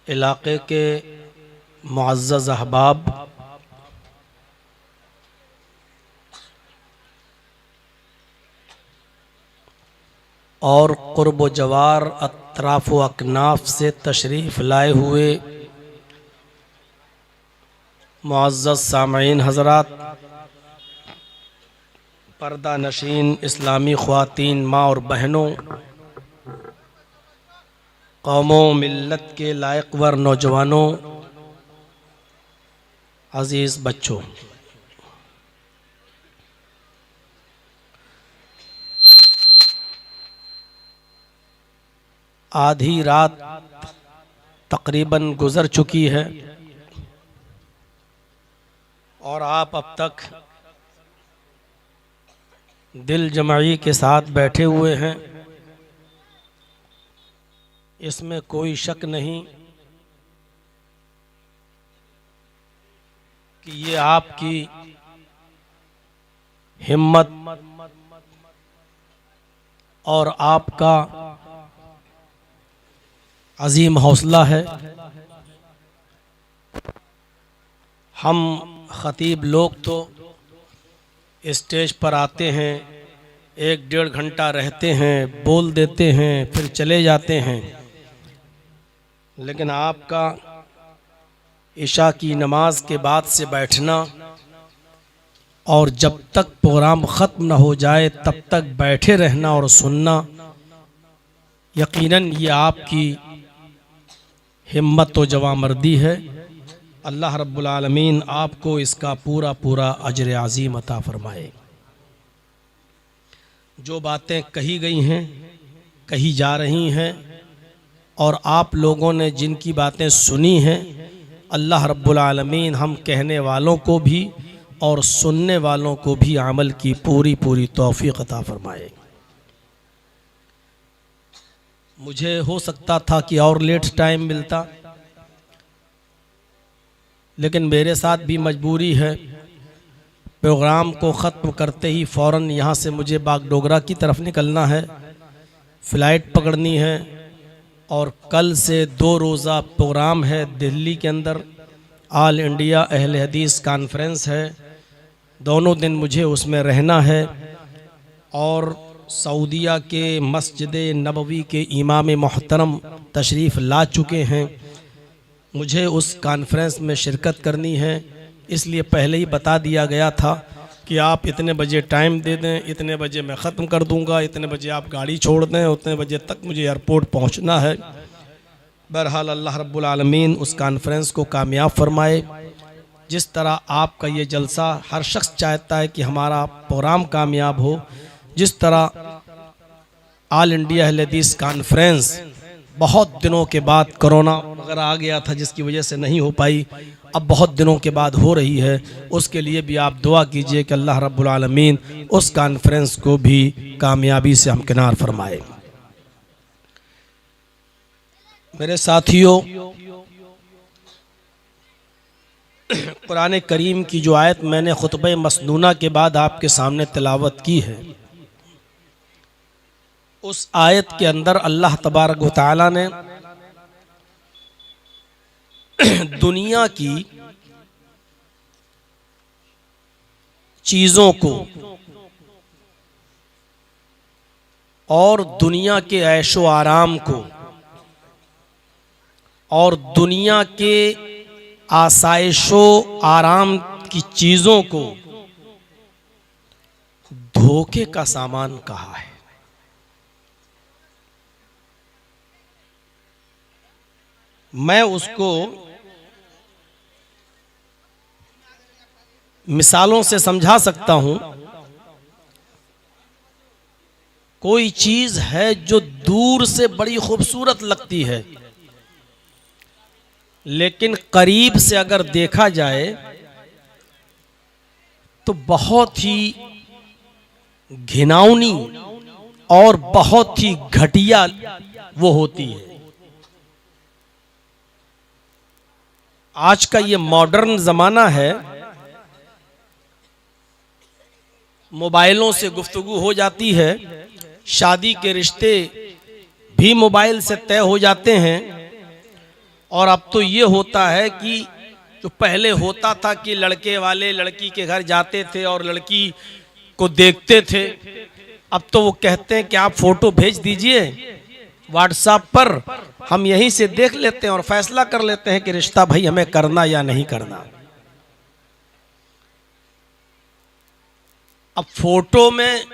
इलाक़े के मुअज़्ज़ज़ अहबाब, और क़ुर्ब व जवार अतराफ़ व अकनाफ़ से तशरीफ़ लाए हुए मुअज़्ज़ज़ सामईन हज़रात, पर्दा नशीन इस्लामी ख़वातीन, माँ और बहनों, कौमों मिल्लत के लायक़वर नौजवानों, अज़ीज़ बच्चों, आधी रात तकरीबन गुज़र चुकी है और आप अब तक दिल जमाई के साथ बैठे हुए हैं। इसमें कोई शक नहीं कि ये आपकी हिम्मत और आपका अजीम हौसला है। हम ख़तीब लोग तो स्टेज पर आते हैं, 1-1.5 घंटा रहते हैं, बोल देते हैं, फिर चले जाते हैं, लेकिन आपका इशा की नमाज के बाद से बैठना और जब तक प्रोग्राम ख़त्म न हो जाए तब तक बैठे रहना और सुनना, यकीनन ये आपकी हिम्मत व जवामर्दी है। अल्लाह रब्बुल आलमीन आपको इसका पूरा पूरा अजर अज़ीम अता फ़रमाए। जो बातें कही गई हैं, कही जा रही हैं, और आप लोगों ने जिनकी बातें सुनी हैं, अल्लाह रब्बुल आलमीन हम कहने वालों को भी और सुनने वालों को भी अमल की पूरी पूरी तौफ़ीक़ अता फ़रमाए। मुझे हो सकता था कि और लेट टाइम मिलता, लेकिन मेरे साथ भी मजबूरी है। प्रोग्राम को ख़त्म करते ही फ़ौरन यहाँ से मुझे बागडोगरा की तरफ निकलना है, फ़्लाइट पकड़नी है, और कल से 2 रोज़ा प्रोग्राम है दिल्ली के अंदर। ऑल इंडिया अहले हदीस कॉन्फ्रेंस है, दोनों दिन मुझे उसमें रहना है। और सऊदिया के मस्जिद नबवी के इमाम मोहतरम तशरीफ़ ला चुके हैं, मुझे उस कॉन्फ्रेंस में शिरकत करनी है। इसलिए पहले ही बता दिया गया था कि आप इतने बजे टाइम दे दें, इतने बजे मैं ख़त्म कर दूंगा, इतने बजे आप गाड़ी छोड़ दें, उतने बजे तक मुझे एयरपोर्ट पहुंचना है। बहरहाल अल्लाह रब्बुल आलमीन उस कॉन्फ्रेंस को कामयाब फरमाए। जिस तरह आपका ये जलसा हर शख्स चाहता है कि हमारा प्रोग्राम कामयाब हो, जिस तरह ऑल इंडिया अहले हदीस कॉन्फ्रेंस बहुत दिनों के बाद, कोरोना वगैरह आ गया था जिसकी वजह से नहीं हो पाई, अब बहुत दिनों के बाद हो रही है, उसके लिए भी आप दुआ कीजिए कि अल्लाह रब्बुल आलमीन उस कॉन्फ्रेंस को भी कामयाबी से हमकिनार फरमाए। मेरे साथियों, कुरान करीम की जो आयत मैंने खुतबे मसनूना के बाद आपके सामने तिलावत की है, उस आयत के अंदर अल्लाह तबारक व तआला ने दुनिया की चीज़ों को और दुनिया के ऐशो आराम को और दुनिया के आसाइशो आराम की चीज़ों को धोखे का सामान कहा है। मैं उसको मिसालों से समझा सकता हूं। कोई चीज है जो दूर से बड़ी खूबसूरत लगती है, लेकिन करीब से अगर देखा जाए तो बहुत ही घिनौनी और बहुत ही घटिया वो होती है। आज का ये मॉडर्न जमाना है, मोबाइलों से गुफ्तगू हो जाती है, शादी के रिश्ते भी मोबाइल से तय हो जाते हैं, और अब तो ये होता है कि जो पहले होता था कि लड़के वाले लड़की के घर जाते थे और लड़की को देखते थे, अब तो वो कहते हैं कि आप फोटो भेज दीजिए व्हाट्सएप पर, हम यहीं से देख लेते हैं और फैसला कर लेते हैं कि रिश्ता भाई हमें करना या नहीं करना। अब फोटो में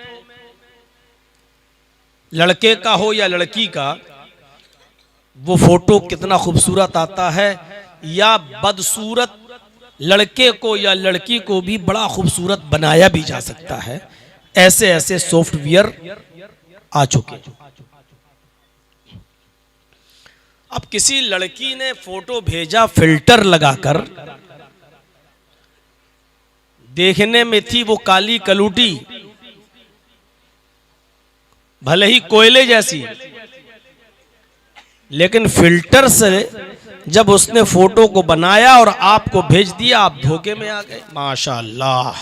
लड़के का हो या लड़की का, वो फोटो कितना खूबसूरत आता है, या बदसूरत लड़के को या लड़की को भी बड़ा खूबसूरत बनाया भी जा सकता है। ऐसे ऐसे सॉफ्टवेयर आ चुके। अब किसी लड़की ने फोटो भेजा फिल्टर लगाकर, देखने में थी वो काली कलूटी, भले ही कोयले जैसी, लेकिन फिल्टर से जब उसने फोटो को बनाया और आपको भेज दिया, आप धोखे में आ गए। माशाअल्लाह,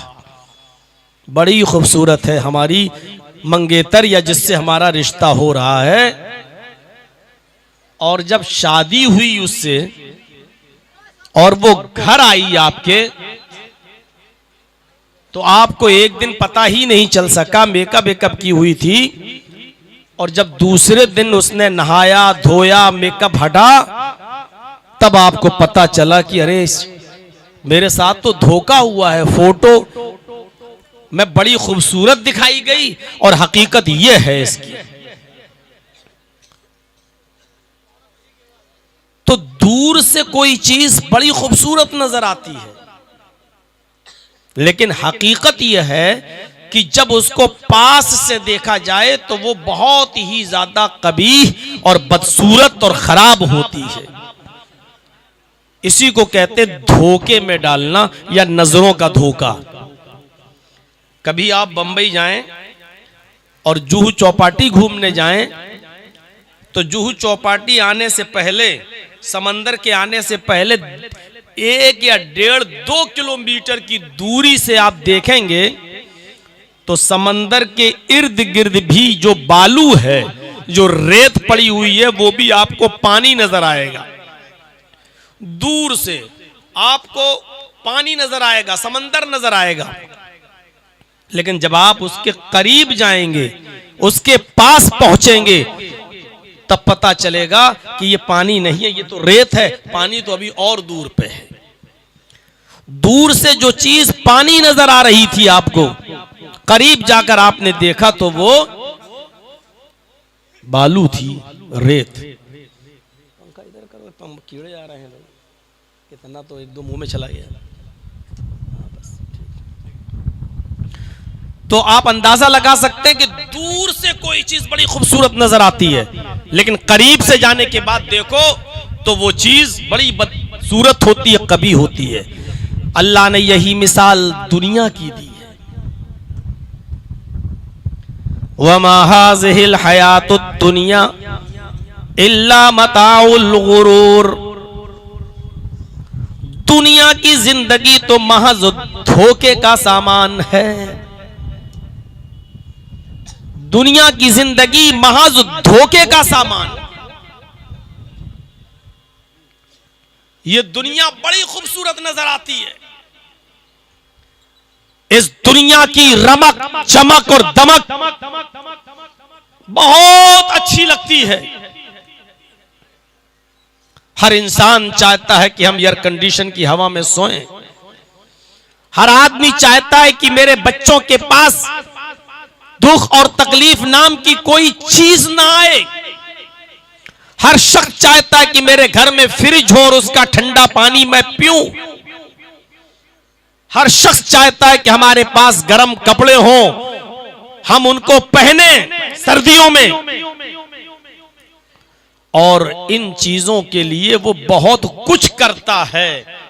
बड़ी खूबसूरत है हमारी मंगेतर या जिससे हमारा रिश्ता हो रहा है। और जब शादी हुई उससे और वो घर आई आपके, तो आपको एक दिन पता ही नहीं चल सका, मेकअप वेकअप की हुई थी, और जब दूसरे दिन उसने नहाया धोया मेकअप हटा, तब आपको पता चला कि अरे मेरे साथ तो धोखा हुआ है, फोटो में बड़ी खूबसूरत दिखाई गई और हकीकत यह है इसकी। तो दूर से कोई चीज बड़ी खूबसूरत नजर आती है, लेकिन हकीकत यह है कि जब उसको पास से देखा जाए तो वो बहुत ही ज्यादा कबीह और बदसूरत और खराब होती है। इसी को कहते धोखे में डालना या नजरों का धोखा। कभी आप बंबई जाएं और जुहू चौपाटी घूमने जाएं, तो जुहू चौपाटी आने से पहले, समंदर के आने से पहले 1 या 1.5-2 किलोमीटर की दूरी से आप देखेंगे तो समंदर के इर्द गिर्द भी जो बालू है, जो रेत पड़ी हुई है, वो भी आपको पानी नजर आएगा। दूर से आपको पानी नजर आएगा, समंदर नजर आएगा, लेकिन जब आप उसके करीब जाएंगे, उसके पास पहुंचेंगे, तब पता चलेगा कि ये पानी नहीं है, ये तो रेत है, पानी तो अभी और दूर पे है। दूर से जो चीज पानी नजर आ रही थी आपको, करीब जाकर आपने देखा तो वो बालू थी, रेत। पंखा इधर करो, कीड़े आ रहे हैं, कितना तो 1-2 मुंह में चला गया। तो आप अंदाजा लगा सकते हैं कि दूर से कोई चीज बड़ी खूबसूरत नजर आती है, लेकिन करीब से जाने के बाद देखो तो वो चीज बड़ी बदसूरत होती है, कभी होती है। अल्लाह ने यही मिसाल दुनिया की दी है। वमा हाज़िहिल हयातुद दुनिया इल्ला मताउल गुरूर। दुनिया की जिंदगी तो महज धोखे का सामान है। दुनिया की जिंदगी महज धोखे का सामान। ये दुनिया बड़ी खूबसूरत नजर आती है, इस दुनिया की रमक चमक और दमक बहुत अच्छी लगती है। हर इंसान चाहता है कि हम एयर कंडीशन की हवा में सोएं। हर आदमी चाहता है कि मेरे बच्चों के पास दुख और तकलीफ नाम की कोई चीज ना आए। हर शख्स चाहता है कि मेरे घर में फ्रिज हो और उसका ठंडा पानी मैं पीऊं। हर शख्स चाहता है कि हमारे पास गर्म कपड़े हों, हम उनको पहने सर्दियों में। और इन चीजों के लिए वो बहुत कुछ करता है,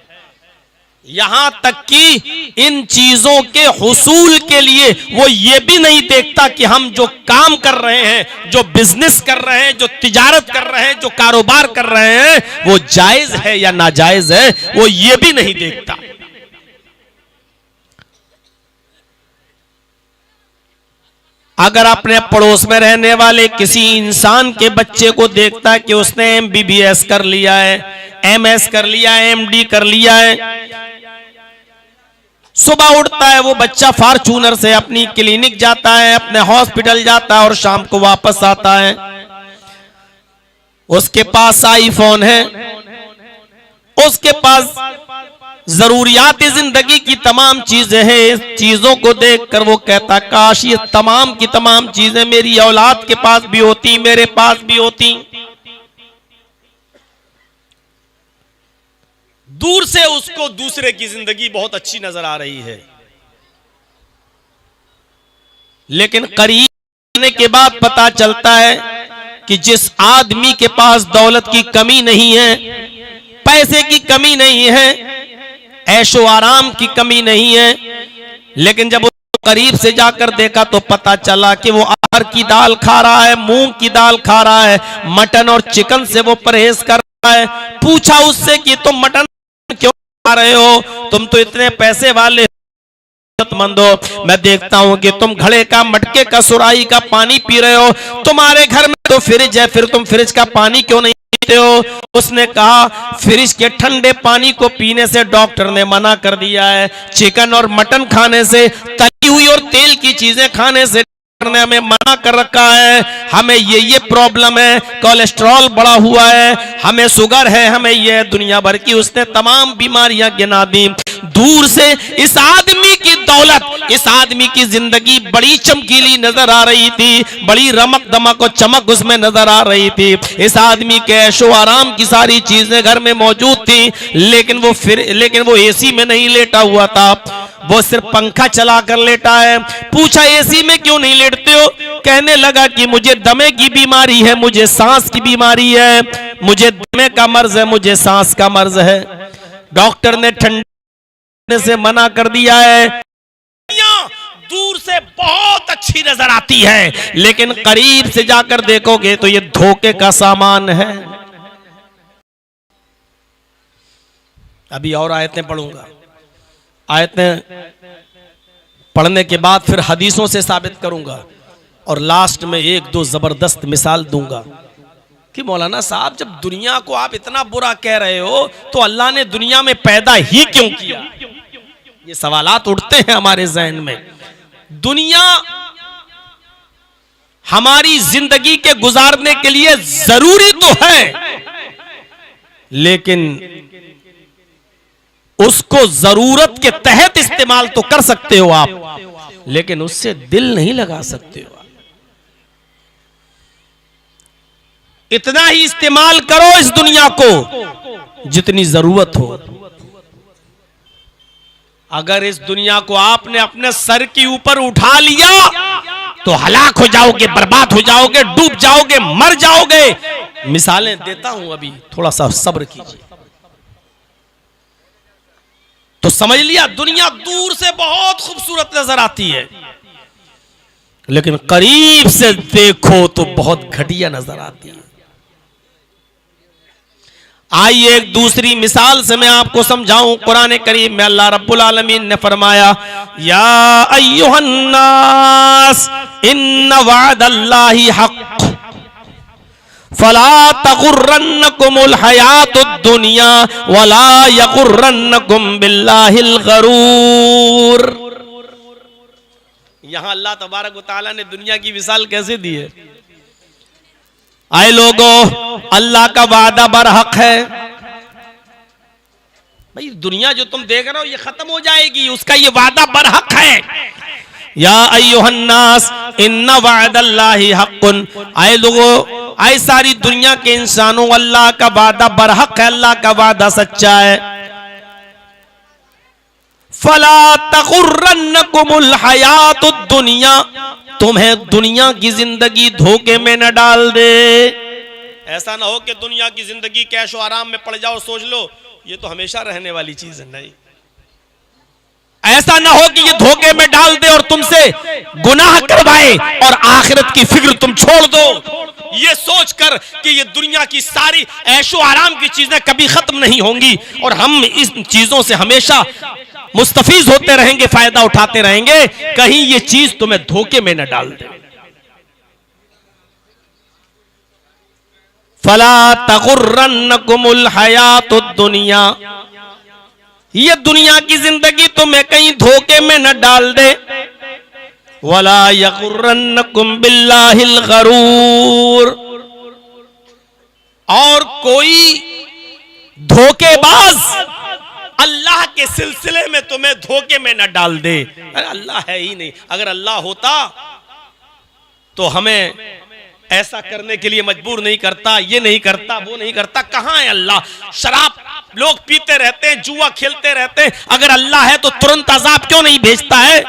यहां तक कि इन चीजों के हुसूल के लिए वो ये भी नहीं देखता कि हम जो काम कर रहे हैं, जो बिजनेस कर रहे हैं, जो तिजारत कर रहे हैं, जो कारोबार कर रहे हैं, वो जायज है या नाजायज है, वो ये भी नहीं देखता। अगर अपने पड़ोस में रहने वाले किसी इंसान के बच्चे को देखता है कि उसने MBBS कर लिया है, MS कर लिया है, MD कर लिया है, सुबह उठता है वो बच्चा फॉर्च्यूनर से अपनी क्लिनिक जाता है, अपने हॉस्पिटल जाता है और शाम को वापस आता है, उसके पास आईफोन है, उसके पास जरूरियात जिंदगी की तमाम चीजें हैं। इस चीजों को देखकर वो कहता काश ये तमाम की तमाम चीजें मेरी औलाद के पास भी होती, मेरे पास भी होती। दूर से उसको दूसरे की जिंदगी बहुत अच्छी नजर आ रही है, लेकिन करीब आने के बाद पता चलता है कि जिस आदमी के पास दौलत की कमी नहीं है, पैसे की कमी नहीं है, ऐशो आराम की कमी नहीं है, लेकिन जब करीब से जाकर देखा तो पता चला कि वो अरहर की दाल खा रहा है, मूंग की दाल खा रहा है, मटन और चिकन से वो परहेज कर रहा है। पूछा उससे कि तुम मटन क्यों खा रहे हो, तुम तो इतने पैसे वाले मंद हो, मैं देखता हूं कि तुम घड़े का, मटके का, सुराही का पानी पी रहे हो, तुम्हारे घर में तो फ्रिज है, फिर तुम फ्रिज का पानी क्यों नहीं पीते हो? उसने कहा फ्रिज के ठंडे पानी को पीने से डॉक्टर ने मना कर दिया है, चिकन और मटन खाने से, तली हुई और तेल की चीजें खाने से ने हमें मना कर रखा है, हमें ये प्रॉब्लम है, कोलेस्ट्रॉल बढ़ा हुआ है, हमें शुगर है, हमें ये दुनिया भर की उसने तमाम बीमारियां गिना दी। दूर से इस आदमी की दौलत, इस आदमी की जिंदगी बड़ी चमकीली नजर आ रही थी, बड़ी रमक दमक और चमक उसमें नजर आ रही थी। इस आदमी के ऐशो आराम की सारी चीजें घर में मौजूद थी, लेकिन वो एसी में नहीं लेटा हुआ था, वो सिर्फ पंखा चलाकर लेटा है। पूछा एसी में क्यों नहीं लेटते हो? कहने लगा कि मुझे दमे की बीमारी है, मुझे सांस की बीमारी है, मुझे दमे का मर्ज है, मुझे सांस का मर्ज है। डॉक्टर ने ठंडे से मना कर दिया है। दूर से बहुत अच्छी नजर आती है, लेकिन करीब से जाकर देखोगे तो ये धोखे का सामान है। अभी और आयतें पढ़ूंगा, आयतें पढ़ने के बाद फिर हदीसों से साबित करूंगा और लास्ट में एक दो जबरदस्त मिसाल दूंगा कि मौलाना साहब जब दुनिया को आप इतना बुरा कह रहे हो तो अल्लाह ने दुनिया में पैदा ही क्यों किया? ये सवालात उठते हैं हमारे जहन में। दुनिया हमारी जिंदगी के गुजारने के लिए जरूरी तो है, लेकिन उसको जरूरत के तहत इस्तेमाल तो कर सकते हो आप, लेकिन उससे दिल नहीं लगा सकते हो। इतना ही इस्तेमाल करो इस दुनिया को जितनी जरूरत हो। अगर इस दुनिया को आपने अपने सर के ऊपर उठा लिया तो हलाक हो जाओगे, बर्बाद हो जाओगे, डूब जाओगे, मर जाओगे। मिसालें देता हूं, अभी थोड़ा सा सब्र कीजिए। तो समझ लिया, दुनिया दूर से बहुत खूबसूरत नजर आती है, लेकिन करीब से देखो तो बहुत घटिया नजर आती है। आइए एक दूसरी मिसाल से मैं आपको समझाऊं। कुरान करीम में अल्लाह रब्बुल आलमीन ने फरमाया, या अय्युहन्नास इन्न वअदल्लाहि हक़ फला तगुर्रन्नकुमुल हयातुद दुनिया वला यगुर्रन्नकुम बिल्लाहिल गरूर। यहां अल्लाह तबारक व तआला ने दुनिया की मिसाल कैसे दी है? आए लोगों, अल्लाह का वादा बरहक है। भाई दुनिया जो तुम देख रहे हो ये खत्म हो जाएगी, उसका ये वादा बरहक है। या अय्युहन्नास इन्ना वअदल्लाहि हक़्क़ुन। आए लोगों, आए सारी दुनिया के इंसानों, अल्लाह का वादा बरहक है, अल्लाह का वादा सच्चा है। फला तगुर्रन्नकुमुल हयातुद दुनिया, तुम्हें दुनिया की जिंदगी धोखे में न डाल दे। ऐसा ना हो कि दुनिया की जिंदगी कैशो आराम में पड़ जाओ, सोच लो ये तो हमेशा रहने वाली चीज है। नहीं, ऐसा ना हो कि ये धोखे में डाल दे और तुमसे गुनाह करवाए और आखिरत की फिक्र तुम छोड़ दो, ये सोचकर कि ये दुनिया की सारी ऐशो आराम की चीजें कभी खत्म नहीं होंगी और हम इस चीजों से हमेशा मुस्तफीज होते रहेंगे, फायदा उठाते रहेंगे। कहीं ये चीज तुम्हें धोखे में न डाल दे। फला तगुर्रन्नकुमुल हयातुद दुनिया, ये दुनिया की जिंदगी तुम्हें कहीं धोखे में न डाल दे। वला यगुर्रन्नकुम बिल्लाहिल गरूर, और कोई धोखेबाज अल्लाह के सिलसिले में तुम्हें धोखे में न डाल दे। अरे अल्लाह है ही नहीं, अगर अल्लाह होता तो हमें ऐसा करने के लिए मजबूर नहीं करता, ये नहीं करता, वो नहीं करता। कहां है अल्लाह? शराब लोग पीते रहते हैं, जुआ खेलते रहते हैं, अगर अल्लाह है तो तुरंत अजाब क्यों नहीं भेजता है?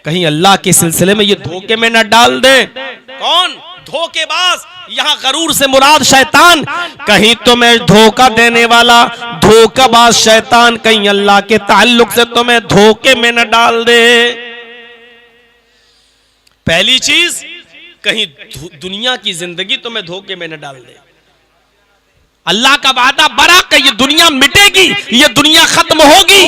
कहीं अल्लाह के सिलसिले में ये धोखे में न डाल दे। कौन धोखेबाज? यहां गरूर से मुराद शैतान। कहीं तुम्हें धोखा देने वाला धोखाबाज शैतान कहीं अल्लाह के ताल्लुक से तुम्हें धोखे में न डाल दे। पहली चीज, कहीं दुनिया की जिंदगी तुम्हें धोखे में न डाल दे। अल्लाह का वादा बड़ा कि ये दुनिया मिटेगी, ये दुनिया खत्म होगी,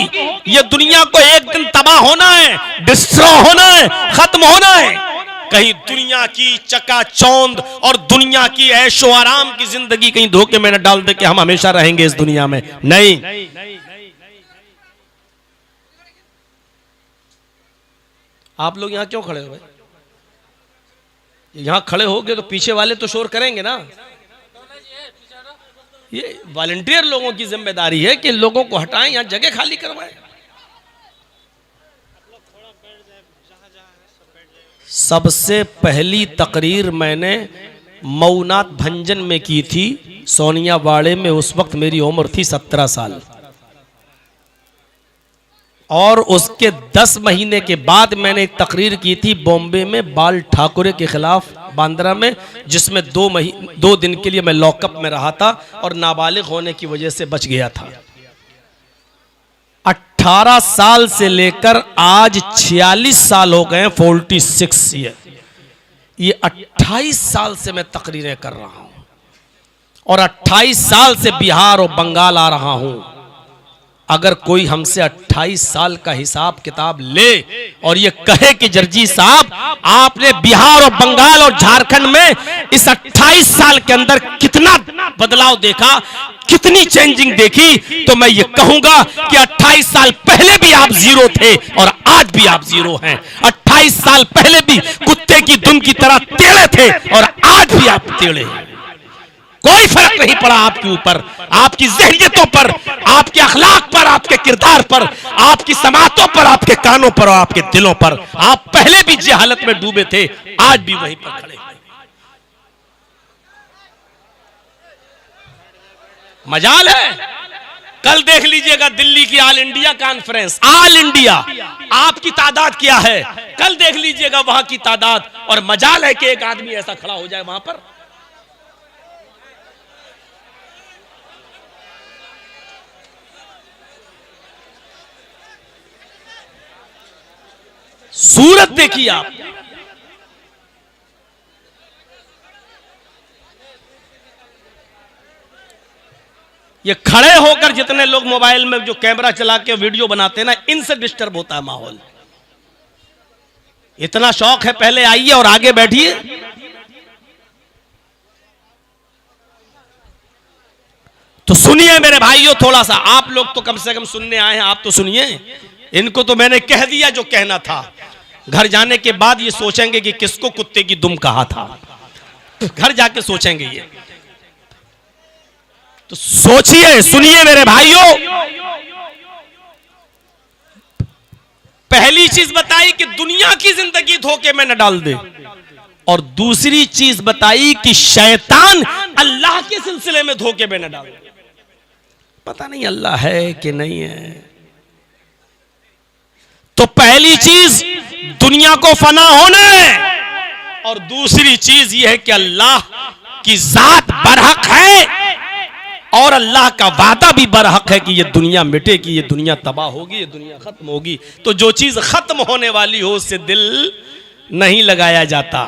ये दुनिया को एक दिन तबाह होना है, डिस्ट्रॉय होना है, खत्म होना है। कहीं दुनिया की चकाचौंध और दुनिया की ऐशो आराम की जिंदगी कहीं धोखे में न डाल दे कि हम हमेशा रहेंगे इस दुनिया में। नहीं, आप लोग यहां क्यों खड़े हो भाई? यहां खड़े होगे तो पीछे वाले तो शोर करेंगे ना। ये वॉलंटियर लोगों की जिम्मेदारी है कि लोगों को हटाएं, यहां जगह खाली करवाएं। सबसे पहली तकरीर मैंने मऊनात भंजन में की थी, सोनिया वाड़े में। उस वक्त मेरी उम्र थी 17 साल, और उसके 10 महीने के बाद मैंने एक तकरीर की थी बॉम्बे में बाल ठाकुरे के खिलाफ, बांद्रा में, जिसमें 2 दिन के लिए मैं लॉकअप में रहा था और नाबालिग होने की वजह से बच गया था। 18 साल से लेकर आज 46 साल हो गए, 46 ईयर। ये 28 साल से मैं तकरीरें कर रहा हूं और 28 साल से बिहार और बंगाल आ रहा हूं। अगर कोई हमसे 28 साल का हिसाब किताब ले और ये कहे कि जर्जी साहब आपने बिहार और बंगाल और झारखंड में इस 28 साल के अंदर कितना बदलाव देखा, कितनी चेंजिंग देखी, तो मैं ये कहूंगा कि 28 साल पहले भी आप जीरो थे और आज भी आप जीरो हैं। 28 साल पहले भी कुत्ते की दुम की तरह टेढ़े थे और आज भी आप टेढ़े हैं। कोई फर्क नहीं पड़ा आपके ऊपर, आपकी ज़हनियतों पर, आपके अखलाक पर, आपके किरदार पर, आपकी समातों पर, आपके कानों पर और आपके दिलों पर। आप पहले भी जहालत में डूबे थे, आज भी वहीं पर खड़े हैं। मजाल है, कल देख लीजिएगा दिल्ली की all India conference, all India, आपकी तादाद क्या है? कल देख लीजिएगा वहां की तादाद, और मजाल है कि एक आदमी ऐसा खड़ा हो जाए वहां पर। सूरत देखिए आप, ये खड़े होकर जितने लोग मोबाइल में जो कैमरा चला के वीडियो बनाते हैं ना, इनसे डिस्टर्ब होता है माहौल। इतना शौक है, पहले आइए और आगे बैठिए। तो सुनिए मेरे भाइयों, थोड़ा सा आप लोग तो कम से कम सुनने आए हैं, आप तो सुनिए। इनको तो मैंने कह दिया जो कहना था। घर जाने के बाद ये सोचेंगे कि किसको कुत्ते की दुम कहा था, घर जाके सोचेंगे ये। तो सोचिए, सुनिए मेरे भाइयों। पहली चीज बताई कि दुनिया की जिंदगी धोखे में न डाल दे, और दूसरी चीज बताई कि शैतान अल्लाह के सिलसिले में धोखे में न डाल दे। पता नहीं अल्लाह है कि नहीं है। तो पहली चीज दुनिया को फना होना है, और दूसरी चीज यह है कि अल्लाह की जात बरहक है, और अल्लाह का वादा भी बरहक है कि ये दुनिया मिटेगी, ये दुनिया तबाह होगी, ये दुनिया खत्म होगी। तो जो चीज खत्म होने वाली हो उससे दिल नहीं लगाया जाता।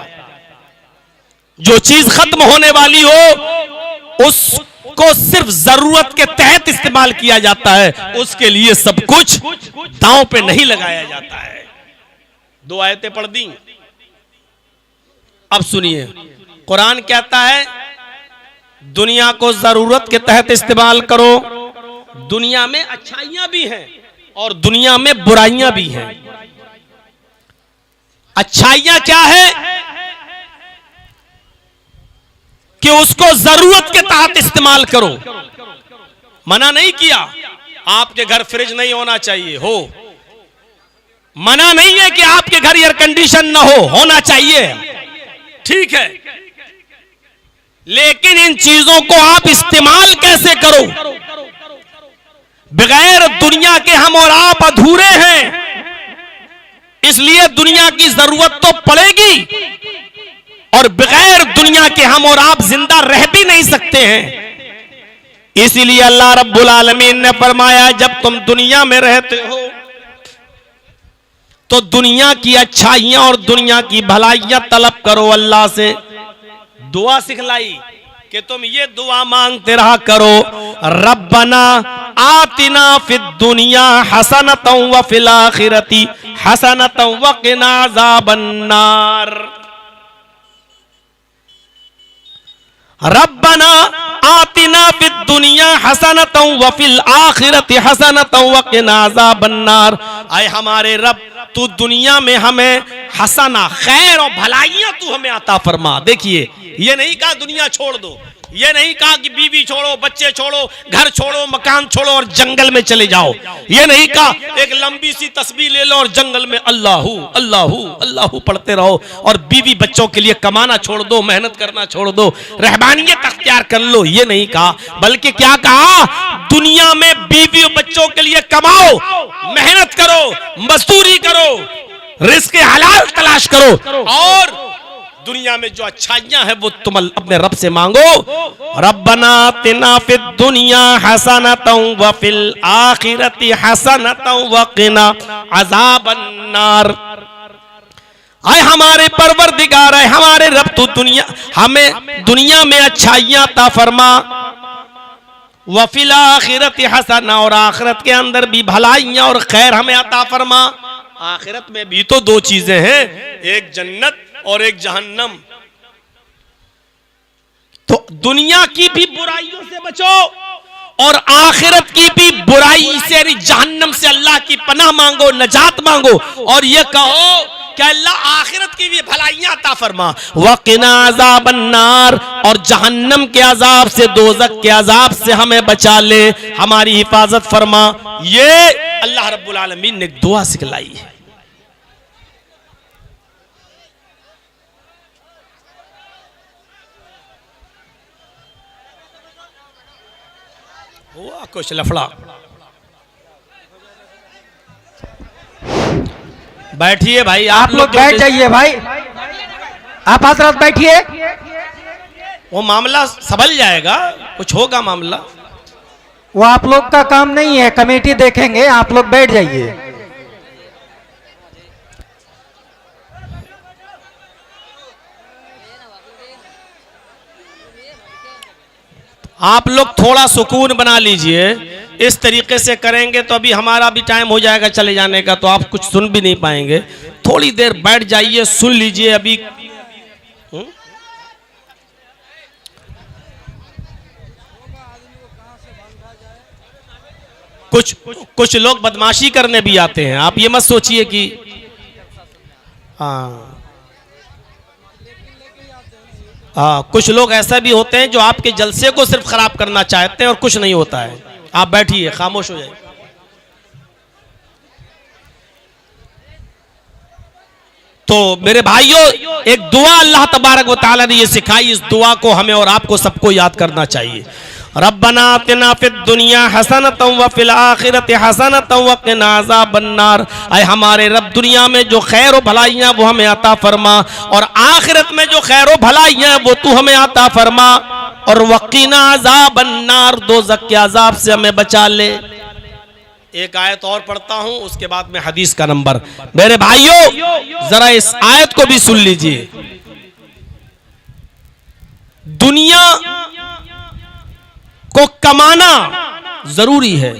जो चीज खत्म होने वाली हो उसको सिर्फ जरूरत के तहत इस्तेमाल किया जाता है, उसके लिए सब कुछ दांव पे नहीं लगाया जाता है। 2 आयतें पढ़ दी, अब सुनिए। कुरान कहता है दुनिया को जरूरत के तहत इस्तेमाल करो। दुनिया में अच्छाइयां भी हैं और दुनिया में बुराइयां भी हैं। अच्छाइयां क्या है कि उसको जरूरत के तहत इस्तेमाल करो। मना नहीं किया आपके घर फ्रिज नहीं होना चाहिए, हो। मना नहीं है कि आपके घर एयर कंडीशन ना होना चाहिए, ठीक है। लेकिन इन चीजों को आप इस्तेमाल कैसे करो? बगैर दुनिया के हम और आप अधूरे हैं, इसलिए दुनिया की जरूरत तो पड़ेगी और बगैर दुनिया के हम और आप जिंदा रह भी नहीं सकते हैं। इसीलिए अल्लाह रब्बुल आलमीन ने फरमाया, जब तुम दुनिया में रहते हो तो दुनिया की अच्छाइयां और दुनिया की भलाइयां तलब करो। अल्लाह से दुआ सिखलाई कि तुम ये दुआ मांगते रहा करो, रब्बना आतिना फिद दुनिया हसनतन व फिल आखिरती हसनतन व क़िना अज़ाबन्नार। रब्बना आतिना फिद दुनिया हसनतन व फिल आखिरती हसनतन व क़िना अज़ाबन्नार। आए हमारे रब, तू दुनिया में हमें हसना, खैर और भलाइयां तू हमें अता फरमा। देखिए, ये नहीं कहा दुनिया छोड़ दो, ये नहीं कहा कि बीवी छोड़ो, बच्चे छोड़ो, घर छोड़ो, मकान छोड़ो और जंगल में चले जाओ। ये नहीं कहा एक लंबी सी तस्बीह ले लो और जंगल में अल्लाहू अल्लाहू अल्लाहू पढ़ते रहो और बीवी बच्चों के लिए कमाना छोड़ दो, मेहनत करना छोड़ दो, रहबानियत अख्तियार कर लो। ये नहीं कहा, बल्कि क्या कहा, दुनिया में बीवी और बच्चों के लिए कमाओ, मेहनत करो, मजदूरी करो, रिस्क हलाल तलाश करो और दुनिया में जो अच्छाइयां हैं वो तुम अपने रब से मांगो। रब्बना आतिना फिद दुनिया हसनतन व फिल आखिरती हसनतन व क़िना अज़ाबन्नार। आए हमारे परवरदिगार, है हमारे रब, तू हमें दुनिया में अच्छाइयां अता फरमा, व फिल आखिरती हसना, और आखिरत के अंदर भी भलाइयां और खैर हमें अता फरमा। आखिरत में भी तो दो चीजें हैं, एक जन्नत और एक जहन्नम। तो दुनिया की भी बुराइयों से बचो और आखिरत की भी बुराई से, जहन्नम से अल्लाह की पनाह मांगो, नजात मांगो और ये कहो कि अल्लाह आखिरत की भी भलाइयां अता फरमा, वक़िना अज़ाबन्नार, और जहन्नम के अजाब से, दोज़ख के अजाब से हमें बचा ले, हमारी हिफाजत फरमा। ये अल्लाह रब्बुल आलमीन ने दुआ सिखलाई है। हुआ कुछ लफड़ा। बैठिए भाई, आप लोग बैठ जाइए भाई, आप हजरत बैठिए। वो मामला संभल जाएगा, कुछ होगा मामला। वो आप लोग का काम नहीं है, कमेटी देखेंगे, आप लोग बैठ जाइए। आप लोग थोड़ा सुकून बना लीजिए, इस तरीके से करेंगे तो अभी हमारा भी टाइम हो जाएगा चले जाने का, तो आप कुछ सुन भी नहीं पाएंगे। थोड़ी देर बैठ जाइए, सुन लीजिए। अभी कुछ लोग बदमाशी करने भी आते हैं, आप ये मत सोचिए कि कुछ लोग ऐसा भी होते हैं जो आपके जलसे को सिर्फ खराब करना चाहते हैं और कुछ नहीं होता है। आप बैठिए, खामोश हो जाइए। तो मेरे भाइयों, एक दुआ अल्लाह तबारक व तआला ने ये सिखाई, इस दुआ को हमें और आपको सबको याद करना चाहिए। रब्बना आतिना फिद दुनिया हसनतन व फिल आखिरति हसनतन व क़िना अज़ाबन्नार। आए हमारे रब, दुनिया में जो खैर व भलाइयाँ वो हमें अता फरमा और आखिरत में जो खैर व भलाइयाँ वो तू हमें अता फरमा, और वक़िना अज़ाबन्नार, दोज़ख के अज़ाब से हमें बचा ले। एक आयत और पढ़ता हूं, उसके बाद में हदीस का नंबर। मेरे भाइयों, जरा इस आयत को भी सुन लीजिए। दुनिया को कमाना जरूरी है,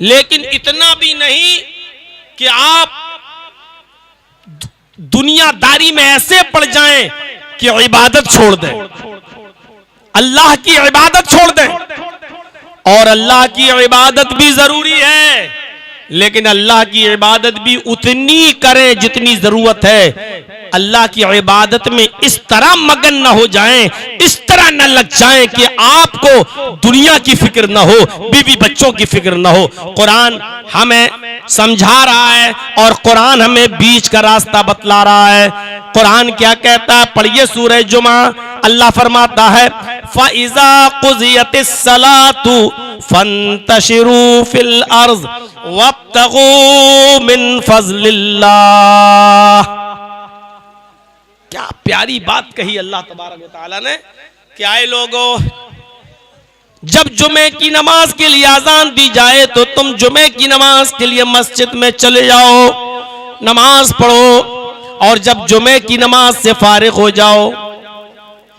लेकिन इतना भी नहीं कि आप दुनियादारी में ऐसे पड़ जाएं कि इबादत छोड़ दें। अल्लाह की इबादत छोड़ दें। और अल्लाह की इबादत भी जरूरी है, लेकिन अल्लाह की इबादत भी उतनी करें जितनी जरूरत है। अल्लाह की इबादत में इस तरह मगन न हो जाएं, इस तरह न लग जाएं कि आपको दुनिया की फिक्र न हो, बीवी बच्चों की फिक्र न हो। कुरान हमें समझा रहा है और कुरान हमें बीच का रास्ता बतला रहा है। कुरान क्या कहता है, पढ़िए सूरह जुमा। अल्लाह फरमाता है फ़इज़ा क़ुज़ियतिस सलातु फंतशिरू फिल अर्ज़ वब्तगू मिन फ़ज़लिल्लाह। क्या प्यारी बात कही अल्लाह तबारक व तआला ने। क्या है लोगों, जब जुमे की नमाज के लिए आजान दी जाए तो तुम जुमे की नमाज के लिए मस्जिद में चले जाओ, नमाज पढ़ो। और जब जुमे की नमाज से फारिग हो जाओ,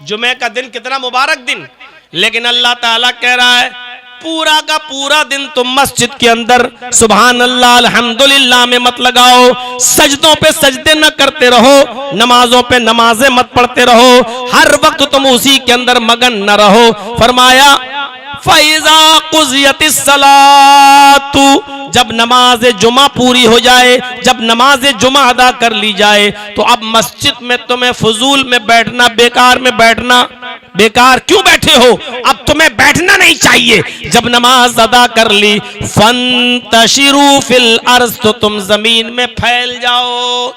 जुमे का दिन कितना मुबारक दिन, लेकिन अल्लाह ताला कह रहा है पूरा का पूरा दिन तुम मस्जिद के अंदर सुभान अल्लाह अल्हम्दुलिल्लाह में मत लगाओ, सजदों पे सजदे न करते रहो, नमाजों पे नमाजें मत पढ़ते रहो, हर वक्त तुम उसी के अंदर मगन न रहो। फरमाया फ़इज़ा क़ुज़ियतिस सलातु, जब नमाज जुमा पूरी हो जाए, जब नमाज जुमा अदा कर ली जाए, तो अब मस्जिद में तुम्हें फजूल में बैठना, बेकार में बैठना, बेकार क्यों बैठे हो, अब तुम्हें बैठना नहीं चाहिए। जब नमाज अदा कर ली फंतशिरू फिल अर्ज़, तो तुम जमीन में फैल जाओ,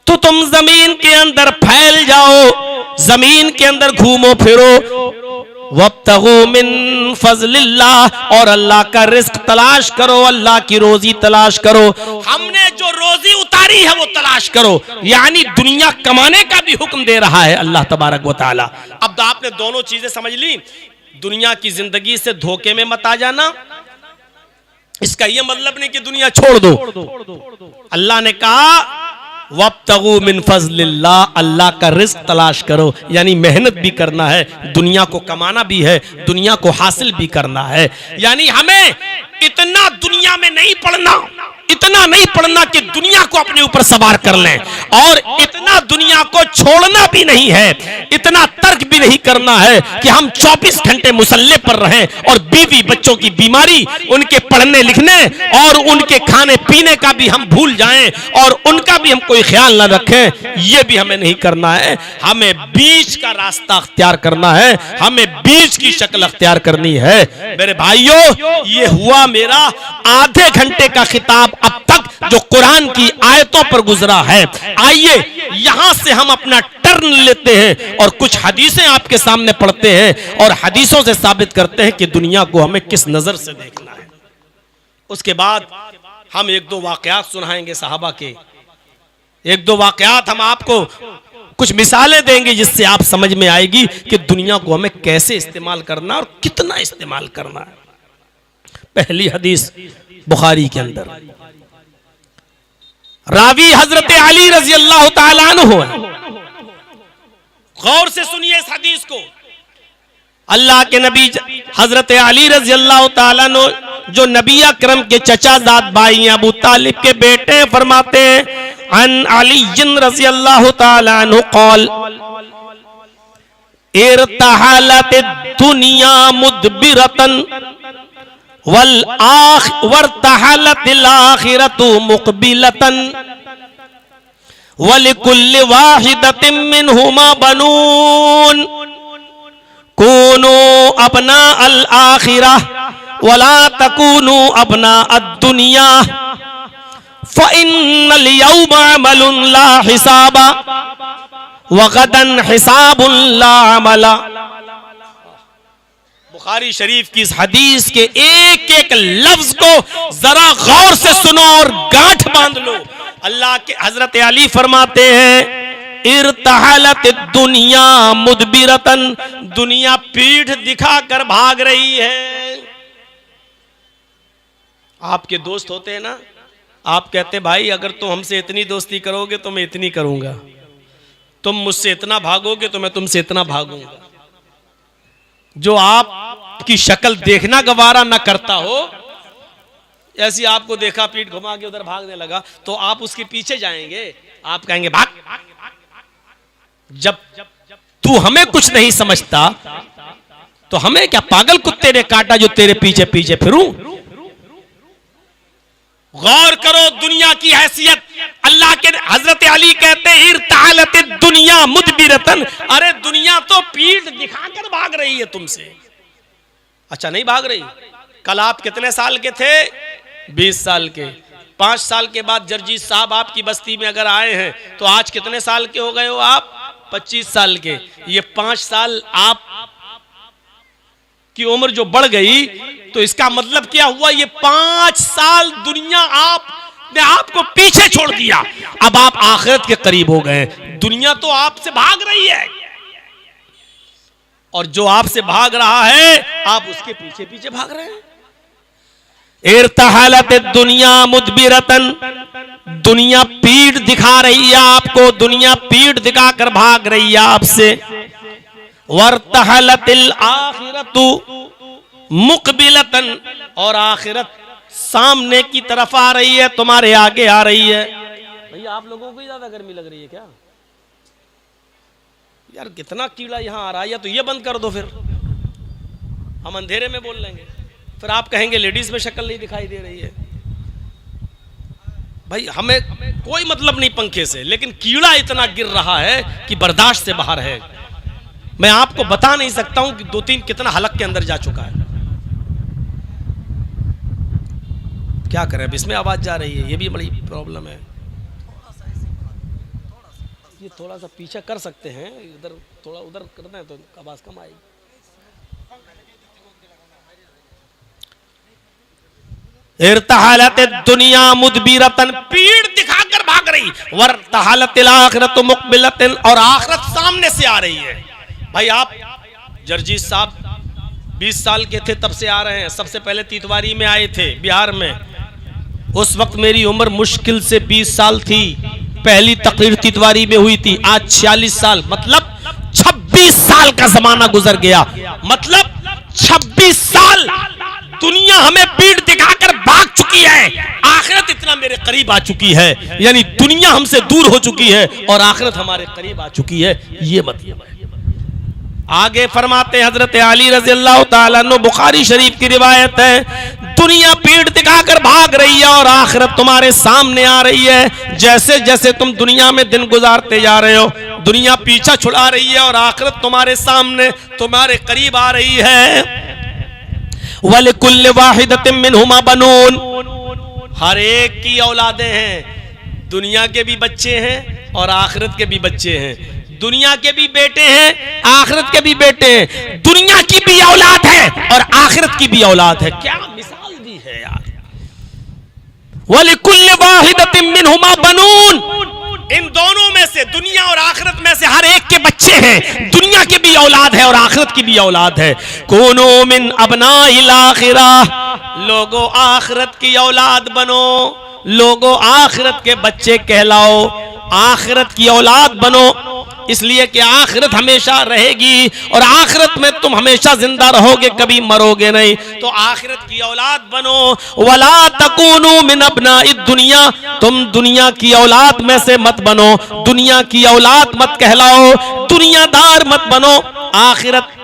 तो तुम जमीन के अंदर फैल जाओ, जमीन के अंदर घूमो फिरो। वब्तगू मिन फ़ज़लिल्लाह, और अल्लाह का रिस्क तलाश करो, अल्लाह की रोजी तलाश करो। हमने जो रोजी उतारी है वो तलाश करो, यानी दुनिया कमाने का भी हुक्म दे रहा है अल्लाह तबारक व तआला। अब तो आपने दोनों चीजें समझ ली। दुनिया की जिंदगी से धोखे में मत आ जाना, इसका यह मतलब नहीं कि दुनिया छोड़ दो। अल्लाह ने कहा वब्तगू मिन फ़ज़लिल्लाह, अल्लाह का रिस्क तलाश करो, यानी मेहनत भी करना है, दुनिया को कमाना भी है, दुनिया को हासिल भी करना है। यानी हमें इतना दुनिया में नहीं पढ़ना, इतना नहीं पढ़ना कि दुनिया को अपने ऊपर सवार कर लें, और इतना दुनिया को छोड़ना भी नहीं है, इतना तर्क भी नहीं करना है कि हम 24 घंटे मुसल्ले पर रहें और बीवी बच्चों की बीमारी, उनके पढ़ने लिखने और उनके खाने पीने का भी हम भूल जाएं और उनका भी हम कोई ख्याल न रखें। यह भी हमें नहीं करना है। हमें बीच का रास्ता अख्तियार करना है, हमें बीच की शक्ल अख्तियार करनी है। मेरे भाइयों, ये हुआ मेरा आधे घंटे का खिताब अब तक जो कुरान की आयतों पर गुजरा है। आइए यहां से हम अपना टर्न लेते हैं और कुछ हदीसें आपके सामने पढ़ते हैं और हदीसों से साबित करते हैं कि दुनिया को हमें किस नजर से देखना है। उसके बाद हम एक दो वाकयात सुनाएंगे साहबा के, एक दो वाकयात हम आपको कुछ मिसालें देंगे जिससे आप समझ में आएगी कि दुनिया को हमें कैसे इस्तेमाल करना और कितना इस्तेमाल करना है। पहली हदीस बुखारी के अंदर, रावी हजरत अली रजी अल्लाह तआला अन्हु है। गौर से सुनिए इस हदीस को। अल्लाह के नबी हजरत अली रजी अल्लाह तआला अन्हु, जो नबी अकरम के चचाजाद भाई अबू तालिब के बेटे, फरमाते हैं अन अली रजी अल्लाह तआला अन्हु क़ाल इरतहलत दुनिया मुदबिरतन वरतहलतिल आखिरतु मुक़बिलतन वलिकुल्लि वाहिदतिन मिनहुमा बनून कूनू अबना अल आखिरह वला तकूनू अबना अद्दुनिया फ़इन्नल यौमा अमलुन ला हिसाबा वगदन हिसाबुन ला अमला। बुखारी शरीफ की इस हदीस के एक एक लफ्ज को जरा गौर से सुनो और गांठ बांध लो। अल्लाह के हजरत अली फरमाते हैं इरतहलत दुनिया मुदबिरतन, दुनिया पीठ दिखाकर भाग रही है। आपके दोस्त होते हैं ना, आप कहते हैं भाई अगर तुम हमसे इतनी दोस्ती करोगे तो मैं इतनी करूंगा, तुम मुझसे इतना भागोगे तो मैं तुमसे इतना भागूंगा। जो आपकी शक्ल देखना गवारा ना करता हो, ऐसी आपको देखा पीठ घुमा के उधर भागने लगा, तो आप उसके पीछे जाएंगे, आप कहेंगे भाग। जब तू हमें कुछ नहीं समझता तो हमें क्या पागल कुत्ते ने काटा जो तेरे पीछे पीछे फिरूं? गौर करो दुनिया की हैसियत। अल्लाह के हजरत अली कहते हैं इरतालत दुनिया मुदबिरतन, अरे दुनिया तो पीठ दिखाकर भाग रही है तुमसे। अच्छा नहीं भाग रही? कल आप कितने साल के थे? 20 साल के। 5 साल के बाद जर्जीत साहब आपकी बस्ती में अगर आए हैं तो आज कितने साल के हो गए हो आप? 25 साल के। ये 5 साल आप की उम्र जो बढ़ गई तो इसका मतलब क्या हुआ? ये 5 साल दुनिया आपने आपको पीछे छोड़ दिया, अब आप आखिरत के करीब हो गए। दुनिया तो आपसे भाग रही है और जो आपसे भाग रहा है आप उसके पीछे पीछे भाग रहे हैं। इरतहलत दुनिया मुदबिरतन, दुनिया पीठ दिखा रही है आपको, दुनिया पीठ दिखाकर भाग रही है आपसे। वर्तहलतिल आखिरतु मुकबिलतन, और आखिरत सामने की तरफ आ रही है, तुम्हारे आगे आ रही है। भैया आप लोगों को ही ज्यादा गर्मी लग रही है क्या? यार कितना कीड़ा यहां आ रहा है, या तो ये बंद कर दो, फिर हम अंधेरे में बोल लेंगे, फिर आप कहेंगे लेडीज में शक्ल नहीं दिखाई दे रही है। भाई हमें कोई मतलब नहीं पंखे से, लेकिन कीड़ा इतना गिर रहा है कि बर्दाश्त से बाहर है। मैं आपको बता नहीं सकता हूं कि 2-3 कितना हलक के अंदर जा चुका है। क्या करें, अब इसमें आवाज जा रही है, ये भी बड़ी प्रॉब्लम है। ये थोड़ा सा पीछे कर सकते हैं, इधर थोड़ा उधर करना है तो आवाज कम आएगी। इरतहलत दुनिया मुदबिरतन, पीठ दिखाकर भाग रही। वर्तहलतिल आखिरतु मुकबिलतन, और आखिरत सामने से आ रही है। भाई आप जर्जीत साहब 20 साल के थे तब से आ रहे हैं। सबसे पहले तीतवारी में आए थे बिहार में, उस वक्त मेरी उम्र मुश्किल से 20 साल थी। पहली तकरीर तीतवारी में हुई थी। आज 46 साल, मतलब 26 साल का जमाना गुजर गया। मतलब 26 साल दुनिया हमें पीठ दिखाकर भाग चुकी है, आखिरत इतना मेरे करीब आ चुकी है। यानी दुनिया हमसे दूर हो चुकी है और आखिरत हमारे करीब आ चुकी है, ये मतलब है। आगे फरमाते हजरत अली रज़ी अल्लाह ताला अन्हु, बुखारी शरीफ की रिवायत है, दुनिया पीठ दिखाकर भाग रही है और आखिरत तुम्हारे सामने आ रही है। जैसे जैसे तुम दुनिया में दिन गुजारते जा रहे हो, दुनिया पीछा छुड़ा रही है और आखिरत तुम्हारे सामने तुम्हारे करीब आ रही है। वलिकुल्लि वाहिदतिन मिनहुमा बनून, हर एक की औलादें हैं। दुनिया के भी बच्चे हैं और आखिरत के भी बच्चे हैं। दुनिया के भी बेटे हैं, आखिरत के भी बेटे हैं। दुनिया की भी औलाद है और आखिरत की भी औलाद है। क्या मिसाल दी है यार। वलिकुल्लि वाहिदतिन मिनहुमा बनून, इन दोनों में से, दुनिया और आखिरत में से हर एक के बच्चे हैं। दुनिया की भी औलाद है और आखिरत की भी औलाद है। कूनू मिन अबनाइल आखिरा, लोगो आखिरत की औलाद बनो, लोगो आखिरत के बच्चे कहलाओ, आखिरत की औलाद बनो। इसलिए कि आखिरत हमेशा रहेगी और आखिरत में तुम हमेशा जिंदा रहोगे, कभी मरोगे नहीं। तो आखिरत की औलाद बनो। वला तकूनू मिन अबनाइद दुनिया, तुम दुनिया की औलाद में से मत बनो, दुनिया की औलाद मत कहलाओ, दुनियादार मत बनो, आखिरत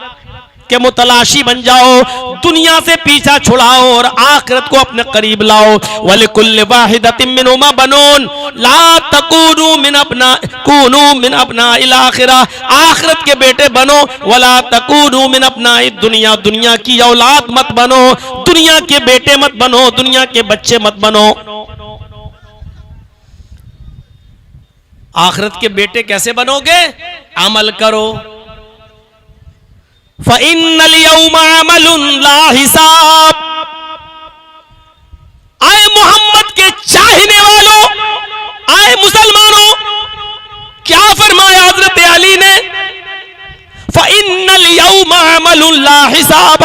के मुतलाशी बन जाओ, दुनिया से पीछा छुड़ाओ और आखिरत को अपने करीब लाओ। वलिकुल्लि वाहिदतिन मिनहुमा बनून ला तकूनू मिन अबनाइल आखिरा, आखिरत के बेटे बनो। वला तकूनू मिन अबनाइद दुनिया, दुनिया की औलाद मत बनो, दुनिया के बेटे मत बनो, दुनिया के बच्चे मत बनो। आखिरत के बेटे कैसे बनोगे? अमल करो। फ़इन्नल यौमा अमलुन ला हिसाब, आए मोहम्मद के चाहने वालों, आए मुसलमानों, क्या फरमाया हजरत अली ने? फ़इन्नल यौमा अमलुन ला हिसाब,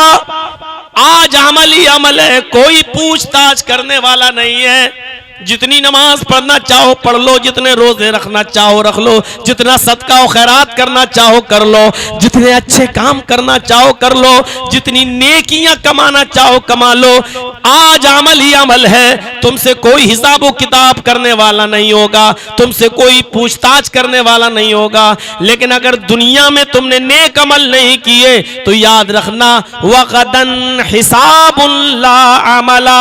आज अमल ही अमल है, कोई पूछताछ करने वाला नहीं है। जितनी नमाज पढ़ना चाहो पढ़ लो, जितने रोजे रखना चाहो रख लो, जितना सदका और खैरात करना चाहो कर लो, जितने अच्छे काम करना चाहो कर लो, जितनी नेकियां कमाना चाहो कमा लो। आज अमल ही अमल है, तुमसे कोई हिसाब किताब करने वाला नहीं होगा, तुमसे कोई पूछताछ करने वाला नहीं होगा। लेकिन अगर दुनिया में तुमने नेक अमल नहीं किए तो याद रखना वगदन हिसाबुल्ला अमला,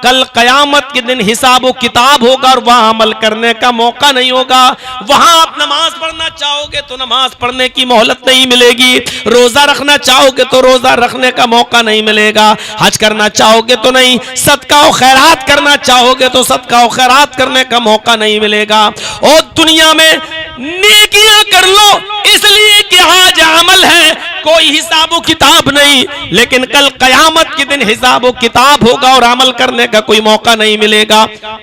कल कयामत के दिन हिसाब किताब होगा और वहां अमल करने का मौका नहीं होगा। वहां आप नमाज पढ़ना चाहोगे तो नमाज पढ़ने की मोहलत नहीं मिलेगी, रोजा रखना चाहोगे तो रोजा रखने का मौका नहीं मिलेगा, हज करना चाहोगे तो नहीं, सदका और खैरात करना चाहोगे तो सदका और खैरात करने का मौका नहीं मिलेगा। और दुनिया में नेकियां कर लो इसलिए कि आज अमल है, कोई हिसाब किताब नहीं, लेकिन कल कयामत के दिन हिसाब किताब होगा और अमल करने का कोई मौका नहीं मिलेगा।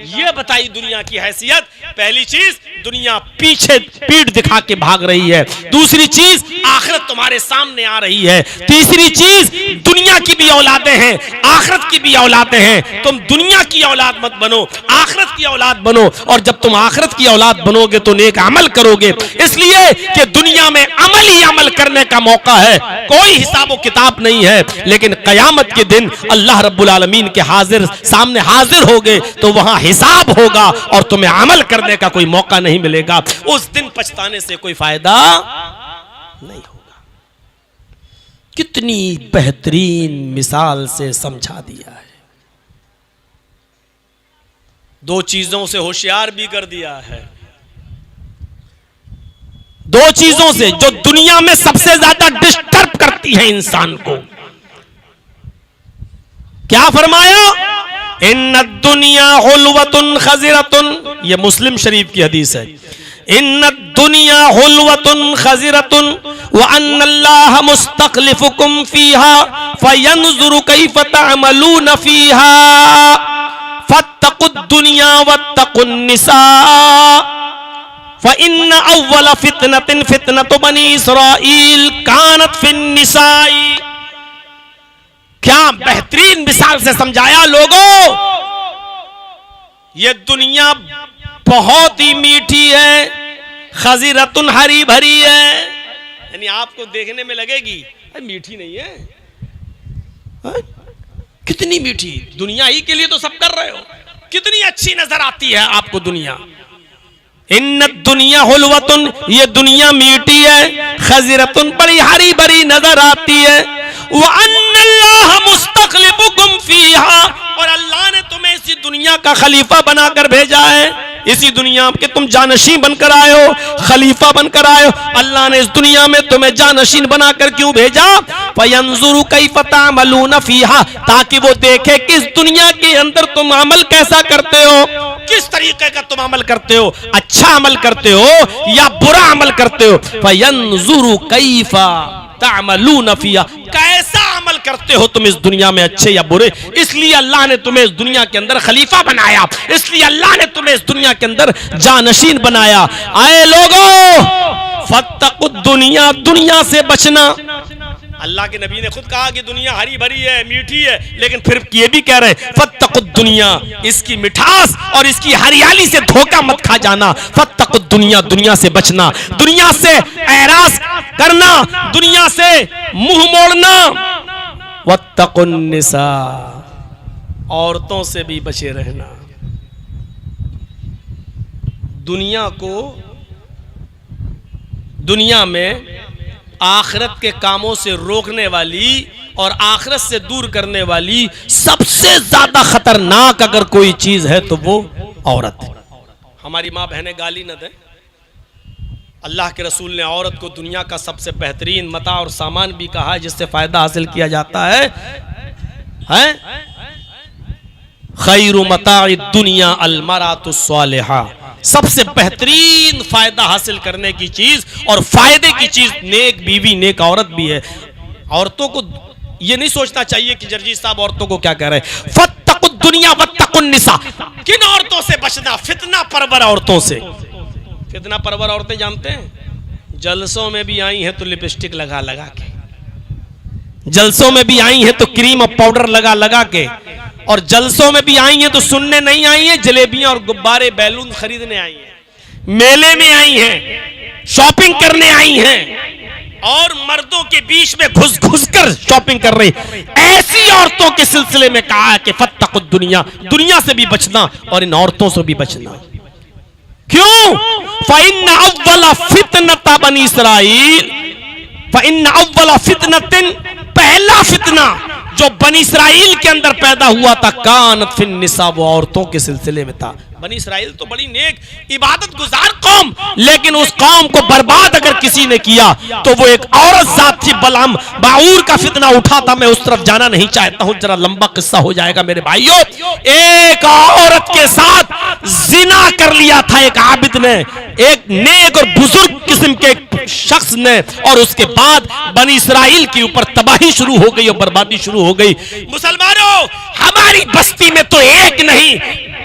ये बताई दुनिया की हैसियत। पहली चीज, दुनिया पीछे पीठ दिखा के भाग रही है। दूसरी चीज, आखिरत तुम्हारे सामने आ रही है। तीसरी चीज, दुनिया की भी औलादें हैं, आखिरत की भी औलादें हैं। तुम दुनिया की औलाद मत बनो, आखिरत की औलाद बनो। और जब तुम आखिरत की औलाद बनोगे तो नेक अमल करोगे, इसलिए कि दुनिया में अमल ही अमल करने का मौका है, कोई हिसाब किताब नहीं है। लेकिन कयामत के दिन अल्लाह रब्बुल आलमीन के सामने हाजिर होगे तो वहां हिसाब होगा और तुम्हें अमल करने का कोई मौका नहीं मिलेगा। उस दिन पछताने से कोई फायदा नहीं होगा। कितनी बेहतरीन मिसाल से समझा दिया है, दो चीजों से होशियार भी कर दिया है। दो चीजों से जो दुनिया में सबसे ज्यादा डिस्टर्ब करती है इंसान को। क्या फरमाया? इन्ना दुनिया हुल्वतुन खज़िरतुन, ये मुस्लिम शरीफ की हदीस है। इन्ना दुनिया हुल्वतुन खज़िरतुन व अन्नल्लाह मुस्तखलिफुकुम फीहा फयंजुरु कैफ तअमलून फीहा फत्तकुद दुनिया वत्तकुन निसा फ़इन्न अव्वल फितनतिन फितनतु बनी इसराइल कानत फिन निसाई। क्या बेहतरीन मिसाल से समझाया लोगों। ये दुनिया बहुत ही मीठी है, खज़िरतुन हरी भरी है, यानी आपको देखने में लगेगी मीठी नहीं है। कितनी मीठी, दुनिया ही के लिए तो सब कर रहे हो, कितनी अच्छी नजर आती है आपको दुनिया। इन्न दुनिया हुल्वतुन, ये दुनिया मीठी है, खज़िरतुन बड़ी हरी भरी नजर आती है। व अन्नल्लाह मुस्तखलिफुकुम फीहा, और अल्लाह ने तुम्हें इसी दुनिया का खलीफा बनाकर भेजा है। इसी दुनिया के तुम जानशीन बनकर आए हो, खलीफा बनकर आए हो। अल्लाह ने इस दुनिया में तुम्हें जानशीन बनाकर क्यों भेजा? फयंजुरु कैफ तअमलून फीहा, ताकि वो देखे कि इस दुनिया के अंदर तुम अमल कैसा करते हो, किस तरीके का तुम अमल करते हो, अच्छा अमल करते हो या बुरा अमल करते हो। फयंजुरु कैफ तअमलून फीहा, कैसा अमल करते हो तुम इस दुनिया में, अच्छे या बुरे। इसलिए अल्लाह ने तुम्हें इस दुनिया के अंदर खलीफा बनाया, इसलिए अल्लाह ने तुम्हें इस दुनिया के अंदर जानशीन बनाया। आए लोगों, फत्तकुद दुनिया, दुनिया से बचना। अल्लाह के नबी ने खुद कहा कि दुनिया हरी भरी है, मीठी है, लेकिन फिर ये भी कह रहे फत्तकुद दुनिया, इसकी मिठास और इसकी हरियाली से धोखा मत खा जाना। फत्तकुद दुनिया, दुनिया से बचना, दुनिया से एरास करना, दुनिया से मुंह मोड़ना। वत्तकुन निसा, औरतों से भी बचे रहना। दुनिया को, दुनिया में आखिरत के कामों से रोकने वाली और आखिरत से दूर करने वाली सबसे ज्यादा खतरनाक अगर कोई चीज है तो वो औरत है। हमारी माँ बहनें गाली न दें, अल्लाह के रसूल ने औरत को दुनिया का सबसे बेहतरीन मता और सामान भी कहा है जिससे फायदा हासिल किया जाता है। खैरु मताइ दुनिया अल मरातु स्वालिहा, सबसे बेहतरीन फायदा हासिल करने की चीज और फायदे की चीज नेक बीवी, नेक औरत भी है। औरतों को ये नहीं सोचना चाहिए कि जर्जी साहब औरतों को क्या कह रहे हैं। फत्तकुद दुनिया वत्तकुन निसा, किन औरतों से बचना? फितना परवर औरतों से। फितना परवर औरतें जानते हैं, जलसों में भी आई हैं तो लिपस्टिक लगा लगा के, जलसों में भी आई हैं तो क्रीम और पाउडर लगा लगा के, और जलसों में भी आई हैं तो सुनने नहीं आई हैं, जलेबियां और गुब्बारे बैलून खरीदने आई हैं, मेले में आई हैं, शॉपिंग करने आई हैं और मर्दों के बीच में घुस घुस कर शॉपिंग कर रही। ऐसी औरतों के सिलसिले में कहा है कि फत्तकुद दुनिया, दुनिया से भी बचना और इन औरतों से भी बचना। क्यों? फ़इन्न अव्वला फितनता बनी इसराइल, फ़इन्न अव्वला फितनतिन, पहला फितना जो बनी इसराइल के अंदर पैदा हुआ था, कानत फिन निसा, वो औरतों के सिलसिले में था। बनी इसराइल तो बड़ी नेक इबादत गुजार कौम, लेकिन उस कौम को बर्बाद अगर किसी ने किया तो वो एक औरत जात थी। बलाम बाऊर का फितना उठा था, मैं उस तरफ जाना नहीं चाहता हूं, जरा लंबा किस्सा हो जाएगा मेरे भाइयों। एक औरत के साथ जिना कर लिया था एक आबिद ने, एक नेक और बुजुर्ग किस्म के शख्स ने, और उसके बाद बनी इसराइल के ऊपर तबाही शुरू हो गई और बर्बादी शुरू हो गई। मुसलमानों, हमारी बस्ती में तो एक नहीं,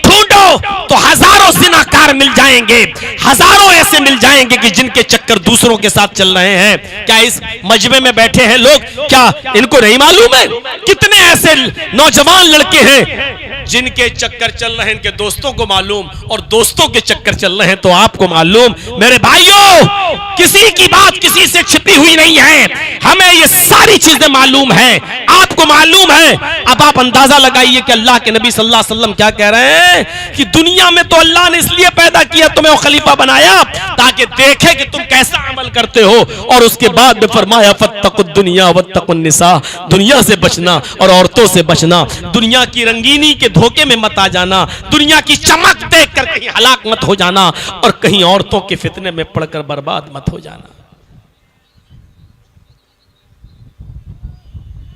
ढूंढो तो हजारों जिनाकार मिल जाएंगे, हजारों ऐसे मिल जाएंगे कि जिनके चक्कर दूसरों के साथ चल रहे हैं। क्या इस मजमे में बैठे हैं लोग, क्या इनको नहीं मालूम है? कितने ऐसे नौजवान लड़के हैं जिनके चक्कर चल रहे हैं, इनके दोस्तों को मालूम, और दोस्तों के चक्कर चल रहे हैं तो आपको मालूम। मेरे भाइयों, किसी की बात किसी से छिपी हुई नहीं है, हमें ये सारी चीजें मालूम है, आपको मालूम है। अब आप अंदाजा लगाइए कि अल्लाह के नबी सल्लल्लाहु अलैहि वसल्लम क्या कह रहे हैं कि दुनिया में तो अल्लाह ने इसलिए पैदा किया, तुम्हें खलीफा बनाया ताकि देखे कि तुम कैसा अमल करते हो, और उसके बाद में फरमाया फत्तकुद दुनिया वत्तकुन निसा, दुनिया से बचना और औरतों से बचना। दुनिया की रंगीनी के धोखे में मत आ जाना, दुनिया की चमक देखकर कहीं हलाक मत हो जाना, और कहीं औरतों के फितने में पड़कर बर्बाद मत हो जाना।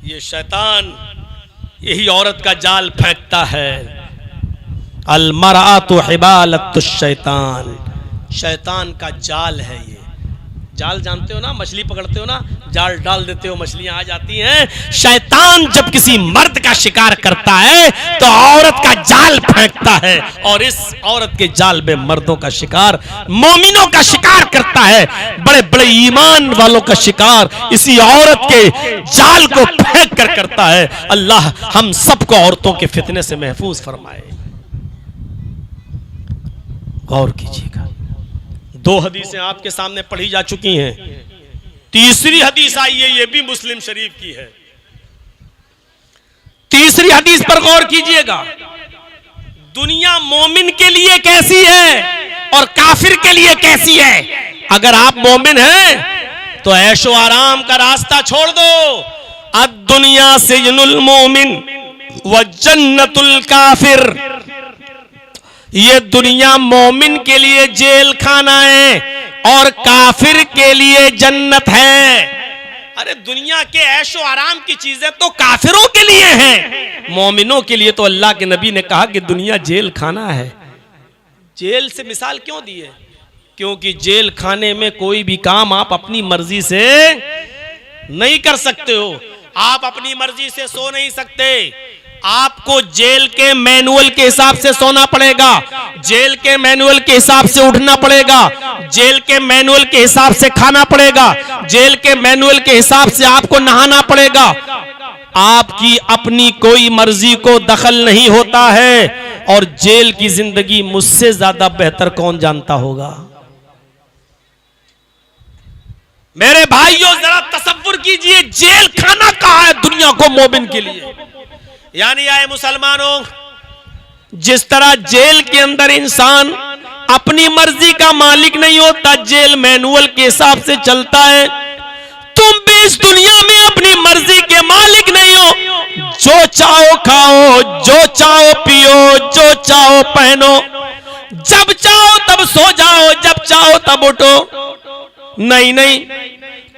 ये शैतान यही औरत का जाल फेंकता है। अलमरअतु हिबालतुश शैतान, शैतान का जाल है ये। जाल जानते हो ना, मछली पकड़ते हो ना, जाल डाल देते हो, मछलियां आ जाती हैं। शैतान जब किसी मर्द का शिकार करता है तो औरत का जाल फेंकता है, और इस औरत के जाल में मर्दों का शिकार, मोमिनों का शिकार करता है, बड़े बड़े ईमान वालों का शिकार इसी औरत के जाल को फेंक कर करता है। अल्लाह हम सबको औरतों के फितने से महफूज फरमाए। गौर कीजिएगा, दो हदीसें आपके सामने पढ़ी जा चुकी हैं, तीसरी हदीस आई है, ये भी मुस्लिम शरीफ की है। तीसरी हदीस पर गौर कीजिएगा। दुनिया मोमिन के लिए कैसी है और काफिर के लिए कैसी है। अगर आप मोमिन हैं तो ऐशो आराम का रास्ता छोड़ दो। अद-दुनिया सिजनुल मोमिन व जन्नतुल काफिर, ये दुनिया मोमिन के लिए जेल खाना है और काफिर के लिए जन्नत है। अरे दुनिया के ऐशो आराम की चीजें तो काफिरों के लिए हैं, मोमिनों के लिए तो अल्लाह के नबी ने कहा कि दुनिया जेल खाना है। जेल से मिसाल क्यों दी है? क्योंकि जेल खाने में कोई भी काम आप अपनी मर्जी से नहीं कर सकते हो। आप अपनी मर्जी से सो नहीं सकते, आपको जेल के मैनुअल के हिसाब से सोना पड़ेगा, जेल के मैनुअल के हिसाब से उठना पड़ेगा, जेल के मैनुअल के हिसाब से खाना पड़ेगा, जेल के मैनुअल के हिसाब से आपको नहाना पड़ेगा। आपकी अपनी कोई मर्जी को दखल नहीं होता है, और जेल की जिंदगी मुझसे ज्यादा बेहतर कौन जानता होगा। मेरे भाइयों, जरा तसव्वुर कीजिए, जेल खाना कहा है दुनिया को मोमिन के लिए। यानी आए मुसलमानों, जिस तरह जेल के अंदर इंसान अपनी मर्जी का मालिक नहीं होता, जेल मैनुअल के हिसाब से चलता है, तुम भी इस दुनिया में अपनी मर्जी के मालिक नहीं हो। जो चाहो खाओ, जो चाहो पियो, जो चाहो पहनो, जब चाहो तब सो जाओ, जब चाहो तब उठो। नहीं नहीं,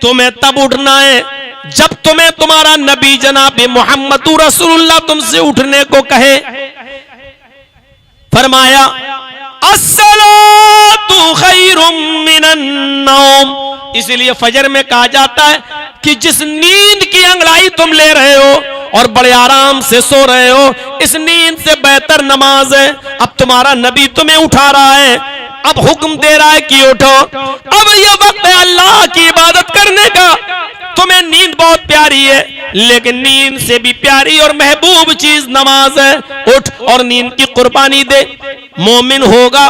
तुम्हें तब उठना है जब तुम्हें तुम्हारा नबी जनाब मोहम्मद रसूलुल्लाह तुमसे उठने को कहे। फरमाया अस्सलातु खैरुम मिनन नौम, इसलिए फजर में कहा जाता है कि जिस नींद की अंगड़ाई तुम ले रहे हो और बड़े आराम से सो रहे हो, इस नींद से बेहतर नमाज है। अब तुम्हारा नबी तुम्हें उठा रहा है, अब हुक्म दे रहा है कि उठो, अब ये वक्त है अल्लाह की इबादत करने का। तुम्हें नींद बहुत प्यारी है, लेकिन नींद से भी प्यारी और महबूब चीज नमाज है। उठ और नींद की कुर्बानी दे। मोमिन होगा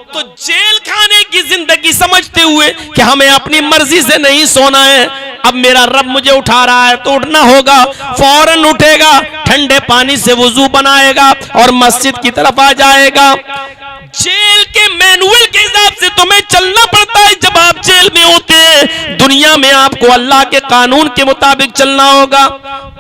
तो जेल खाने की जिंदगी समझते हुए कि हमें अपनी मर्जी से नहीं सोना है, अब मेरा रब मुझे उठा रहा है तो उठना होगा। फौरन उठेगा, ठंडे पानी से वुजू बनाएगा और मस्जिद की तरफ आ जाएगा। जेल के मैनुअल के हिसाब से तुम्हें चलना पड़ता है जब आप जेल में होते हैं। दुनिया में आपको अल्लाह के कानून के मुताबिक चलना होगा।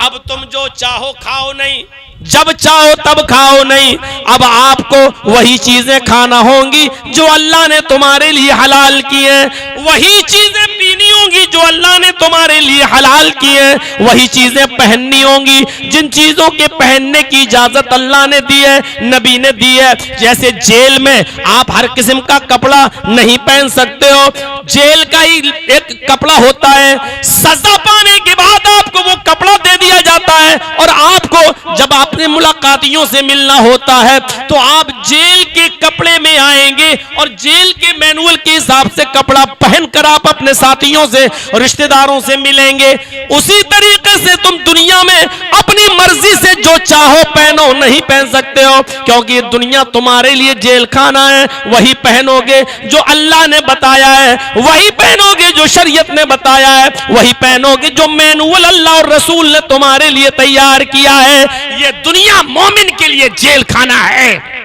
अब तुम जो चाहो खाओ नहीं, जब चाहो तब खाओ नहीं, अब आपको वही चीजें खाना होंगी जो अल्लाह ने तुम्हारे लिए हलाल की है। वही चीजें पीनी होंगी जो अल्लाह ने तुम्हारे लिए हलाल की है। वही चीजें पहननी होंगी जिन चीजों के पहनने की इजाजत अल्लाह ने दी है, नबी ने दी है। जैसे जेल में आप हर किस्म का कपड़ा नहीं पहन सकते हो, जेल का ही एक कपड़ा होता है। सजा पाने के बाद आपको वो कपड़ा दे दिया जाता है और आपको जब अपने मुलाकातियों से मिलना होता है तो आप जेल के कपड़े में आएंगे और जेल के मैनुअल के हिसाब से कपड़ा पहनकर आप अपने साथियों से और रिश्तेदारों से मिलेंगे। उसी तरीके से तुम दुनिया में अपनी मर्जी से जो चाहो पहनो नहीं पहन सकते हो, क्योंकि ये दुनिया तुम्हारे लिए जेल खाना है। वही पहनोगे जो अल्लाह ने बताया है, वही पहनोगे जो शरीयत ने बताया है, वही पहनोगे जो मैनुअल अल्लाह और रसूल ने तुम्हारे लिए तैयार किया है। ये दुनिया मोमिन के लिए जेल खाना है।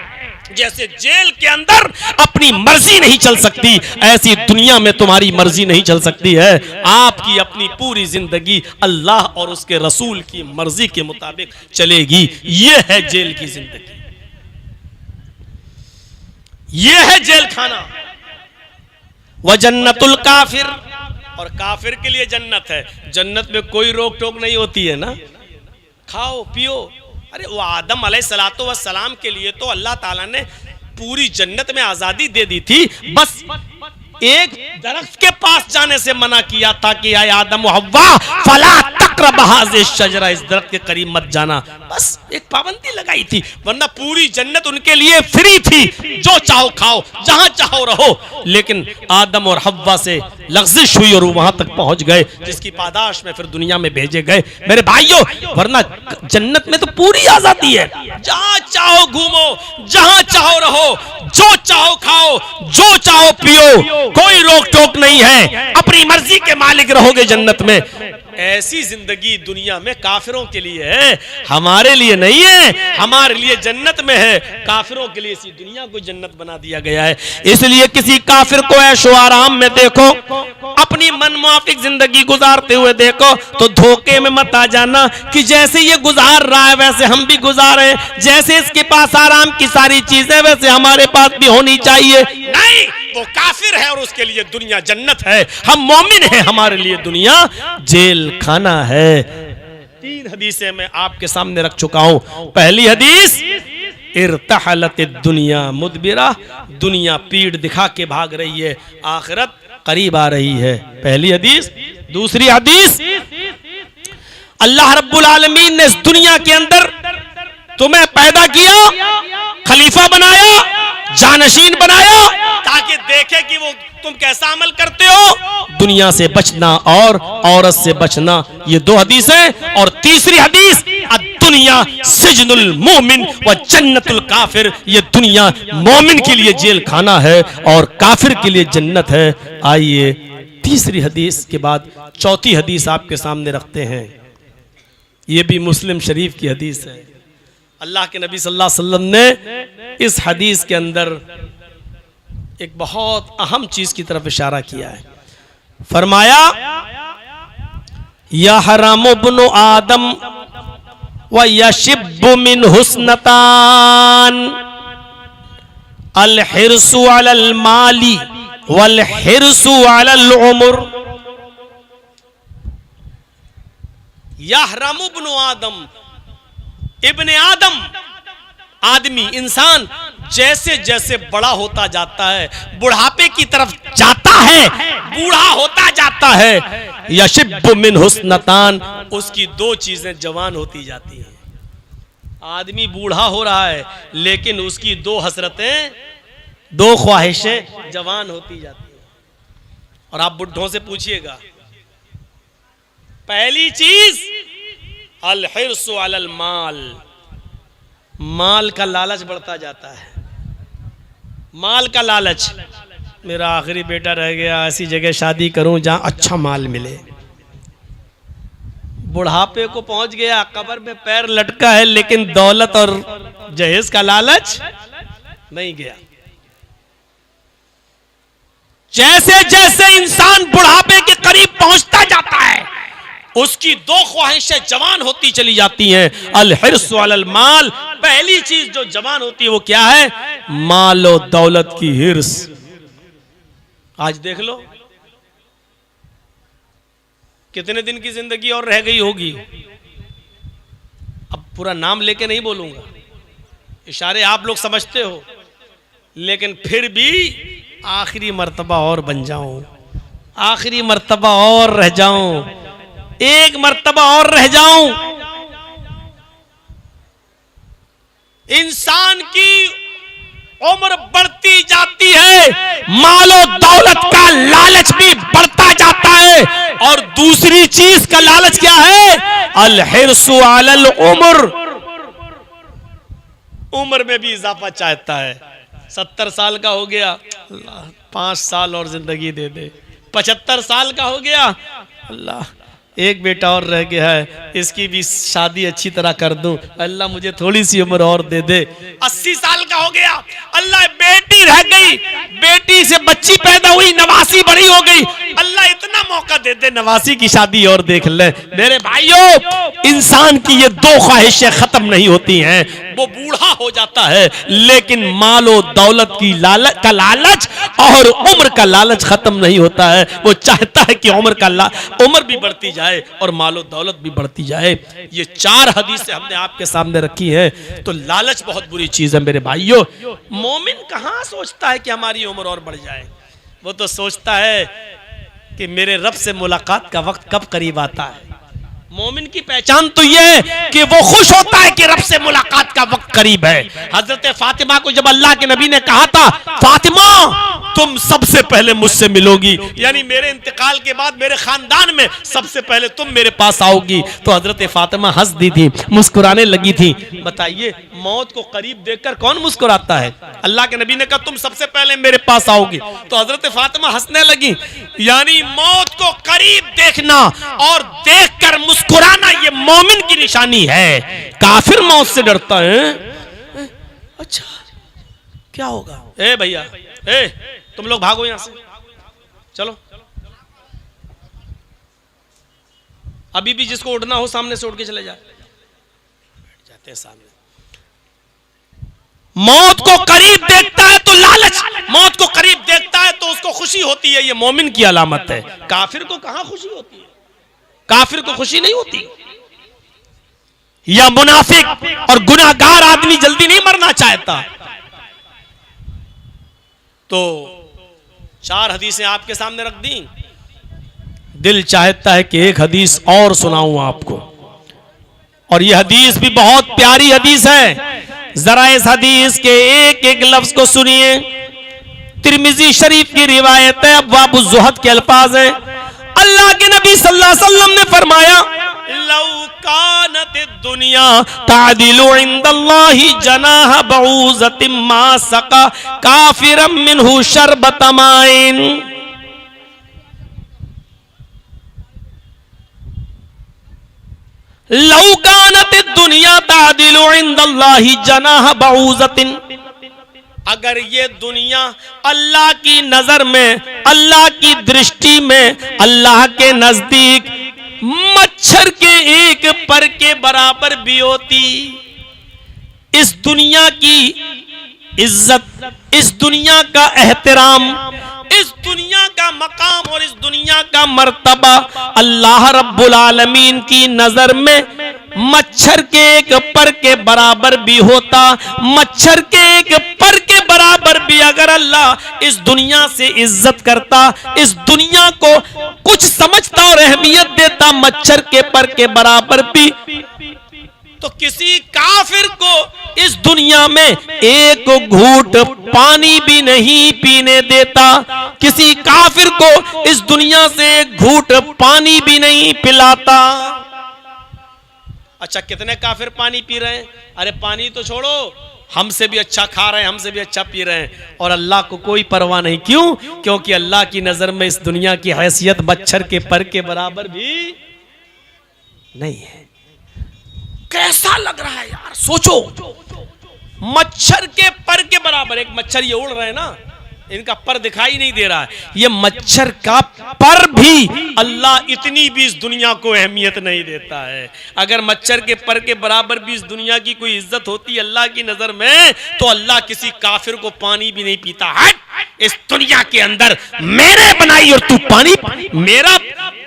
जैसे जेल के अंदर अपनी मर्जी नहीं चल सकती, ऐसी दुनिया में तुम्हारी मर्जी नहीं चल सकती है। आपकी अपनी पूरी जिंदगी अल्लाह और उसके रसूल की मर्जी के मुताबिक चलेगी। यह है जेल की जिंदगी, यह है जेल खाना। वह जन्नतुल काफिर, और काफिर के लिए जन्नत है। जन्नत में कोई रोक टोक नहीं होती है ना, खाओ पियो। अरे वो आदम अलैहिस्सलातो वस्सलाम के लिए तो अल्लाह ताला ने पूरी जन्नत में आजादी दे दी थी, बस एक दरख्त के पास जाने से मना किया था कि आए आदम हव्वा फला तक़रब हाज़िह शजरा, इस दरख्त के करीब मत जाना। बस एक पाबंदी लगाई थी, वरना पूरी जन्नत उनके लिए फ्री थी। जो चाहो खाओ, जहां चाहो रहो। लेकिन आदम और हव्वा से लग़्ज़िश हुई और वहां तक पहुंच गए, जिसकी पादाश में फिर दुनिया में भेजे गए। मेरे भाइयों, वरना जन्नत में तो पूरी आजादी है। जहां चाहो घूमो, जहां चाहो रहो, जो चाहो खाओ, जो चाहो पियो, कोई रोक टोक नहीं है। अपनी मर्जी के मालिक रहोगे जन्नत में। ऐसी जिंदगी दुनिया में काफिरों के लिए है, हमारे लिए नहीं है। हमारे लिए जन्नत में है, काफिरों के लिए इसी दुनिया को जन्नत बना दिया गया है। इसलिए किसी काफिर को ऐशो आराम में देखो, अपनी मनमुआफिक जिंदगी गुजारते हुए देखो, तो धोखे में मत आ जाना कि जैसे ये गुजार रहा है वैसे हम भी गुजारे, जैसे इसके पास आराम की सारी चीजें वैसे हमारे पास भी होनी चाहिए। नहीं, वो काफिर है और उसके लिए दुनिया जन्नत है। हम मोमिन हैं, हमारे लिए दुनिया जेल खाना है। 3 हदीसें मैं आपके सामने रख चुका हूं। पहली हदीस, इर्तहलत दुनिया मुदबिरा, दुनिया पीठ दिखा के भाग रही है, आखिरत करीब आ रही है। पहली हदीस। दूसरी हदीस, अल्लाह रब्बुल आलमीन ने इस दुनिया के अंदर तुम्हें पैदा किया, खलीफा बनाया, जानशीन बनाया, ताकि देखे कि वो तुम कैसा अमल करते हो। दुनिया से बचना और औरत से बचना, ये 2 हदीसें। और तीसरी हदीस, दुनिया सिजनुल मोमिन व जन्नतुल काफिर, ये दुनिया मोमिन के लिए जेल खाना है और काफिर के लिए जन्नत है। आइए तीसरी हदीस के बाद चौथी हदीस आपके सामने रखते हैं। ये भी मुस्लिम शरीफ की हदीस है। अल्लाह के नबी सल्लल्लाहु अलैहि वसल्लम ने इस हदीस के अंदर एक बहुत अहम चीज की तरफ इशारा किया है। फरमाया, यहरमु इब्नु आदम व यशिब्बु मिन हुस्नतान, अल हिर्सु अलल माली वल हिर्सु अलल उम्र। यहरमु इब्नु आदम, इब्ने आदम, आदमी, इंसान जैसे जैसे बड़ा होता जाता है, बुढ़ापे की तरफ जाता है, बूढ़ा होता जाता है, यशिब्बु मिन हुस्नतान, उसकी 2 चीजें जवान होती जाती हैं। आदमी बूढ़ा हो रहा है लेकिन उसकी 2 हसरतें दो ख्वाहिशें जवान होती जाती हैं। और आप बुढ़ों से पूछिएगा, पहली चीज अल हिर्सु अलल माल, माल का लालच बढ़ता जाता है। माल का लालच, मेरा आखिरी बेटा रह गया, ऐसी जगह शादी करूं जहां अच्छा माल मिले। बुढ़ापे को पहुंच गया, कब्र में पैर लटका है, लेकिन दौलत और जहेज का लालच नहीं गया। जैसे जैसे इंसान बुढ़ापे के करीब पहुंचता जाता है, उसकी दो ख्वाहिशें जवान होती चली जाती हैं। अल हिर्सु अलल माल, पहली चीज जो जवान होती है वो क्या है? माल और दौलत की हिर्स। आज देख लो कितने दिन की जिंदगी और रह गई होगी। अब पूरा नाम लेके नहीं बोलूंगा, इशारे आप लोग समझते हो, लेकिन फिर भी आखिरी मर्तबा और बन जाऊं, आखिरी मर्तबा और रह जाऊं, एक मर्तबा और रह जाऊं। इंसान की उम्र बढ़ती जाती है, मालो दौलत का लालच भी बढ़ता जाता है, और दूसरी चीज का लालच क्या है? अल हिर्सु अलल उम्र, उम्र में भी इजाफा चाहता है। 70 साल का हो गया, 5 साल और जिंदगी दे दे। 75 साल का हो गया, अल्लाह एक बेटा और रह गया है, इसकी भी शादी अच्छी तरह कर दूं, अल्लाह मुझे थोड़ी सी उम्र और दे दे। 80 साल का हो गया, अल्लाह बेटी रह गई, बेटी से बच्ची पैदा हुई, नवासी बड़ी हो गई, अल्लाह इतना मौका दे दे, नवासी की शादी और देख ले। मेरे भाइयों, इंसान की ये दो ख्वाहिशें खत्म नहीं होती हैं। वो बूढ़ा हो जाता है, लेकिन मालो दौलत की का लालच और उम्र का लालच खत्म नहीं होता है। वो चाहता है कि उम्र भी बढ़ती जाए और मालो दौलत भी बढ़ती जाए। ये 4 हदीसें हमने आपके सामने रखी हैं। तो लालच बहुत बुरी चीज है मेरे भाइयों। मोमिन कहां सोचता है कि हमारी उम्र और बढ़ जाए? वो तो सोचता है कि मेरे रब से मुलाकात का वक्त कब करीब आता है। मोमिन की पहचान तो यह है कि वो खुश होता है कि रब से मुलाकात का वक्त करीब है। हजरत फातिमा को जब अल्लाह के नबी ने कहा था, फातिमा तुम सबसे पहले मुझसे मिलोगी, यानी मेरे इंतकाल के बाद मेरे खानदान में सबसे पहले तुम मेरे पास आओगी, तो हजरत फातिमा हंस दी थी, मुस्कुराने लगी थी। बताइए, मौत को करीब देखकर कौन मुस्कुराता है? अल्लाह के नबी ने कहा तुम सबसे पहले मेरे पास आओगी, तो हजरत फातिमा हंसने लगी। यानी मौत को करीब देखना और देखकर मुस्कुराना ये मोमिन की निशानी है। काफिर मौत से डरता है। अच्छा क्या होगा? ए भैया, ए तुम लोग भागो यहां से, चलो। अभी भी जिसको उड़ना हो सामने से उड़ के चले जाए, बैठ जाते हैं सामने। मौत को करीब देखता है तो लालच, मौत को करीब देखता है तो उसको खुशी होती है, ये मोमिन की अलामत है। काफिर को कहां खुशी होती है? काफिर को खुशी नहीं होती। या मुनाफिक और गुनाहगार आदमी जल्दी नहीं मरना चाहता। तो 4 हदीसें आपके सामने रख दी। दिल चाहता है कि एक हदीस और सुनाऊं आपको, और यह हदीस भी बहुत प्यारी हदीस है। जरा इस हदीस के एक एक लफ्ज को सुनिए। तिरमिजी शरीफ की रिवायत है, अब्वाब ज़ुहद के अल्फाज हैं। अल्लाह के नबी सल्लल्लाहु अलैहि वसल्लम ने फरमाया, लौ कानत दुनिया तादिलु इंदल्लाहि जनाह बऊज़तिम मा सका काफिरम मिनहु शरबत माइन। लौ कानत दुनिया तादिलु इंदल्लाहि जनाह बऊज़तिन, अगर ये दुनिया अल्लाह की नजर में, अल्लाह की दृष्टि में, अल्लाह के नजदीक मच्छर के एक पर के बराबर भी होती, इस दुनिया की इज्जत, इस दुनिया का एहतराम, इस दुनिया का मकाम और इस दुनिया का मर्तबा अल्लाह रब्बुल आलमीन की नजर में मच्छर के एक पर के बराबर भी होता, मच्छर के एक पर के बराबर भी अगर अल्लाह इस दुनिया से इज्जत करता, इस दुनिया को कुछ समझता और अहमियत देता मच्छर के पर के बराबर भी, तो किसी काफिर को इस दुनिया में एक घूंट पानी भी नहीं पीने देता, किसी काफिर को इस दुनिया से एक घूंट पानी भी नहीं पिलाता। अच्छा, कितने काफिर पानी पी रहे हैं? अरे पानी तो छोड़ो, हमसे भी अच्छा खा रहे हैं, हमसे भी अच्छा पी रहे हैं, और अल्लाह को कोई परवाह नहीं। क्यों? क्योंकि अल्लाह की नजर में इस दुनिया की हैसियत मच्छर के पर के बराबर भी नहीं है। कैसा लग रहा है यार, सोचो, मच्छर के पर के बराबर। एक मच्छर ये उड़ रहे हैं ना, इनका पर दिखाई नहीं दे रहा है, ये मच्छर का पर भी अल्लाह इतनी भी इस दुनिया को अहमियत नहीं देता है। अगर मच्छर के पर के बराबर भी इस दुनिया की कोई इज्जत होती अल्लाह की नजर में, तो अल्लाह किसी काफिर को पानी भी नहीं पीता। हट, इस दुनिया के अंदर मेरे बनाई और तू पानी, मेरा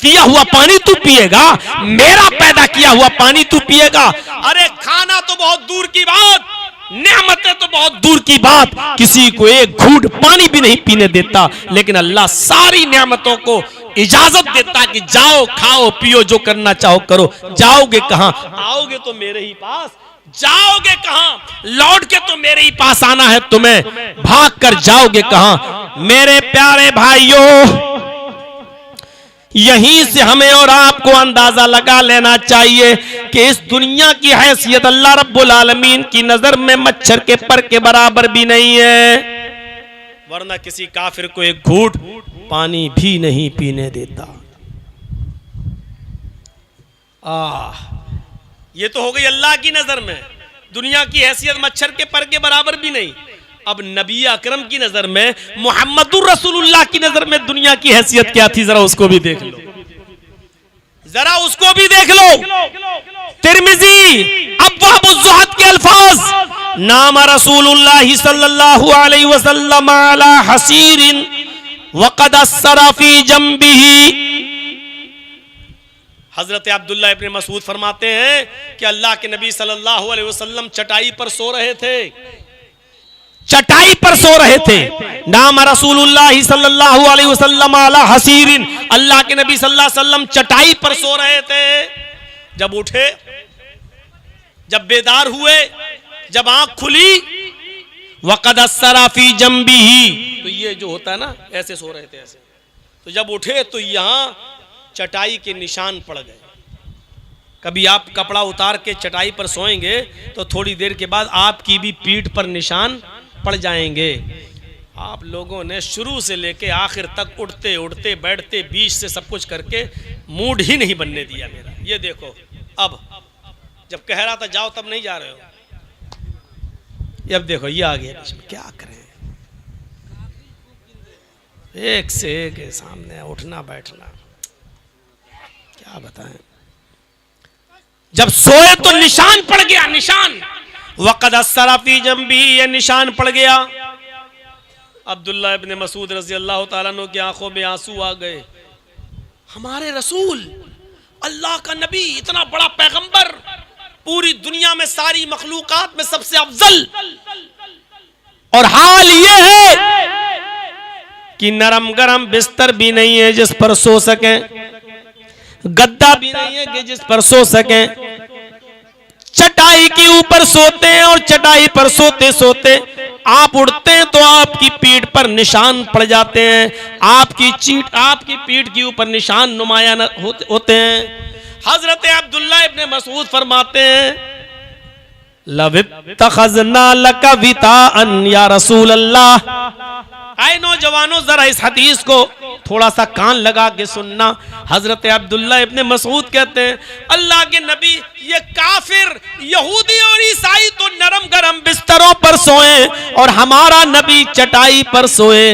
किया हुआ पानी तू पिएगा, मेरा पैदा किया हुआ पानी तू पिएगा। अरे खाना तो बहुत दूर की बात, नेमतें तो बहुत दूर की बात, किसी को एक घूंट पानी भी नहीं पीने देता। लेकिन अल्लाह सारी नेमतों को इजाजत देता कि जाओ, खाओ, पियो, जो करना चाहो करो। जाओगे कहां? आओगे तो मेरे ही पास। जाओगे कहां? लौट के तो मेरे ही पास आना है तुम्हें। भाग कर जाओगे कहां? मेरे प्यारे भाइयों, यहीं से हमें और आपको अंदाजा लगा लेना चाहिए कि इस दुनिया की हैसियत अल्लाह रब्बुल आलमीन की नजर में मच्छर के पर के बराबर भी नहीं है, वरना किसी काफिर को एक घूंट पानी भी नहीं पीने देता। ये तो हो गई अल्लाह की नजर में, दुनिया की हैसियत मच्छर के पर के बराबर भी नहीं। अब नबी अकरम की नजर में, मुहम्मदुर रसूलुल्लाह की नजर में दुनिया की हैसियत क्या थी, जरा उसको भी देख लो, जरा उसको भी देख लो। तिरमिजी अब्वाबुज़ ज़ुहद के अल्फाज, नाम रसूलुल्लाह सल्लल्लाहु अलैहि वसल्लम अला हसीरिन वक़द अस्सरा फी जंबिही। हजरत अब्दुल्लाह इब्न मसूद फरमाते हैं कि अल्लाह के नबी सल्लल्लाहु अलैहि वसल्लम चटाई पर सो रहे थे, चटाई पर सो रहे थे। नाम रसूलुल्लाह सल्लल्लाहु अलैहि वसल्लम अला हसीरिन, अल्लाह के नबी सल्लल्लाहु अलैहि वसल्लम चटाई पर सो रहे थे। जब उठे, जब बेदार हुए, जब आंख खुली, वक़द अस्सरा फी जंबिही, तो ये जो होता है ना, ऐसे सो रहे थे ऐसे, तो जब उठे तो यहां चटाई के निशान पड़ गए। कभी आप कपड़ा उतार के चटाई पर सोएंगे तो थोड़ी देर के बाद आपकी भी पीठ पर निशान पड़ जाएंगे। आप लोगों ने शुरू से लेके आखिर तक उठते उठते बैठते बीच से सब कुछ करके मूड ही नहीं बनने दिया मेरा। ये देखो, अब जब कह रहा था जाओ तब नहीं जा रहे हो, अब देखो ये आ गया, क्या करें, एक से एक सामने उठना बैठना, क्या बताएं। जब सोए तो निशान पड़ गया, निशान, वक़द अस्सरा फी जंबी, ये निशान पड़ गया। अब्दुल्लाह इब्न मसूद रज़ी अल्लाह ताला अन्हु की आंखों में आंसू आ गए। हमारे रसूल, अल्लाह का नबी, इतना बड़ा पैगंबर, पूरी दुनिया में सारी मखलूकात में सबसे अफजल, और हाल ये है कि नरम गरम बिस्तर भी नहीं है जिस पर सो सके, गद्दा भी नहीं है कि जिस पर सो सके, चटाई के ऊपर सोते हैं और चटाई पर सोते सोते आप उठते हैं तो आपकी पीठ पर निशान पड़ जाते हैं, आपकी पीठ के ऊपर निशान नुमाया होते हैं। हजरत अब्दुल्लाह इब्न मसूद फरमाते हैं, लवित्तखज़ना लका विताअन या रसूल अल्लाह। आए नौजवानों, जरा इस हदीस को थोड़ा सा कान लगा के सुनना। हजरत अब्दुल्लाह इब्न मसूद कहते हैं, अल्लाह के नबी, ये काफिर यहूदी और ईसाई तो नरम गरम बिस्तरों पर सोए और हमारा नबी चटाई पर सोए।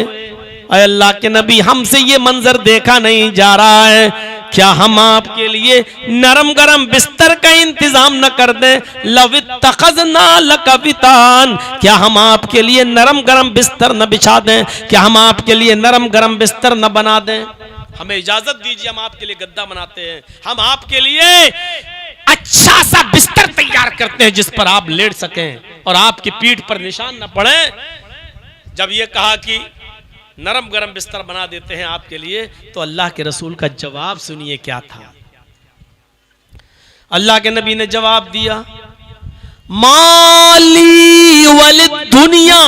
अल्लाह के नबी, हमसे ये मंजर देखा नहीं जा रहा है, क्या हम आपके लिए नरम गरम बिस्तर का इंतजाम न कर दें? लवित्तखज़ना लका वितान, क्या हम आपके लिए नरम गरम बिस्तर न बिछा दें? क्या हम आपके लिए नरम गरम बिस्तर न बना दें? हमें इजाजत दीजिए, हम आपके लिए गद्दा बनाते हैं, हम आपके लिए अच्छा सा बिस्तर तैयार करते हैं जिस पर आप लेट सकें और आपकी पीठ पर निशान न पड़े। जब ये कहा कि नरम गरम बिस्तर बना देते हैं आपके लिए, तो अल्लाह के रसूल का जवाब सुनिए क्या था। अल्लाह के नबी ने जवाब दिया, माली वल दुनिया,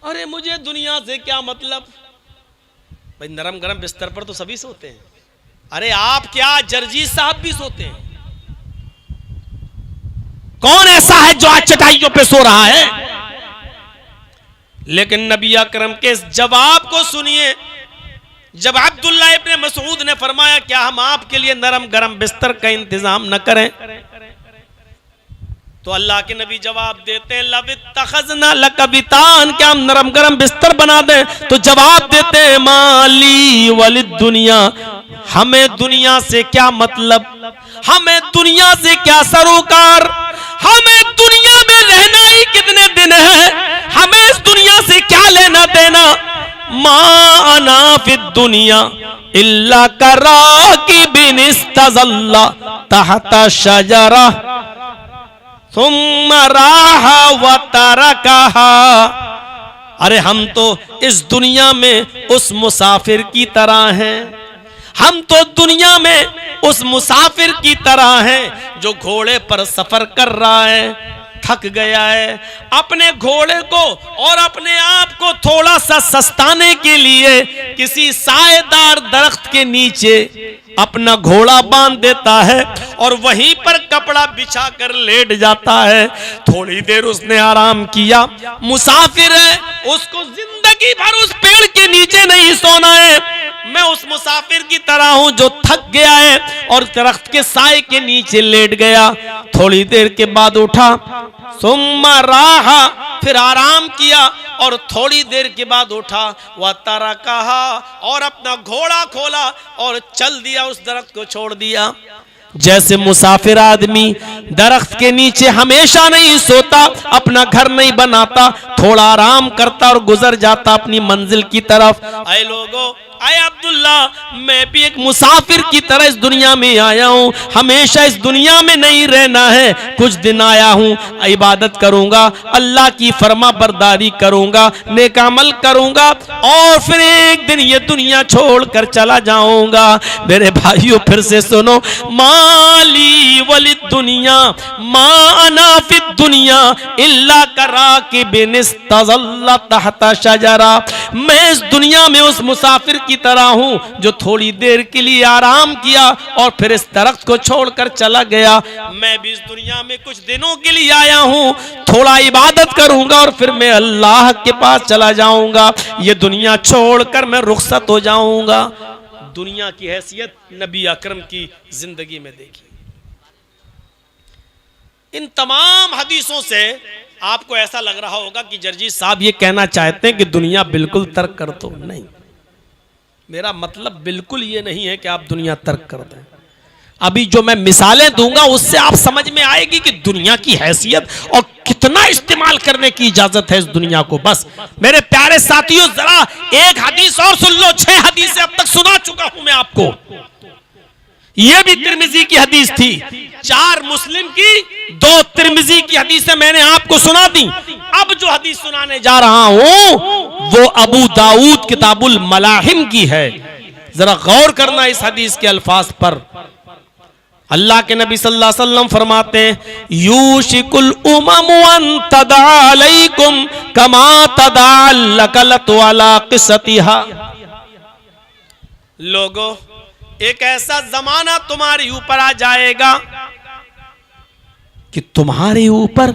अरे मुझे दुनिया से क्या मतलब। भाई नरम गरम बिस्तर पर तो सभी सोते हैं। अरे आप क्या, जर्जी साहब भी सोते हैं। कौन ऐसा है जो आज चटाइयों पे सो रहा है? लेकिन नबी अकरम के इस जवाब को सुनिए। जब अब्दुल्लाह इब्ने मसूद ने फरमाया क्या हम आपके लिए नरम गरम बिस्तर का इंतजाम न करें, तो अल्लाह के नबी जवाब देते हैं लवित्तखज़ना लकबितान, क्या हम नरम गरम बिस्तर बना दें? तो जवाब देते हैं माली वलिद दुनिया, हमें दुनिया से क्या मतलब, हमें दुनिया से क्या सरोकार, हमें दुनिया में रहना ही कितने दिन है, हमें इस दुनिया से क्या लेना देना। मा अना फिद दुनिया इल्ला कराकिबिन इस्तज़ल्ला तहता शजरा सुम्मा राहा व तरकहा। अरे हम तो इस दुनिया में उस मुसाफिर की तरह हैं, हम तो दुनिया में उस मुसाफिर की तरह हैं जो घोड़े पर सफर कर रहा है, थक गया है, अपने घोड़े को और अपने आप को थोड़ा सा सस्ताने के लिए किसी साएदार दरख्त के नीचे अपना घोड़ा बांध देता है और वहीं पर कपड़ा बिछा कर लेट जाता है। थोड़ी देर उसने आराम किया, मुसाफिर है, उसको जिंदगी भर उस पेड़ के नीचे नहीं सोना है। मैं उस मुसाफिर की तरह हूं जो थक गया है और दरख्त के साए के नीचे लेट गया। थोड़ी देर के बाद उठा, सुम्मा राहा, फिर आराम किया और थोड़ी देर के बाद उठा, वह तरकहा, और अपना घोड़ा खोला और चल दिया, उस दरख्त को छोड़ दिया। जैसे मुसाफिर आदमी दरख्त के नीचे हमेशा नहीं सोता, अपना घर नहीं बनाता, थोड़ा आराम करता और गुजर जाता अपनी मंजिल की तरफ। ऐ लोगों, ऐ अब्दुल्ला, मैं भी एक मुसाफिर की तरह इस दुनिया में आया हूं, हमेशा इस दुनिया में नहीं रहना है। कुछ दिन आया हूं, इबादत करूंगा, अल्लाह की फरमा बरदारी करूंगा, नेक अमल करूंगा और फिर एक दिन ये दुनिया छोड़कर चला जाऊंगा। मेरे भाइयों फिर से सुनो, माली वलिद दुनिया मा अना फिद दुनिया इल्ला कराकिबिन इस्तज़ल्ला तहता शजरा। मैं इस दुनिया में उस मुसाफिर की तरह हूं जो थोड़ी देर के लिए आराम किया और फिर इस दरख्त को छोड़कर चला गया। मैं भी इस दुनिया में कुछ दिनों के लिए आया हूं, थोड़ा इबादत करूंगा और फिर मैं अल्लाह के पास चला जाऊंगा। ये दुनिया छोड़कर मैं रुखसत हो जाऊंगा। दुनिया की हैसियत नबी अकरम की जिंदगी में देखी। इन तमाम हदीसों से आपको ऐसा लग रहा होगा कि जर्जी साहब ये कहना चाहते हैं कि दुनिया बिल्कुल तर्क कर दो। नहीं, मेरा मतलब बिल्कुल ये नहीं है कि आप दुनिया तर्क कर दें। अभी जो मैं मिसालें दूंगा उससे आप समझ में आएगी कि दुनिया की हैसियत और कितना इस्तेमाल करने की इजाजत है इस दुनिया को। बस मेरे प्यारे साथियों, जरा एक हदीस और सुन लो। 6 हदीसें अब तक सुना चुका हूं मैं आपको। यह भी तिर्मिजी की हदीस थी, 4 मुस्लिम की, 2 तिर्मिजी की हदीसें मैंने आपको सुना दी। अब जो हदीस सुनाने जा रहा हूं वो अबू दाऊद किताबुल मलाहिम की है। जरा गौर करना इस हदीस के अल्फाज पर। अल्लाह के नबी सल्लल्लाहु अलैहि वसल्लम फरमाते हैं, यूशिकुल उममु अन तदा अलैकुम कमा तदा लकलत वाला क़िसतिहा। लोगों, एक ऐसा जमाना तुम्हारे ऊपर आ जाएगा कि तुम्हारे ऊपर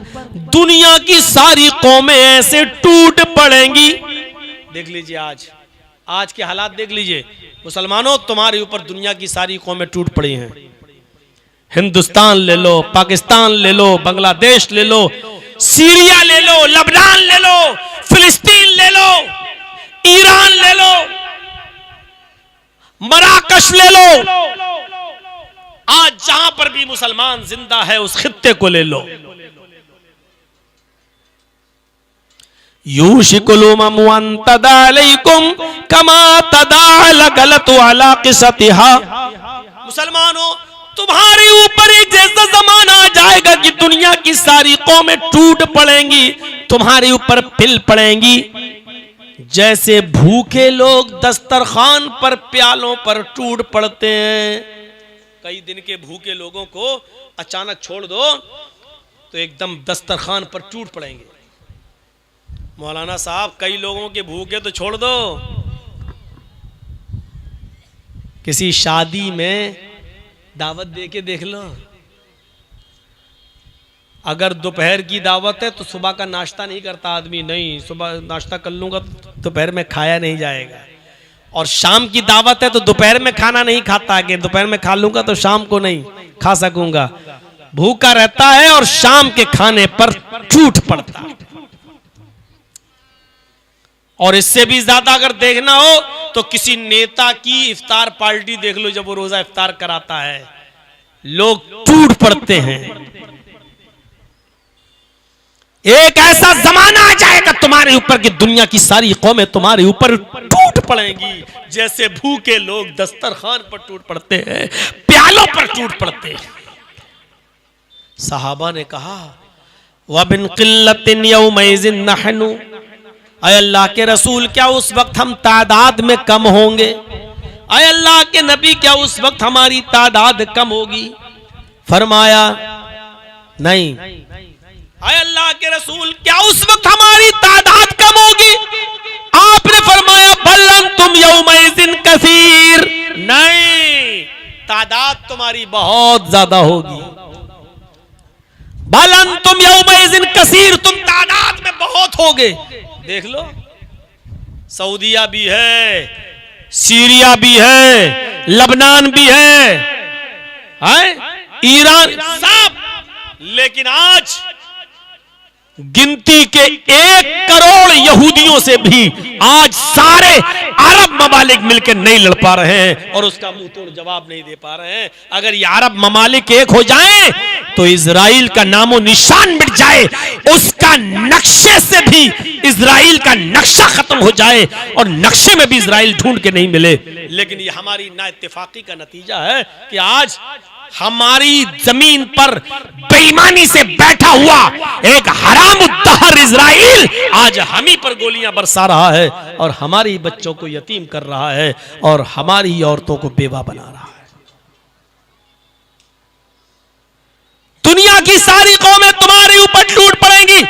दुनिया की सारी कौमें ऐसे टूट पड़ेंगी। देख लीजिए आज के हालात देख लीजिए। मुसलमानों, तुम्हारे ऊपर दुनिया की सारी कौमें टूट पड़ी हैं। हिंदुस्तान ले लो, पाकिस्तान ले लो, बांग्लादेश ले लो, सीरिया ले लो, लबनान ले लो, फिलिस्तीन ले लो, ईरान ले लो, मराकश ले लो। आज जहां पर भी मुसलमान जिंदा है उस खित्ते को ले लो। यूशिकुल उममु अन तदा अलैकुम कमा तदा लकलत वाला क़िसतिहा। मुसलमानों, तुम्हारे ऊपर एक जैसा जमाना आ जाएगा कि दुनिया की सारी कौमें टूट पड़ेंगी, तुम्हारे ऊपर पिल पड़ेंगी। जैसे भूखे लोग दस्तरखान पर प्यालों पर टूट पड़ते हैं। कई दिन के भूखे लोगों को अचानक छोड़ दो तो एकदम दस्तरखान पर टूट पड़ेंगे। मौलाना साहब कई लोगों के भूखे तो छोड़ दो, किसी शादी में दावत दे के देख लो, अगर दोपहर की दावत है तो सुबह का नाश्ता नहीं करता आदमी, नहीं सुबह नाश्ता कर लूंगा तो दोपहर में खाया नहीं जाएगा, और शाम की दावत है तो दोपहर में खाना नहीं खाता कि दोपहर में खा लूंगा तो शाम को नहीं खा सकूंगा, भूखा रहता है और शाम के खाने पर टूट पड़ता। और इससे भी ज्यादा अगर देखना हो तो किसी नेता की इफ्तार पार्टी देख लो, जब वो रोजा इफ्तार कराता है लोग टूट पड़ते हैं। एक ऐसा जमाना आ जाएगा तुम्हारे ऊपर कि दुनिया की सारी कौमें तुम्हारे ऊपर टूट पड़ेंगी, जैसे भूखे लोग दस्तरखान पर टूट पड़ते हैं, प्यालों पर टूट पड़ते हैं। सहाबा ने कहा वबिन क़िल्लतिन यौमइज़िन नहनु, अय अल्लाह के रसूल क्या उस वक्त हम तादाद में कम होंगे? अय अल्लाह के नबी क्या उस वक्त हमारी तादाद कम होगी? फरमाया नहीं। अय अल्लाह के रसूल क्या उस वक्त हमारी तादाद कम होगी? आपने फरमाया बल अंतुम यौमइज़िन कसीर, नहीं तादाद तुम्हारी बहुत ज्यादा होगी। बल अंतुम यौमइज़िन कसीर, तुम तादाद में बहुत होगे। देख लो सऊदिया भी है, सीरिया भी है, लबनान भी है, ईरान सब, लेकिन आज गिनती के 1 करोड़ यहूदियों से भी आज सारे अरब ममालिक मिलकर नहीं लड़ पा रहे हैं और उसका मुंह तोड़ जवाब नहीं दे पा रहे हैं। अगर ये अरब ममालिक एक हो जाएं तो इजराइल का नामो निशान मिट जाए, उसका नक्शे से भी इजराइल का नक्शा खत्म हो जाए और नक्शे में भी इजराइल ढूंढ के नहीं मिले। लेकिन ये हमारी नाइत्तेफाकी का नतीजा है कि आज हमारी जमीन पर बेईमानी से बैठा हुआ एक हरामुद्दहर इजराइल आज हम ही पर गोलियां बरसा रहा है और हमारी बच्चों को यतीम कर रहा है और हमारी औरतों को बेवा बना रहा है। दुनिया की सारी कौमें तुम्हारे ऊपर टूट पड़ेंगी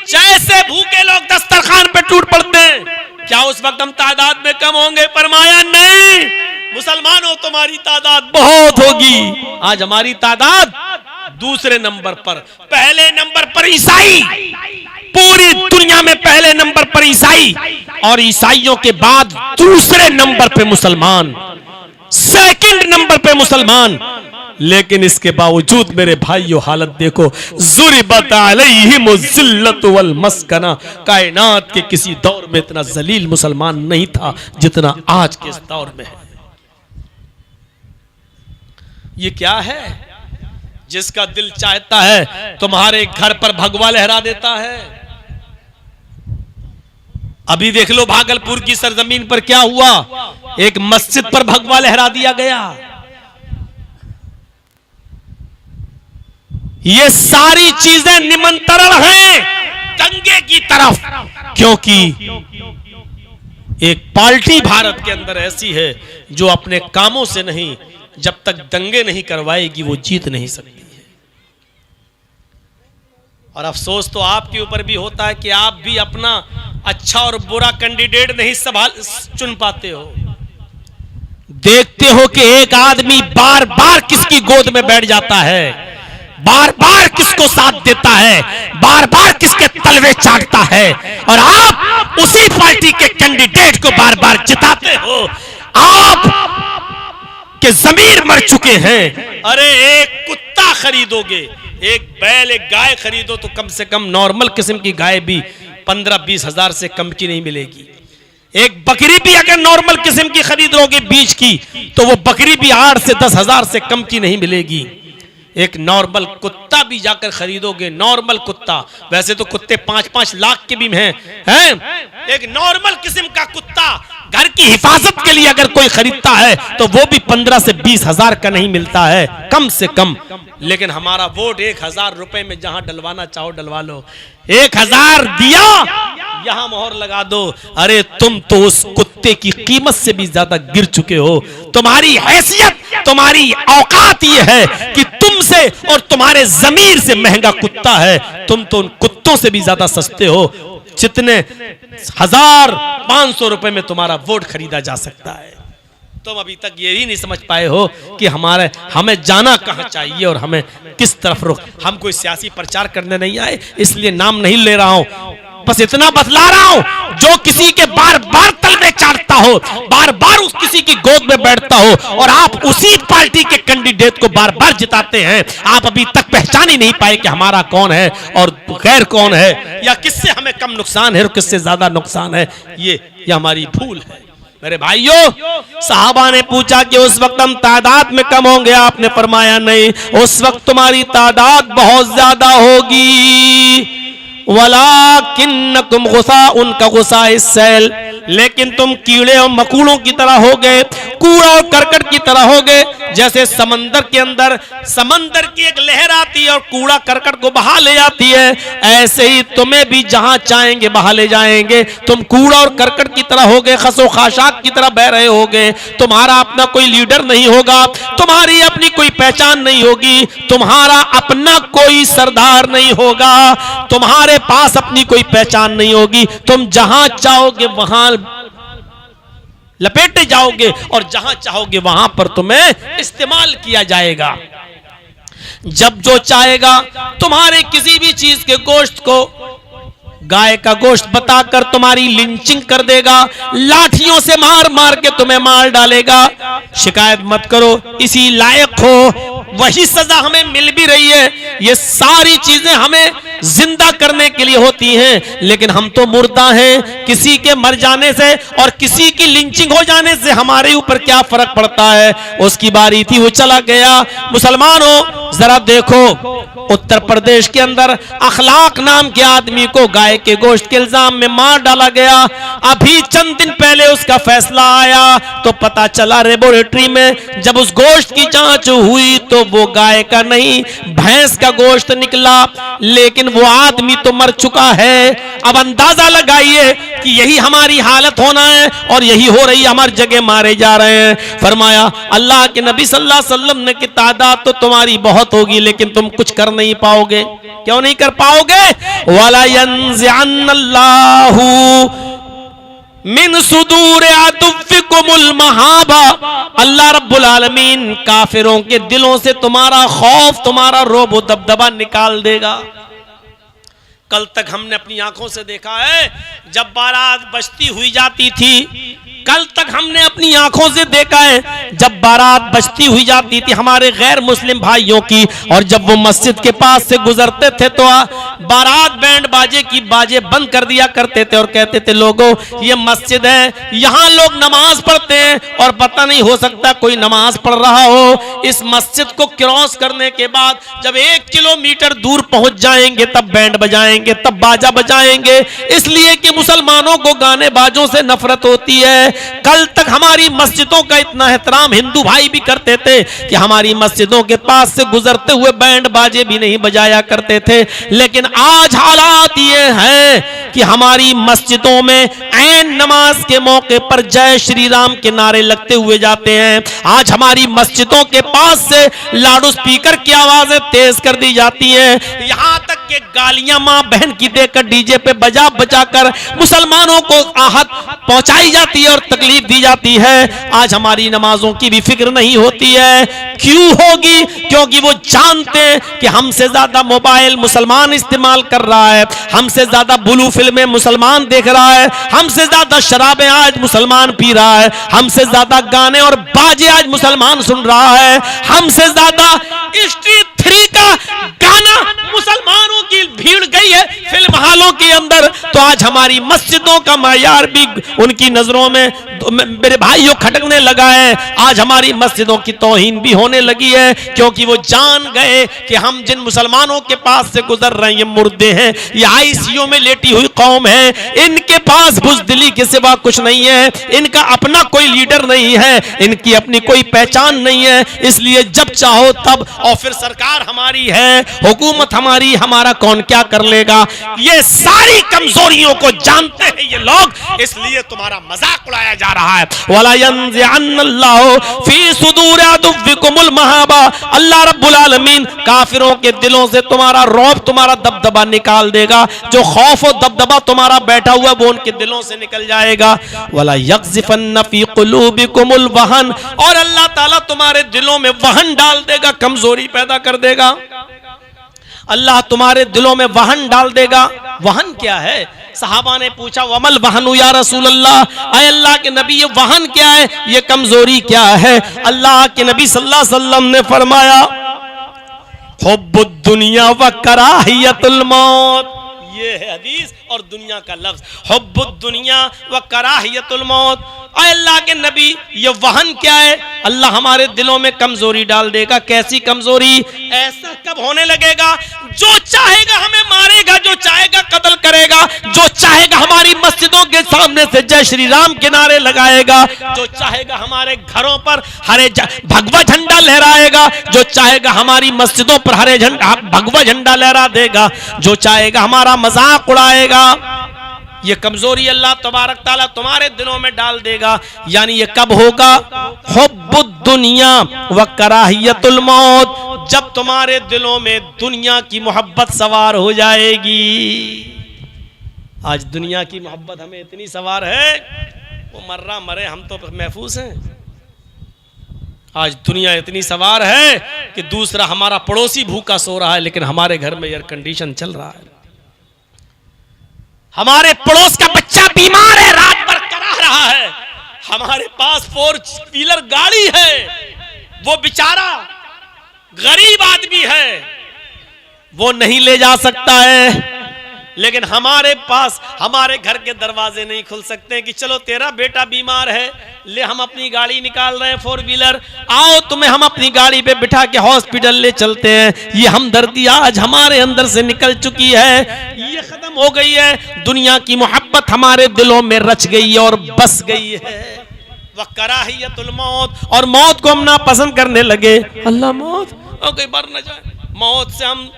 जैसे भूखे लोग दस्तरखान पे टूट पड़ते हैं। क्या उस वक्त हम तादाद में कम होंगे? फरमाया नहीं, मुसलमानों तुम्हारी तादाद बहुत होगी। आज हमारी तादाद दूसरे नंबर पर, पहले नंबर पर ईसाई, पूरी दुनिया में पहले नंबर पर ईसाई और ईसाइयों के बाद दूसरे नंबर पे मुसलमान, सेकंड नंबर पे मुसलमान। लेकिन इसके बावजूद मेरे भाइयों हालत देखो, ज़ुरिबत अलैहिमुज़ ज़िल्लतु वल मस्कना, कायनात के किसी दौर में इतना जलील मुसलमान नहीं था जितना आज के इस दौर में है। ये क्या है? जिसका दिल चाहता है तुम्हारे घर पर भगवा लहरा देता है। अभी देख लो भागलपुर की सरजमीन पर क्या हुआ, एक मस्जिद पर भगवा लहरा दिया गया। ये सारी चीजें निमंत्रण हैं दंगे की तरफ, क्योंकि एक पार्टी भारत के अंदर ऐसी है जो अपने कामों से नहीं, जब तक दंगे नहीं करवाएगी वो जीत नहीं सकती है। और अफसोस तो आपके ऊपर भी होता है कि आप भी अपना अच्छा और बुरा कैंडिडेट नहीं चुन पाते हो। देखते हो कि एक आदमी बार बार किसकी गोद में बैठ जाता है, बार बार किसको साथ देता है, बार बार किसके तलवे चाटता है, और आप उसी पार्टी के कैंडिडेट को बार बार जिताते हो। आप के जमीर मर चुके हैं। अरे एक कुत्ता खरीदोगे, एक बैल, एक गाय खरीदो तो कम से कम नॉर्मल किस्म की गाय भी 15-20 हजार से कम की नहीं मिलेगी। एक बकरी भी अगर नॉर्मल किस्म की खरीदोगे बीज की तो वो बकरी भी 8 से 10 हजार से कम की नहीं मिलेगी। एक नॉर्मल कुत्ता भी जाकर खरीदोगे, नॉर्मल कुत्ता, वैसे तो कुत्ते 5-5 लाख के भी हैं, एक नॉर्मल किस्म का कुत्ता घर की हिफाजत के लिए अगर कोई खरीदता है तो वो भी 15 से 20 हजार का नहीं मिलता है कम से कम। लेकिन हमारा वोट 1000 रुपए में जहां डलवाना चाहो डलवा लो, 1000 दिया यहां मोहर लगा दो। अरे तुम तो उस कुत्ते की कीमत से भी ज्यादा गिर चुके हो। तुम्हारी हैसियत तुम्हारी औकात ये है कि तुमसे और तुम्हारे जमीर से महंगा कुत्ता है, तुम तो उन कुत्तों से भी ज्यादा सस्ते हो जितने 1500 रुपए में तुम्हारा वोट खरीदा जा सकता है। तुम अभी तक ये ही नहीं समझ पाए हो कि हमें जाना कहां चाहिए और हमें किस तरफ रुख। हम कोई सियासी प्रचार करने नहीं आए, इसलिए नाम नहीं ले रहा हूं, बस इतना बतला रहा हूं, जो किसी के बार बार तलवे चाटता हो, बार बार उस किसी की गोद में बैठता हो और आप उसी पार्टी के कैंडिडेट को बार बार जिताते हैं, आप अभी तक पहचान ही नहीं पाए कि हमारा कौन है और गैर कौन है, या किससे हमें कम नुकसान है और किससे ज्यादा नुकसान है। ये हमारी भूल है। मेरे भाइयों, सहाबा ने पूछा कि उस वक्त हम तादाद में कम होंगे, आपने फरमाया नहीं, उस वक्त तुम्हारी तादाद बहुत ज्यादा होगी। वलाकिन्नकुम गुसा, उनका गुसा इस सैल, लेकिन तुम कीड़े और मकोड़ों की तरह हो गए, कूड़ा और करकट की तरह हो गए। जैसे समंदर के अंदर समंदर की एक लहर आती है और कूड़ा करकट को बहा ले जाती है, ऐसे ही तुम्हें भी जहां चाहेंगे बहा ले जाएंगे। तुम कूड़ा और करकट की तरह हो गए, खसो खाशाक की तरह बह रहे होगे। तुम्हारा अपना कोई लीडर नहीं होगा, तुम्हारी अपनी कोई पहचान नहीं होगी, तुम्हारा अपना कोई सरदार नहीं होगा, तुम्हारे पास अपनी कोई पहचान नहीं होगी। तुम जहां चाहोगे वहां लपेटे जाओगे और जहां चाहोगे वहां पर तुम्हें इस्तेमाल किया जाएगा। जब जो चाहेगा तुम्हारे किसी भी चीज के गोश्त को, गाय का गोश्त बताकर तुम्हारी लिंचिंग कर देगा, लाठियों से मार मार के तुम्हें मार डालेगा। शिकायत मत करो, इसी लायक हो, वही सजा हमें मिल भी रही है। ये सारी चीजें हमें जिंदा करने के लिए होती हैं, लेकिन हम तो मुर्दा हैं। किसी के मर जाने से और किसी की लिंचिंग हो जाने से हमारे ऊपर क्या फर्क पड़ता है? उसकी बारी थी, वो चला गया। मुसलमानों जरा देखो, उत्तर प्रदेश के अंदर अखलाक नाम के आदमी को गाय के गोश्त के इल्जाम में मार डाला गया। अभी चंद दिन पहले उसका फैसला आया तो पता चला लेबोरेटरी में जब उस गोश्त की जांच हुई तो वो गाय का नहीं भैंस का गोश्त निकला, लेकिन वो आदमी तो मर चुका है। अब अंदाजा लगाइए कि यही हमारी हालत होना है और यही हो रही, हमारी जगह मारे जा रहे हैं। फरमाया अल्लाह के नबी सल्लल्लाहु अलैहि वसल्लम ने कि तादाद तो तुम्हारी बहुत होगी, लेकिन तुम कुछ कर नहीं पाओगे। क्यों नहीं कर पाओगे? वाला यंज़अन्नल्लाहु मिन सुदूर अदुव्विकुमुल महाबा, अल्लाह रब्बुल आलमीन काफिरों के दिलों से तुम्हारा खौफ, तुम्हारा रोब दबदबा निकाल देगा। कल तक हमने अपनी आंखों से देखा है जब बारात बजती हुई जाती थी, कल तक हमने अपनी आंखों से देखा है जब बारात बजती हुई जाती थी हमारे गैर मुस्लिम भाइयों की, और जब वो मस्जिद के पास से गुजरते थे तो बारात बैंड बाजे की बाजे बंद कर दिया करते थे और कहते थे लोगों ये मस्जिद है, यहाँ लोग नमाज पढ़ते हैं और पता नहीं हो सकता कोई नमाज पढ़ रहा हो। इस मस्जिद को क्रॉस करने के बाद जब 1 किलोमीटर दूर पहुंच जाएंगे तब बैंड बजाएंगे, तब बाजा बजाएंगे, इसलिए कि मुसलमानों को गाने बाजों से नफरत होती है। कल तक हमारी मस्जिदों का इतना एहतराम हिंदू भाई भी करते थे कि हमारी मस्जिदों के पास से गुजरते हुए बैंड बाजे भी नहीं बजाया करते थे, लेकिन आज हालात ये हैं कि हमारी मस्जिदों में ऐन नमाज के मौके पर जय श्री राम के नारे लगते हुए जाते हैं। आज हमारी मस्जिदों के पास से लाउड स्पीकर की आवाजें तेज कर दी जाती हैं, यहां तक कि गालियां मां बहन की देकर डीजे पे बजा बजाकर मुसलमानों को आहत पहुंचाई जाती है और तकलीफ दी जाती है। आज हमारी नमाजों की भी फिक्र नहीं होती है। क्यों होगी? क्योंकि वो जानते हैं कि हमसे ज्यादा मोबाइल मुसलमान इस्तेमाल कर रहा है, हमसे ज्यादा ब्लू फिल्में मुसलमान देख रहा है, हमसे ज्यादा शराबें आज मुसलमान पी रहा है, हमसे ज्यादा गाने और बाजे आज मुसलमान सुन रहा है, हमसे ज्यादा स्ट्रीट 3 का गाना मुसलमानों की भीड़ गई है फिल्म हालों के अंदर। तो आज हमारी मस्जिदों का मायार भी उनकी नजरों में मेरे भाइयों खटकने लगा है। आज हमारी मस्जिदों की तौहीन भी होने लगी है, क्योंकि वो जान गए कि हम जिन मुसलमानों के पास से गुजर रहे हैं ये मुर्दे हैं, ये आईसीयू में लेटी हुई कौम है, इनके पास बुज़दिली के सिवा कुछ नहीं है, इनका अपना कोई लीडर नहीं है, इनकी अपनी कोई पहचान नहीं है। इसलिए जब चाहो तब, और फिर सरकार हमारी है, हुकूमत हमारी, हमारा कौन क्या कर लेगा। ये सारी कमजोरियों को जानते हैं ये लोग, इसलिए तुम्हारा मजाक उड़ाया जा रहा है। वला यंज़िअन्नल्लाहु फी सुदूरि अदुव्विकुमुल महाबा, अल्लाह रब्बुल आलमीन काफिरों के दिलों से तुम्हारा रौब, तुम्हारा दबदबा निकाल देगा। जो खौफ और दबदबा तुम्हारा बैठा हुआ वो उनके दिलों से निकल जाएगा। वला यक़ज़िफ़न्न फी क़ुलूबिकुमुल वहन, और अल्लाह ताला तुम्हारे दिलों में वहन डाल देगा, कमजोरी पैदा कर देगा। अल्लाह तुम्हारे दिलों में वहन डाल देगा। वहन क्या है? सहाबा ने पूछा वमल वहनु या रसूल अल्लाह, आए अल्लाह के नबी ये वहन क्या है, ये कमजोरी क्या है? अल्लाह के नबी सल्लल्लाहु अलैहि वसल्लम ने फरमाया हुब्बुद दुनिया व कराहियतुल मौत। ये है हदीस और दुनिया का लफ्ज, हुब्बुद दुनिया व कराहियतुल मौत। अल्लाह के नबी ये वहन क्या है? अल्लाह हमारे दिलों में कमजोरी डाल देगा। कैसी कमजोरी? ऐसा कब होने लगेगा? जो चाहेगा हमें मारेगा, जो चाहेगा कत्ल करेगा, जो चाहेगा हमारी मस्जिदों के सामने से जय श्री राम के नारे लगाएगा, जो चाहेगा हमारे घरों पर हरे भगवा झंडा लहराएगा, जो चाहेगा हमारी मस्जिदों पर हरे झंडा भगवा झंडा लहरा देगा, जो चाहेगा हमारा मजाक उड़ाएगा। ये कमजोरी अल्लाह तबारक ताला तुम्हारे दिलों में डाल देगा। यानी ये कब होगा? हुब्बुद दुनिया व कराहियतुल मौत, जब तुम्हारे दिलों में दुनिया की मोहब्बत सवार हो जाएगी। आज दुनिया की मोहब्बत हमें इतनी सवार है, वो मर्रा मरे हम तो महफूज हैं। आज दुनिया इतनी सवार है कि दूसरा हमारा पड़ोसी भूखा सो रहा है लेकिन हमारे घर में एयर कंडीशन चल रहा है। हमारे पड़ोस का बच्चा बीमार है, रात भर करा रहा है। हमारे पास 4 व्हीलर गाड़ी है, वो बेचारा गरीब आदमी है, वो नहीं ले जा सकता है। लेकिन हमारे पास हमारे घर के दरवाजे नहीं खुल सकते कि चलो तेरा बेटा बीमार है, ले हम अपनी गाड़ी निकाल रहे हैं 4 व्हीलर, आओ तुम्हें हम अपनी गाड़ी पे बिठा के हॉस्पिटल ले चलते हैं। ये हमदर्दी आज हमारे अंदर से निकल चुकी है, ये खत्म हो गई है। दुनिया की मोहब्बत हमारे दिलों में रच गई है और बस गई है। वह कराहियतुल मौत, और मौत को हम ना पसंद करने लगे। अल्लाह मौत कोई मर न जाए, मौत से हम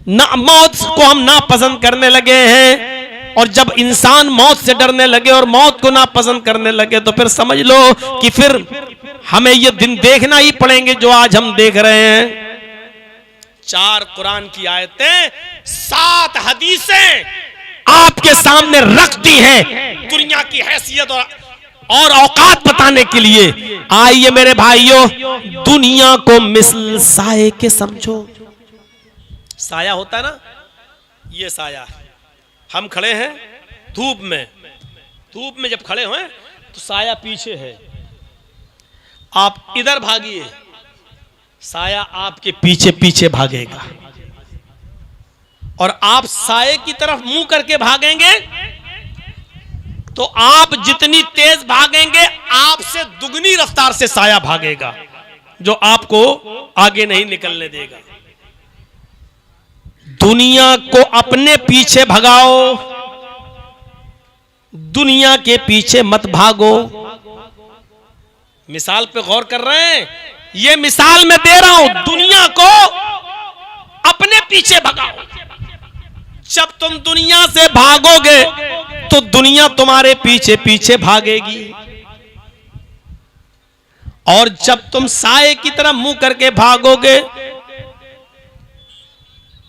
मौत को हम ना पसंद करने लगे हैं। और जब इंसान मौत से डरने लगे और मौत को ना पसंद करने लगे तो फिर समझ लो कि फिर हमें ये दिन देखना ही पड़ेंगे जो आज हम देख रहे हैं। 4 कुरान की आयतें, 7 हदीसें आपके सामने रख दी हैं दुनिया की हैसियत और औकात बताने के लिए। आइए मेरे भाइयों, दुनिया को मिसल साये के समझो। साया होता है ना, ये साया है। हम खड़े हैं धूप में जब खड़े हुए तो साया पीछे है, आप इधर भागिए, साया आपके पीछे पीछे भागेगा। और आप साये की तरफ मुंह करके भागेंगे तो आप जितनी तेज भागेंगे आपसे दुगनी रफ्तार से साया भागेगा, जो आपको आगे नहीं निकलने देगा। दुनिया को अपने पीछे भगाओ, दुनिया के पीछे मत भागो। मिसाल पे गौर कर रहे हैं? ये मिसाल मैं दे रहा हूं, दुनिया को अपने पीछे भगाओ। जब तुम दुनिया से भागोगे तो दुनिया तुम्हारे पीछे पीछे भागेगी, और जब तुम साये की तरह मुंह करके भागोगे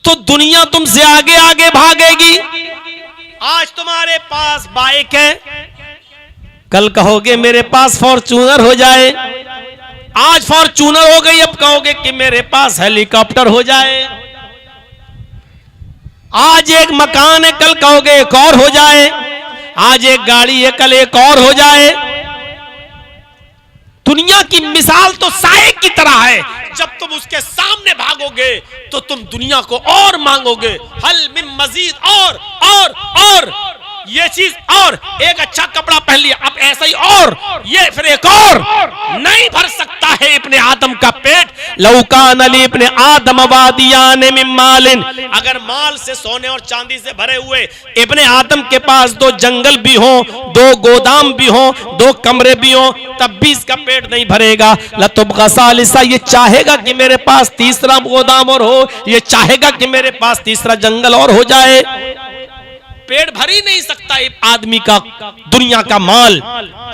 तो दुनिया तुमसे आगे आगे भागेगी। आज तुम्हारे पास बाइक है, कल कहोगे मेरे पास फॉर्च्यूनर हो जाए। आज फॉर्च्यूनर हो गई, अब कहोगे कि मेरे पास हेलीकॉप्टर हो जाए। आज एक मकान है, कल कहोगे एक और हो जाए। आज एक गाड़ी है, कल एक और हो जाए। दुनिया की मिसाल तो साये की तरह है, जब तुम उसके सामने भागोगे तो तुम दुनिया को और मांगोगे, हल मिन मजीद, और ये चीज, और एक अच्छा कपड़ा पहन लिया, अब ऐसा ही, और ये फिर एक और। नहीं भर सकता है इब्ने आदम का पेट। लौकान अली इब्ने आदम वादियान मिन मालिन, अगर माल से, सोने और चांदी से भरे हुए इब्ने आदम के पास 2 जंगल भी हो, 2 गोदाम भी हो, 2 कमरे भी हो, तब भी इसका पेट नहीं भरेगा। लतुबगा सालिसा, ये चाहेगा कि मेरे पास 3रा गोदाम और हो, ये चाहेगा कि मेरे पास 3रा जंगल और हो जाए। पेट भर ही नहीं सकता एक आदमी का दुनिया का माल।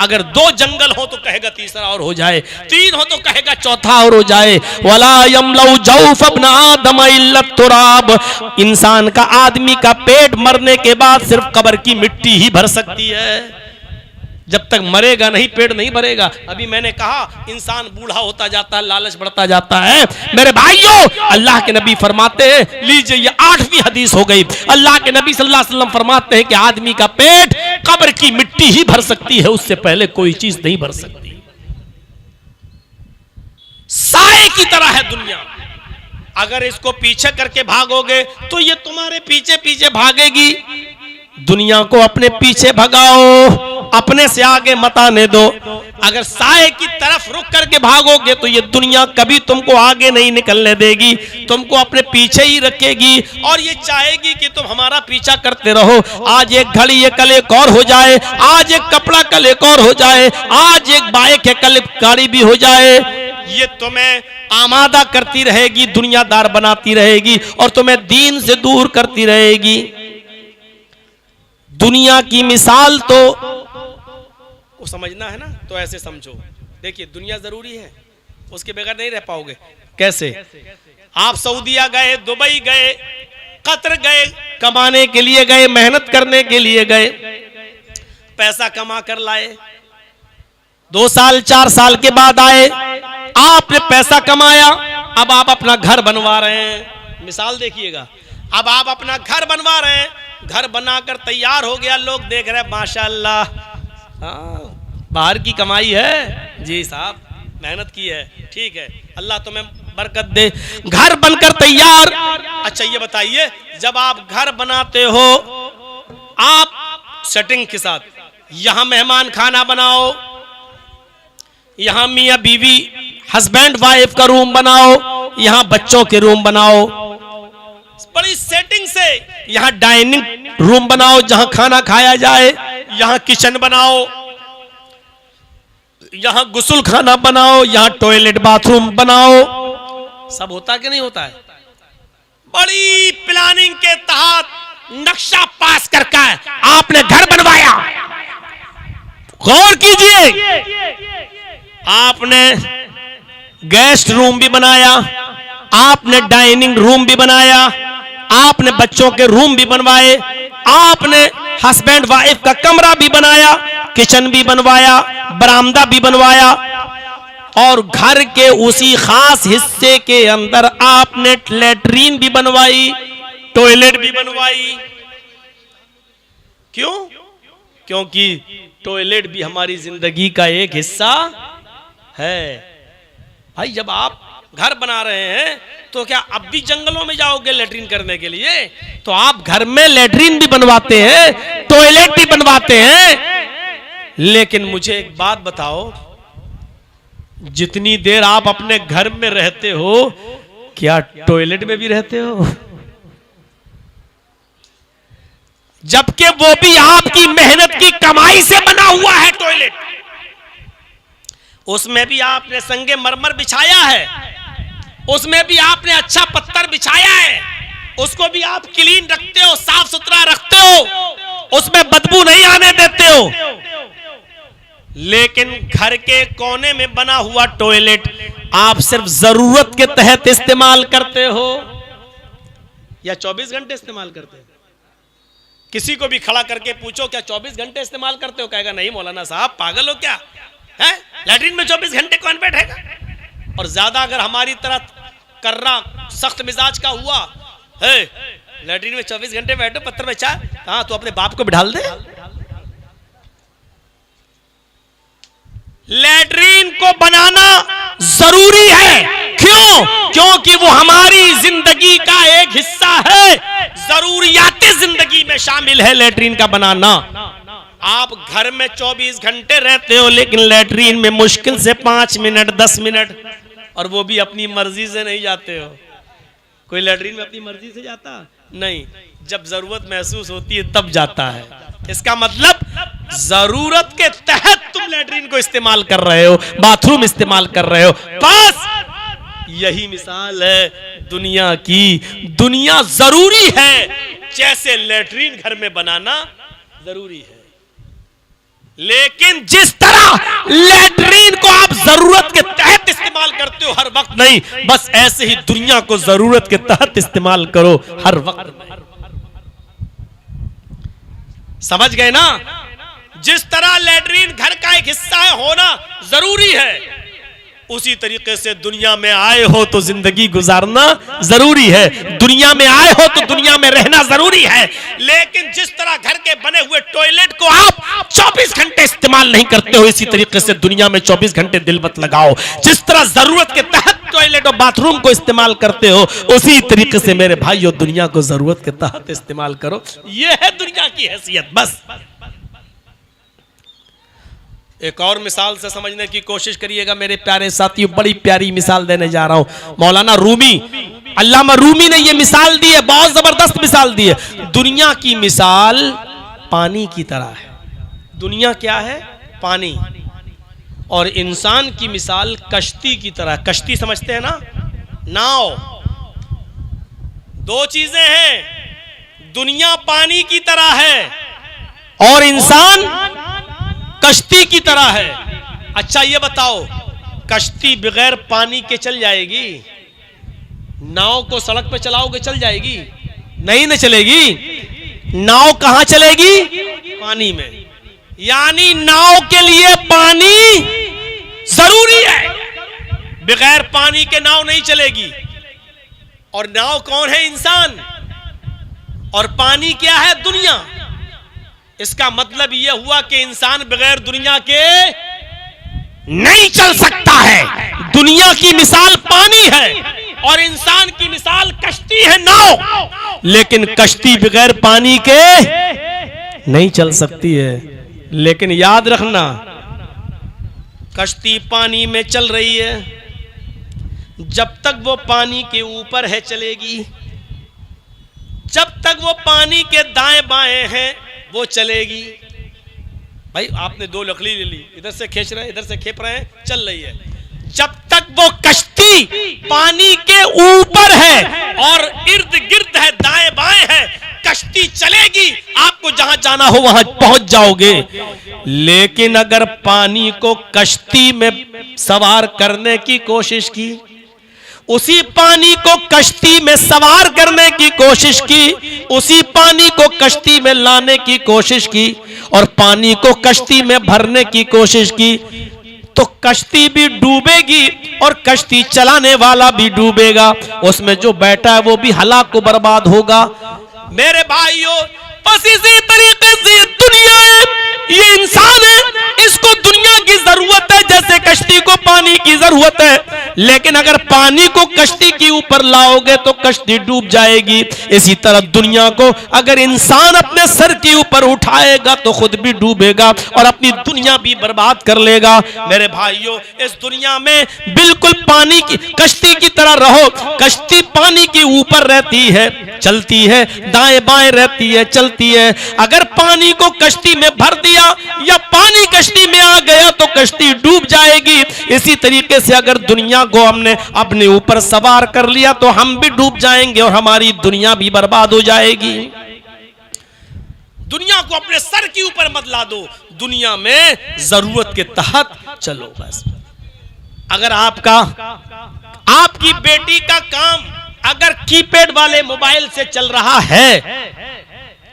अगर 2 जंगल हो तो कहेगा तीसरा और हो जाए, 3 हो तो कहेगा चौथा और हो जाए। वला यमलउ जौफ इब्न आदम इल्ला तुराब, इंसान का आदमी का पेट मरने के बाद सिर्फ कब्र की मिट्टी ही भर सकती है। जब तक मरेगा नहीं पेट नहीं भरेगा। अभी मैंने कहा इंसान बूढ़ा होता जाता है, लालच बढ़ता जाता है। मेरे भाइयों, अल्लाह के नबी फरमाते हैं, लीजिए ये 8वीं हदीस हो गई। अल्लाह के नबी सल्लल्लाहु अलैहि वसल्लम फरमाते हैं कि आदमी का पेट कब्र की मिट्टी ही भर सकती है, उससे पहले कोई चीज नहीं भर सकती। साए की तरह है दुनिया। अगर इसको पीछे करके भागोगे तो ये तुम्हारे पीछे पीछे भागेगी। दुनिया को अपने पीछे भगाओ, अपने से आगे मत आने दो। अगर साए की तरफ रुक करके भागोगे तो ये दुनिया कभी तुमको आगे नहीं निकलने देगी, तुमको अपने पीछे ही रखेगी और ये चाहेगी कि तुम हमारा पीछा करते रहो। आज एक घड़ी ये कल एक और हो जाए, आज एक कपड़ा कल एक और हो जाए, आज एक बाइक है कल गाड़ी भी हो जाए। ये तुम्हें आमादा करती रहेगी, दुनियादार बनाती रहेगी और तुम्हें दीन से दूर करती रहेगी। दुनिया की मिसाल तो को समझना है ना, तो ऐसे समझो। देखिए दुनिया जरूरी है, उसके बगैर नहीं रह पाओगे। कैसे? आप सऊदीया गए, दुबई गए, कतर गए, कमाने के लिए गए, मेहनत करने के लिए गए, पैसा कमा कर लाए, 2 साल 4 साल के बाद आए, आपने पैसा कमाया, अब आप अपना घर बनवा रहे हैं। मिसाल देखिएगा, अब आप अपना घर बनवा रहे हैं, घर बनाकर तैयार हो गया, लोग देख रहे हैं माशाअल्लाह, हाँ बाहर की कमाई है जी साहब, मेहनत की है, ठीक है, अल्लाह तुम्हें बरकत दे। घर बनकर तैयार। अच्छा ये बताइए, जब आप घर बनाते हो आप सेटिंग के साथ, यहां मेहमान खाना बनाओ, यहां मियां बीवी हस्बैंड वाइफ का रूम बनाओ, यहां बच्चों के रूम बनाओ, बड़ी सेटिंग से यहां डाइनिंग रूम बनाओ जहां खाना खाया जाए, यहां किचन बनाओ, यहां गुस्ल खाना बनाओ, यहां टॉयलेट बाथरूम बनाओ। सब होता कि नहीं होता है? बड़ी प्लानिंग के तहत नक्शा पास करके आपने घर बनवाया। गौर कीजिए, आपने गेस्ट रूम भी बनाया, आपने डाइनिंग रूम भी बनाया, आपने बच्चों के रूम भी बनवाए, आपने हस्बैंड वाइफ का कमरा भी बनाया, किचन भी बनवाया, बरामदा भी बनवाया और घर के उसी खास हिस्से के अंदर आपने लैट्रीन भी बनवाई, टॉयलेट भी बनवाई। क्यों? क्योंकि टॉयलेट भी हमारी जिंदगी का एक हिस्सा है। भाई जब आप घर बना रहे हैं तो क्या अब भी जंगलों में जाओगे लैट्रीन करने के लिए? तो आप घर में लैट्रीन भी बनवाते हैं, टॉयलेट भी बनवाते हैं। लेकिन मुझे एक बात बताओ, जितनी देर आप अपने घर में रहते हो क्या टॉयलेट में भी रहते हो? जबकि वो भी आपकी मेहनत की कमाई से बना हुआ है टॉयलेट, उसमें भी आपने संगे मरमर बिछाया है, उसमें भी आपने अच्छा पत्थर बिछाया है, उसको भी आप क्लीन रखते हो, साफ सुथरा रखते हो, उसमें बदबू नहीं आने देते हो। लेकिन घर के कोने में बना हुआ टॉयलेट आप सिर्फ जरूरत के तहत इस्तेमाल करते हो या 24 घंटे इस्तेमाल करते हो? किसी को भी खड़ा करके पूछो क्या 24 घंटे इस्तेमाल करते हो? कहेगा नहीं मौलाना साहब पागल हो क्या है, लैट्रिन में 24 घंटे कौन बैठेगा? और ज्यादा अगर हमारी तरह कर्रा सख्त मिजाज का हुआ है, लैट्रिन में 24 घंटे बैठो पत्थर बचा, हाँ तो अपने बाप को बिठाल दे। लैट्रिन को बनाना जरूरी है, क्यों? क्योंकि वो हमारी जिंदगी का एक हिस्सा है, जरूरियाते जिंदगी में शामिल है लैट्रिन का बनाना। आप घर में 24 घंटे रहते हो लेकिन लैट्रिन में मुश्किल से 5 मिनट 10 मिनट, और वो भी अपनी मर्जी से नहीं जाते हो। कोई लैट्रिन में अपनी मर्जी से जाता नहीं, जब जरूरत महसूस होती है तब जाता है। इसका मतलब जरूरत के तहत तुम लैट्रिन को इस्तेमाल कर रहे हो, बाथरूम इस्तेमाल कर रहे हो। बस यही मिसाल है दुनिया की। दुनिया जरूरी है जैसे लैट्रीन घर में बनाना जरूरी है, लेकिन जिस तरह लैट्रीन को आप जरूरत के तहत इस्तेमाल करते हो हर वक्त नहीं, बस ऐसे ही दुनिया को जरूरत के तहत इस्तेमाल करो हर वक्त नहीं। समझ गए ना? जिस तरह लैट्रीन घर का एक हिस्सा है, होना जरूरी है, उसी तरीके से दुनिया में आए हो तो जिंदगी गुजारना जरूरी है, दुनिया में आए हो तो दुनिया में रहना जरूरी है। लेकिन जिस तरह घर के बने हुए टॉयलेट को आप 24 घंटे इस्तेमाल नहीं करते हो, इसी तरीके से दुनिया में 24 घंटे दिल मत लगाओ। जिस तरह जरूरत के तहत टॉयलेट और बाथरूम को इस्तेमाल करते हो, उसी तरीके से मेरे भाइयों दुनिया को जरूरत के तहत इस्तेमाल करो। यह है दुनिया की हैसियत। बस एक और मिसाल से समझने की कोशिश करिएगा मेरे प्यारे साथियों, बड़ी प्यारी मिसाल देने जा रहा हूं। मौलाना रूमी, अल्लामा रूमी ने यह मिसाल दी है, बहुत जबरदस्त मिसाल दी है। दुनिया की मिसाल पानी की तरह है। दुनिया क्या है? पानी। और इंसान की मिसाल कश्ती की तरह। कश्ती समझते हैं ना? नाव। दो चीजें हैं, दुनिया पानी की तरह है और इंसान कश्ती की तरह है। अच्छा ये बताओ, कश्ती बगैर पानी के चल जाएगी? नाव को सड़क पे चलाओगे चल जाएगी? नहीं न चलेगी। नाव कहां चलेगी? पानी में। यानी नाव के लिए पानी जरूरी है, बगैर पानी के नाव नहीं चलेगी। और नाव कौन है? इंसान। और पानी क्या है? दुनिया। इसका मतलब यह हुआ कि इंसान बगैर दुनिया के नहीं चल सकता है। दुनिया की मिसाल पानी है और इंसान की मिसाल कश्ती है, नाव। लेकिन कश्ती बगैर पानी के नहीं चल सकती है। लेकिन याद रखना, कश्ती पानी में चल रही है, जब तक वो पानी के ऊपर है चलेगी, जब तक वो पानी के दाएं बाएं हैं वो चलेगी। भाई आपने दो लकड़ी ले ली, इधर से खींच रहे हैं, इधर से खेप रहे हैं, चल रही है। जब तक वो कश्ती पानी के ऊपर है और इर्द गिर्द है, दाएं बाएं है, कश्ती चलेगी, आपको जहां जाना हो वहां पहुंच जाओगे। लेकिन अगर पानी को कश्ती में सवार करने की कोशिश की, उसी पानी को कश्ती में सवार करने की कोशिश की, उसी पानी को कश्ती में लाने की कोशिश की और पानी को कश्ती में भरने की कोशिश की, तो कश्ती भी डूबेगी और कश्ती चलाने वाला भी डूबेगा। उसमें जो बैठा है वो भी हलाक को बर्बाद होगा। मेरे भाइयों, बस इसी तरीके से दुनिया है, ये इंसान है, इसको दुनिया की जरूरत है जैसे कश्ती को पानी की जरूरत है। लेकिन अगर पानी को कश्ती के ऊपर लाओगे तो कश्ती डूब जाएगी। इसी तरह दुनिया को अगर इंसान अपने सर के ऊपर उठाएगा तो खुद भी डूबेगा और अपनी दुनिया भी बर्बाद कर लेगा। मेरे भाइयों, इस दुनिया में बिल्कुल पानी की कश्ती की तरह रहो। कश्ती पानी के ऊपर रहती है, चलती है, दाएं बाएं रहती है, चलती है। अगर पानी को कश्ती में भर दिया या पानी कश्ती में आ गया तो कश्ती डूब जाएगी। इसी तरीके से अगर दुनिया को हमने अपने ऊपर सवार कर लिया तो हम भी डूब जाएंगे और हमारी दुनिया भी बर्बाद हो जाएगी। दुनिया को अपने सर के ऊपर मत ला दो, दुनिया में जरूरत के तहत चलो। बस अगर आपकी बेटी का काम अगर कीपैड वाले मोबाइल से चल रहा है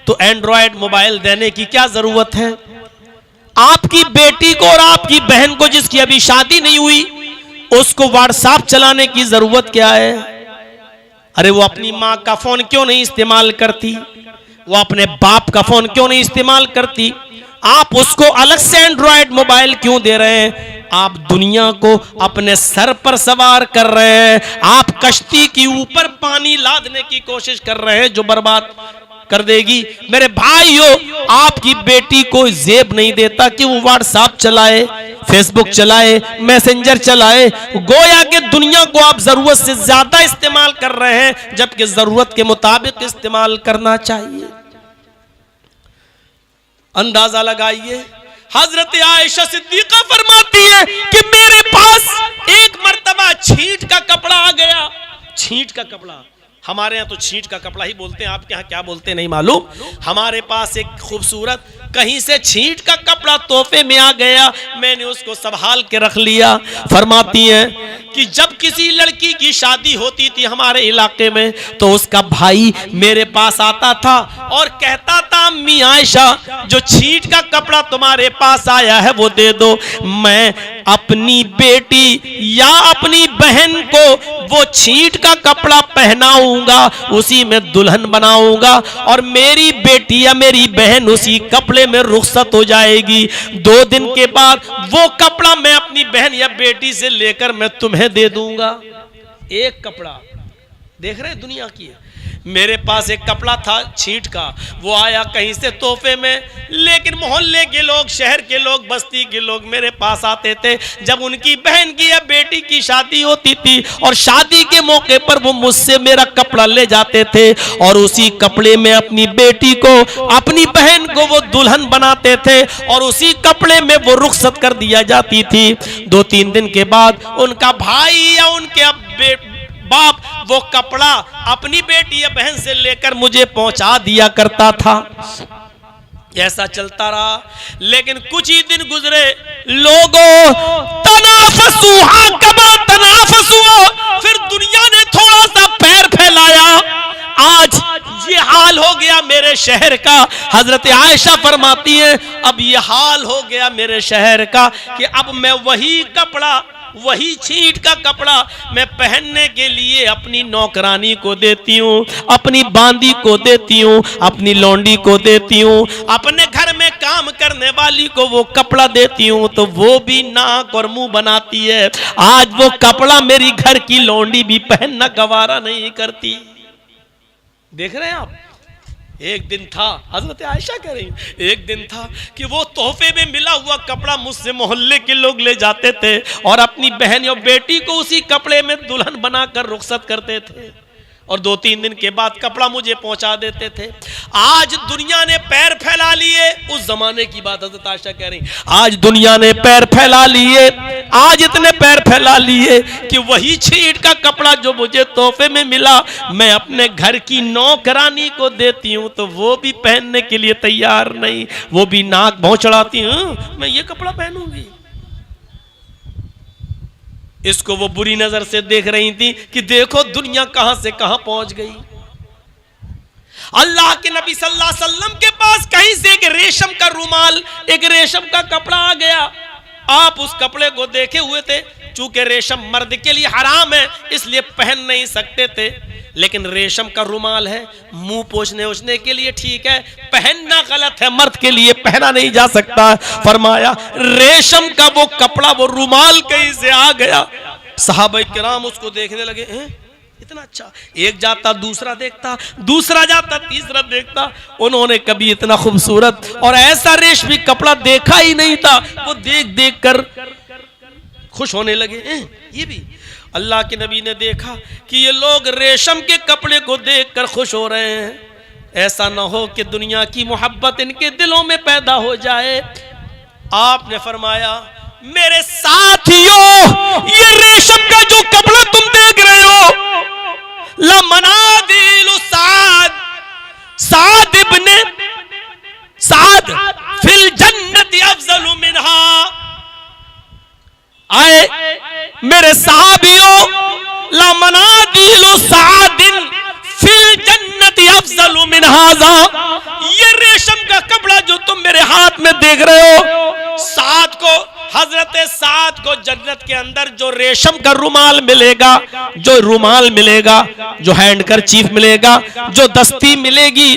तो एंड्रॉयड मोबाइल देने की क्या जरूरत है? आपकी बेटी को और आपकी बहन को, जिसकी अभी शादी नहीं हुई, उसको व्हाट्सएप चलाने की जरूरत क्या है? अरे वो अपनी माँ का फोन क्यों नहीं इस्तेमाल करती? वो अपने बाप का फोन क्यों नहीं इस्तेमाल करती? आप उसको अलग से एंड्रॉयड मोबाइल क्यों दे रहे हैं? आप दुनिया को अपने सर पर सवार कर रहे हैं। आप कश्ती के ऊपर पानी लादने की कोशिश कर रहे हैं जो बर्बाद कर देगी। मेरे भाइयों, आपकी बेटी को जेब नहीं देता कि वो व्हाट्सएप चलाए, फेसबुक चलाए, मैसेंजर चलाए। गोया कि दुनिया को आप जरूरत से ज्यादा इस्तेमाल कर रहे हैं, जबकि जरूरत के मुताबिक इस्तेमाल करना चाहिए। अंदाजा लगाइए, हजरत आयशा सिद्दीका फरमाती है कि मेरे पास एक मर्तबा छींट का कपड़ा आ गया। छींट का कपड़ा, हमारे यहाँ तो छींट का कपड़ा ही बोलते हैं, आपके यहाँ क्या बोलते हैं नहीं मालूम। हमारे पास एक खूबसूरत कहीं से छींट का कपड़ा तोहफे में आ गया, मैंने उसको संभाल के रख लिया। फरमाती हैं कि जब किसी लड़की की शादी होती थी हमारे इलाके में तो उसका भाई मेरे पास आता था और कहता था अम्मी आयशा जो छींट का कपड़ा तुम्हारे पास आया है वो दे दो, मैं अपनी बेटी या अपनी बहन को वो छींट का कपड़ा पहनाऊंगा, उसी में दुल्हन बनाऊंगा और मेरी बेटी या मेरी बहन उसी कपड़े में रुखसत हो जाएगी। 2 दिन के बाद वो कपड़ा मैं अपनी बहन या बेटी से लेकर मैं तुम्हें दे दूंगा। एक कपड़ा देख रहे दुनिया की है। मेरे पास एक कपड़ा था छींट का, वो आया कहीं से तोहफे में, लेकिन मोहल्ले के लोग, शहर के लोग, बस्ती के लोग मेरे पास आते थे जब उनकी बहन की या बेटी की शादी होती थी और शादी के मौके पर वो मुझसे मेरा कपड़ा ले जाते थे और उसी कपड़े में अपनी बेटी को, अपनी बहन को वो दुल्हन बनाते थे और उसी कपड़े में वो रुखसत कर दिया जाती थी। 2-3 दिन के बाद उनका भाई या उनके बाप वो कपड़ा अपनी बेटी या बहन से लेकर मुझे पहुंचा दिया करता था। ऐसा चलता रहा, लेकिन कुछ ही दिन गुजरे, लोगों तनाफसु कमा तनाफसु, फिर दुनिया ने थोड़ा सा पैर फैलाया। आज ये हाल हो गया मेरे शहर का। हजरत आयशा फरमाती है अब ये हाल हो गया मेरे शहर का कि अब मैं वही कपड़ा, वही छींट का कपड़ा मैं पहनने के लिए अपनी नौकरानी को देती हूँ, अपनी बांदी को देती हूँ, अपनी लौंडी को देती हूँ, अपने घर में काम करने वाली को वो कपड़ा देती हूँ तो वो भी नाक और मुंह बनाती है। आज वो कपड़ा मेरी घर की लौंडी भी पहनना गवारा नहीं करती। देख रहे हैं आप। एक दिन था, हजरत आयशा कह रही, एक दिन था कि वो तोहफे में मिला हुआ कपड़ा मुझसे मोहल्ले के लोग ले जाते थे और अपनी बहन और बेटी को उसी कपड़े में दुल्हन बनाकर रुखसत करते थे और 2-3 दिन के बाद कपड़ा मुझे पहुंचा देते थे। आज दुनिया ने पैर फैला लिए, उस जमाने की बात हजरत आयशा कह रही, आज दुनिया ने पैर फैला लिए, आज इतने पैर फैला लिए कि वही छींट का कपड़ा जो मुझे तोहफे में मिला मैं अपने घर की नौकरानी को देती हूँ तो वो भी पहनने के लिए तैयार नहीं, वो भी नाक भौं चढ़ाती हूँ मैं ये कपड़ा पहनूंगी। इसको वो बुरी नजर से देख रही थी कि देखो दुनिया कहां से कहां पहुंच गई। अल्लाह के नबी सल्लल्लाहु अलैहि वसल्लम के पास कहीं से एक रेशम का रुमाल, एक रेशम का कपड़ा आ गया। आप उस कपड़े को देखे हुए थे, चूंकि रेशम मर्द के लिए हराम है इसलिए पहन नहीं सकते थे, लेकिन रेशम का रुमाल है, मुंह पोंछने ओछने के लिए ठीक है, पहनना गलत है, मर्द के लिए पहना नहीं जा सकता। फरमाया रेशम का वो कपड़ा, वो रुमाल कहीं से आ गया। सहाबा किराम उसको देखने लगे, इतना अच्छा, एक जाता दूसरा देखता, दूसरा जाता तीसरा देखता, उन्होंने कभी इतना खूबसूरत और ऐसा रेशमी कपड़ा देखा ही नहीं था। वो देख देख कर खुश होने लगे। ये भी अल्लाह के नबी ने देखा कि ये लोग रेशम के कपड़े को देखकर खुश हो रहे हैं, ऐसा ना हो कि दुनिया की मोहब्बत इनके दिलों में पैदा हो जाए। आपने फरमाया मेरे साथियों ये रेशम का जो कपड़ा तुम देख रहे हो, लमनादिल साद, साद इब्ने साद फिल जन्नति अफजलु मिनहा। आए मेरे साहबियों, लमनादिल सादिन फिल जन्नति अफजलु मिन हाजा, ये रेशम का कपड़ा जो तुम मेरे हाथ में देख रहे हो, साद को, हजरत साद को जन्नत के अंदर जो रेशम का रुमाल मिलेगा, जो रुमाल मिलेगा, जो हैंडकरचीफ मिलेगा, जो दस्ती मिलेगी,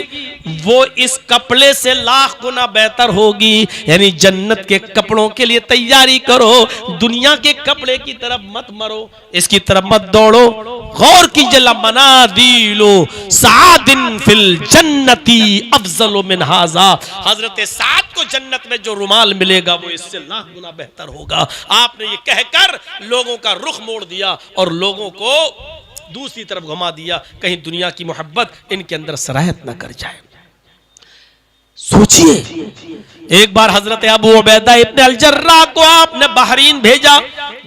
वो इस कपड़े से लाख गुना बेहतर होगी। यानी जन्नत के कपड़ों के लिए तैयारी करो, दुनिया के कपड़े की तरफ मत मरो, इसकी तरफ मत दौड़ो। गौर कीजिए, लमनादिलो सादिन फिल जन्नती अफजलु मिन हाजा, हजरत साद को जन्नत में जो रुमाल मिलेगा वो इससे लाख गुना बेहतर होगा। आपने ये कहकर लोगों का रुख मोड़ दिया और लोगों को दूसरी तरफ घुमा दिया, कहीं दुनिया की मोहब्बत इनके अंदर सराहत न कर जाए। सोचिए, एक बार हजरत अबू उबैदा इब्न अल जर्राह को आपने बहरीन भेजा,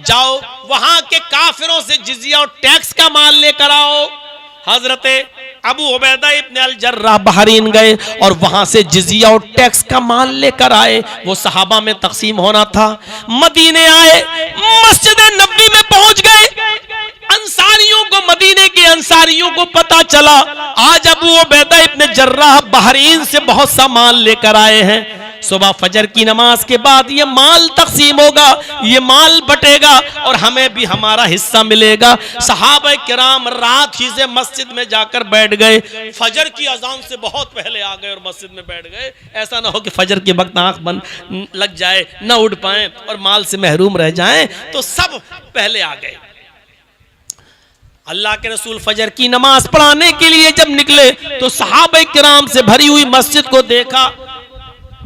जाओ वहां के काफिरों से जिजिया और टैक्स का माल लेकर आओ। हजरत अबू उबैदा इब्न अल जर्राह बहरीन गए और वहां से जिजिया और टैक्स का माल लेकर आए। वो सहाबा में तकसीम होना था। मदीने आए, मस्जिद नबवी में पहुंच गए। अंसारियों को, मदीने के अंसारियों को पता चला आज अबू उबैदा इब्न जर्राह बहरीन से बहुत सा माल लेकर आए हैं। सुबह फजर की नमाज के बाद ये माल तकसीम होगा, ये माल बटेगा और हमें भी हमारा हिस्सा मिलेगा। सहाबा किराम रात ही से मस्जिद में जाकर बैठ गए। फजर की अजान से बहुत पहले आ गए और मस्जिद में बैठ गए। ऐसा ना हो कि फजर के वक्त आंख बंद लग जाए, ना उठ पाए और माल से महरूम रह जाएं, तो सब पहले आ गए। अल्लाह के रसूल फजर की नमाज पढ़ाने के लिए जब निकले तो सहाबा किराम से भरी हुई मस्जिद को देखा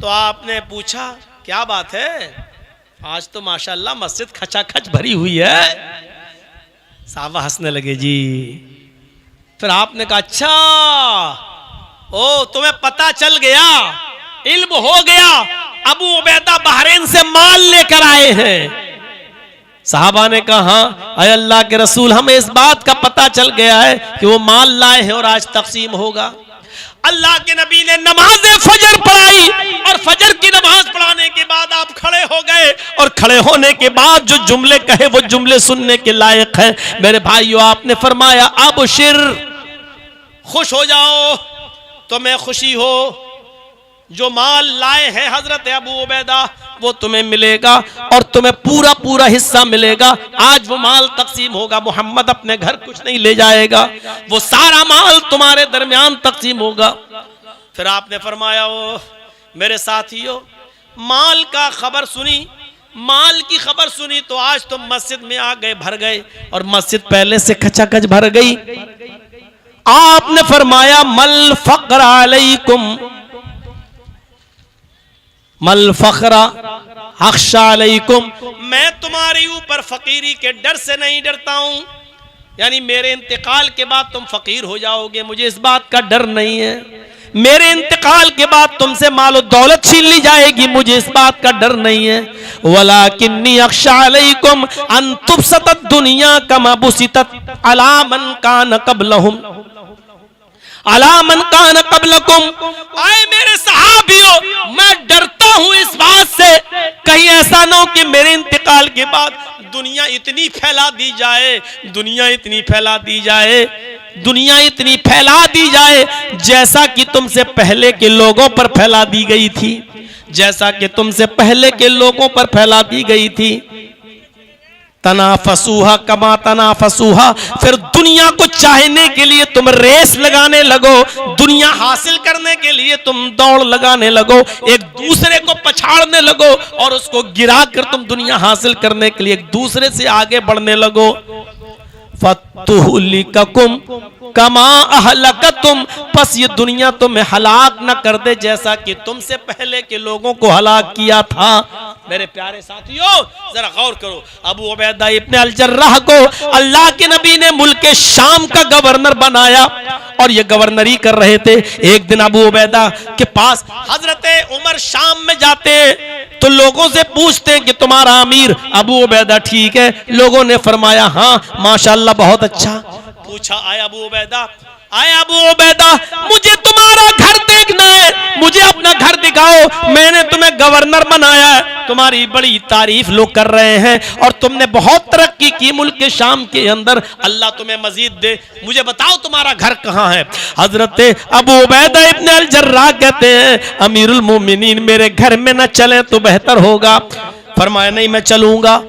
तो आपने पूछा क्या बात है, आज तो माशाल्लाह मस्जिद खचाखच भरी हुई है। साहबा हंसने लगे जी। फिर आपने कहा अच्छा, ओ तुम्हें पता चल गया, इल्म हो गया, अबू उबैदा बहरीन से माल लेकर आए हैं। साहबा ने कहा हाँ अय अल्लाह के रसूल, हमें इस बात का पता चल गया है कि वो माल लाए हैं और आज तकसीम होगा। अल्लाह के नबी ने नमाज फजर पढ़ाई और फजर की नमाज पढ़ाने के बाद आप खड़े हो गए और खड़े होने के बाद जो जुमले कहे वो जुमले सुनने के लायक है। मेरे भाइयों, आपने फरमाया अब शिर, खुश हो जाओ, तुम्हें खुशी हो, जो माल लाए हैं हजरत अबू उबैदा वो तुम्हें मिलेगा और तुम्हें पूरा पूरा हिस्सा मिलेगा। आज वो माल तकसीम होगा, मोहम्मद अपने घर कुछ नहीं ले जाएगा, वो सारा माल तुम्हारे दरमियान तकसीम होगा। फिर आपने फरमाया ओ मेरे साथियों, माल का खबर सुनी, माल की खबर सुनी तो आज तुम मस्जिद में आ गए, भर गए और मस्जिद पहले से खचाखच भर गई। आपने फरमाया मल फक्र अलैकुम, मल फखरा अख्शा अलैकुम, मैं तुम्हारे ऊपर फकीरी के डर से नहीं डरता हूं, यानी मेरे इंतकाल के बाद तुम फकीर हो जाओगे, मुझे इस बात का डर नहीं है। मेरे इंतकाल के बाद तुमसे मालो दौलत छीन ली जाएगी, मुझे इस बात का डर नहीं है। वलाकिन्नी अख्शा अलैकुम अन तुबसतत दुनिया कमा बुसितत अला मन कान कबलहुम अला मन कान कबलकुम। आए मेरे सहाबियों, मैं डरता हूं इस बात से कहीं ऐसा ना हो कि मेरे इंतकाल के बाद दुनिया इतनी फैला दी जाए, दुनिया इतनी फैला दी जाए, दुनिया इतनी फैला दी जाए जैसा कि तुमसे पहले के लोगों पर फैला दी गई थी, जैसा कि तुमसे पहले के लोगों पर फैला दी गई थी। तनाफसूहा कमा तनाफसूहा, फिर दुनिया को चाहने के लिए तुम रेस लगाने लगो, दुनिया हासिल करने के लिए तुम दौड़ लगाने लगो, एक दूसरे को पछाड़ने लगो और उसको गिरा कर तुम दुनिया हासिल करने के लिए एक दूसरे से आगे बढ़ने लगो। फतुहलिककुम कमा अहलकतुम, बस ये दुनिया तुम्हें हलाक न कर दे जैसा कि तुमसे पहले के लोगों को हलाक किया था। मेरे प्यारे साथियों, जरा गौर करो, अबू उबैदा इब्न अल जर्राह को अल्लाह के नबी ने मुल्क शाम का गवर्नर बनाया और ये गवर्नरी कर रहे थे। एक दिन अबू उबैदा के पास हजरत उमर शाम में जाते तो लोगों से पूछते हैं कि तुम्हारा अमीर अबू उबैदा ठीक है? लोगों ने फरमाया हाँ माशाल्लाह बहुत अच्छा। पूछा आए अबू उबैदा, आए अबू उबैदा, मुझे तुम्हारा घर देखना है, मुझे अपना घर दिखाओ, मैंने तुम्हें गवर्नर बनाया है, तुम्हारी बड़ी तारीफ लोग कर रहे हैं और तुमने बहुत तरक्की की मुल्क के शाम के अंदर, अल्लाह तुम्हें मजीद दे, मुझे बताओ तुम्हारा घर कहाँ है? हजरत अबू उबैदा इब्न अल जर्राह कहते हैं अमीरुल मोमिनीन मेरे घर में न चले तो बेहतर होगा। फरमाया नहीं मैं चलूंगा।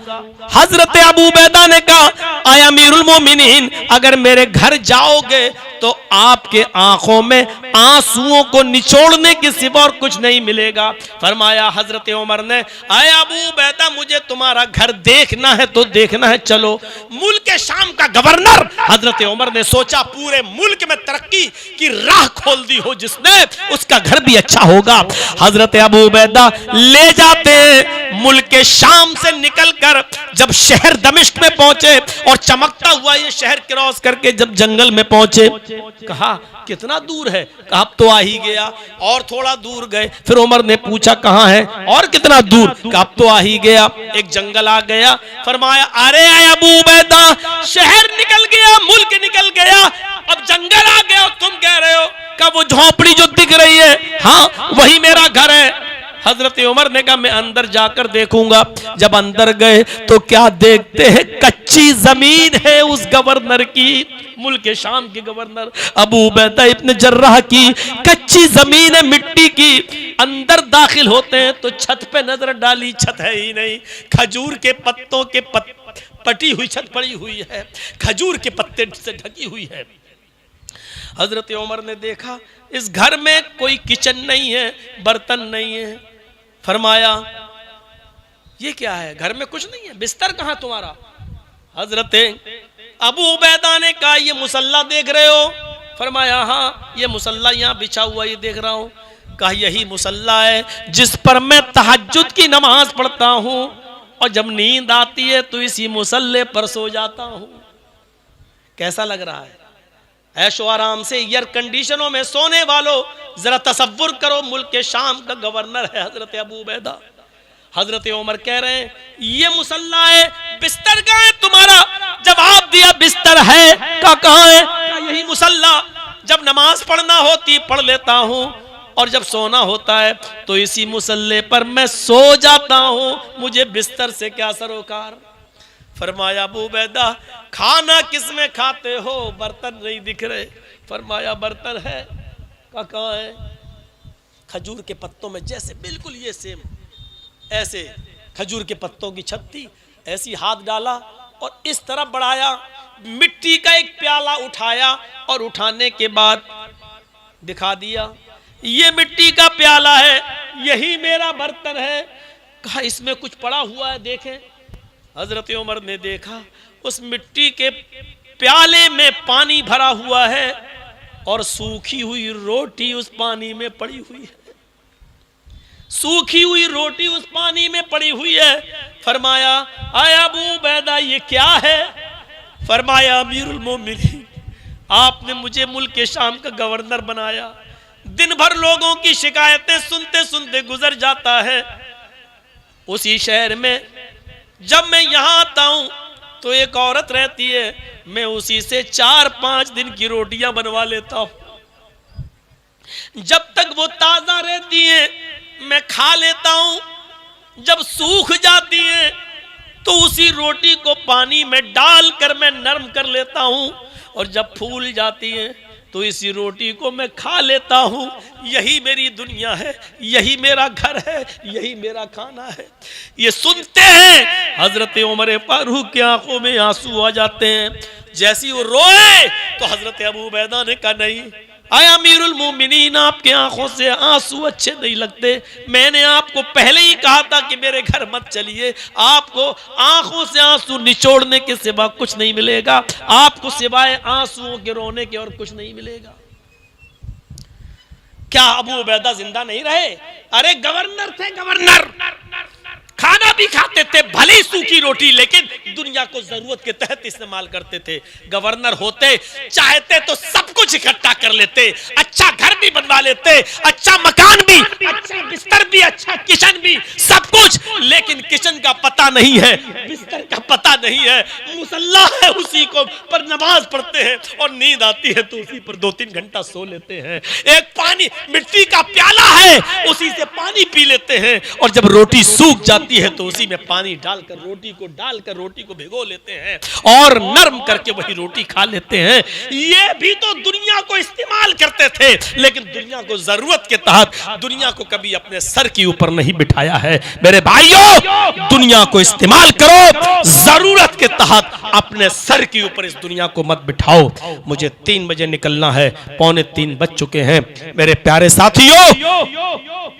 हजरत अबू उबैदा ने कहा आया अमीरुल मोमिनीन, अगर मेरे घर जाओगे तो आपके आंखों में आंसुओं को निचोड़ने के सिवा और कुछ नहीं मिलेगा। फरमाया हजरत उमर ने आया अबू उबैदा मुझे तुम्हारा घर देखना है तो देखना है, चलो। मुल्क शाम का गवर्नर हजरत उमर ने सोचा पूरे मुल्क में तरक्की की राह खोल दी हो जिसने, उसका घर भी अच्छा होगा। हजरत अबू उबैदा ले जाते हैं मुल्क शाम से निकलकर जब शहर दमिश्क में पहुंचे और चमकता हुआ ये शहर क्रॉस करके जब जंगल में पहुंचे, कहा कितना दूर है? कहा अब तो आ ही गया। और थोड़ा दूर गए, फिर उमर ने पूछा कहां है? और कितना दूर? कहा अब तो आ ही गया। एक जंगल आ गया। फरमाया अरे अबू उबैदा, शहर निकल गया, मुल्क निकल गया, अब जंगल आ गया, तुम कह रहे हो? कहा वो झोपड़ी जो दिख रही है, हाँ वही मेरा घर है। हजरत उमर ने कहा मैं अंदर जाकर देखूंगा। जब अंदर गए तो क्या देखते हैं? कच्ची जमीन है उस गवर्नर की, मुल्क शाम के गवर्नर अबू उबैदा इब्न जर्राह की कच्ची जमीन है, मिट्टी की। अंदर दाखिल होते हैं तो छत पे नजर डाली, छत है ही नहीं, खजूर के पत्तों के पटी हुई छत पड़ी हुई है, खजूर के पत्ते से ढकी हुई है। हजरत उमर ने देखा इस घर में कोई किचन नहीं है, बर्तन नहीं है। फरमाया ये क्या है? घर में कुछ नहीं है, बिस्तर कहां तुम्हारा? हजरत अबू उबैदा ने कहा ये मुसल्ला देख रहे हो? फरमाया हाँ ये मुसल्ला यहाँ बिछा हुआ ये देख रहा हूँ। कहा यही मुसल्ला है जिस पर मैं तहज्जुद की नमाज पढ़ता हूँ और जब नींद आती है तो इसी मुसल्ले पर सो जाता हूँ। कैसा लग रहा है? ऐशो आराम से एयर कंडीशनों में सोने वालों, जरा तसव्वुर करो मुल्क के शाम का गवर्नर है हजरत अबू उबैदा। हजरत उमर कह रहे हैं ये मुसल्ला है, बिस्तर कहाँ है तुम्हारा? जवाब दिया बिस्तर है। कहाँ है? यही मुसल्ला, जब नमाज पढ़ना होती पढ़ लेता हूँ और जब सोना होता है तो इसी मुसल्ले पर मैं सो जाता हूँ, मुझे बिस्तर से क्या सरोकार। फरमाया अबू उबैदा खाना किस में खाते हो? बर्तन नहीं दिख रहे। फरमाया बर्तन है। कहाँ है? खजूर के पत्तों में, जैसे बिल्कुल ये सेम ऐसे खजूर के पत्तों की छत थी, ऐसी हाथ डाला और इस तरह बढ़ाया, मिट्टी का एक प्याला उठाया और उठाने के बाद दिखा दिया ये मिट्टी का प्याला है, यही मेरा बर्तन है। कहा इसमें कुछ पड़ा हुआ है, देखें। हजरत उमर ने देखा उस मिट्टी के प्याले में पानी भरा हुआ है और सूखी हुई रोटी उस पानी में पड़ी हुई है, सूखी हुई रोटी उस पानी में पड़ी हुई है। फरमाया आय अबू उबैदा ये क्या है? फरमाया अमीरुल मोमिनीन आपने मुझे मुल्क के शाम का गवर्नर बनाया, दिन भर लोगों की शिकायतें सुनते सुनते गुजर जाता है। उसी शहर में जब मैं यहां आता हूं तो एक औरत रहती है, मैं उसी से 4-5 दिन की रोटियां बनवा लेता हूं, जब तक वो ताजा रहती हैं मैं खा लेता हूं, जब सूख जाती हैं तो उसी रोटी को पानी में डालकर मैं नरम कर लेता हूं और जब फूल जाती हैं तो इसी रोटी को मैं खा लेता हूं। यही मेरी दुनिया है, यही मेरा घर है, यही मेरा खाना है। ये सुनते हैं हजरत उमर फारूक की आंखों में आंसू आ जाते हैं। जैसी वो रोए तो हजरत अबू उबैदा ने कहा नहीं आय अमीरुल मोमिनीन आपके आंखों से आंसू अच्छे नहीं लगते, मैंने आपको पहले ही कहा था कि मेरे घर मत चलिए, आपको आंखों से आंसू निचोड़ने के सिवा कुछ नहीं मिलेगा, आपको सिवाय आंसुओं के रोने के और कुछ नहीं मिलेगा। क्या अबू उबैदा जिंदा नहीं रहे? अरे गवर्नर थे, गवर्नर खाना भी खाते थे, भली सूखी रोटी, लेकिन दुनिया को जरूरत के तहत इस्तेमाल करते थे। गवर्नर होते चाहते तो सब कुछ इकट्ठा कर लेते, अच्छा घर भी बनवा लेते, अच्छा मकान भी, अच्छा बिस्तर भी, अच्छा किचन भी, सब कुछ, लेकिन किचन का पता नहीं है, बिस्तर का पता नहीं है, मुसल्ला है उसी को पर नमाज पढ़ते हैं और नींद आती है तो उसी पर 2-3 घंटा सो लेते हैं। एक पानी मिट्टी का प्याला है उसी से पानी पी लेते हैं और जब रोटी सूख जाती है तो उसी में पानी डालकर रोटी को भिगो लेते हैं और नरम करके वही रोटी खा लेते हैं। ये भी तो दुनिया को इस्तेमाल करते थे, लेकिन दुनिया को जरूरत के तहत दुनिया को कभी अपने सर के ऊपर नहीं बिठाया है। मेरे भाइयों दुनिया को इस्तेमाल करो, जरूरत के तहत अपने सर के ऊपर इस दुनिया को मत बिठाओ। मुझे 3 बजे निकलना है, 2:45 बज चुके हैं। मेरे प्यारे साथियों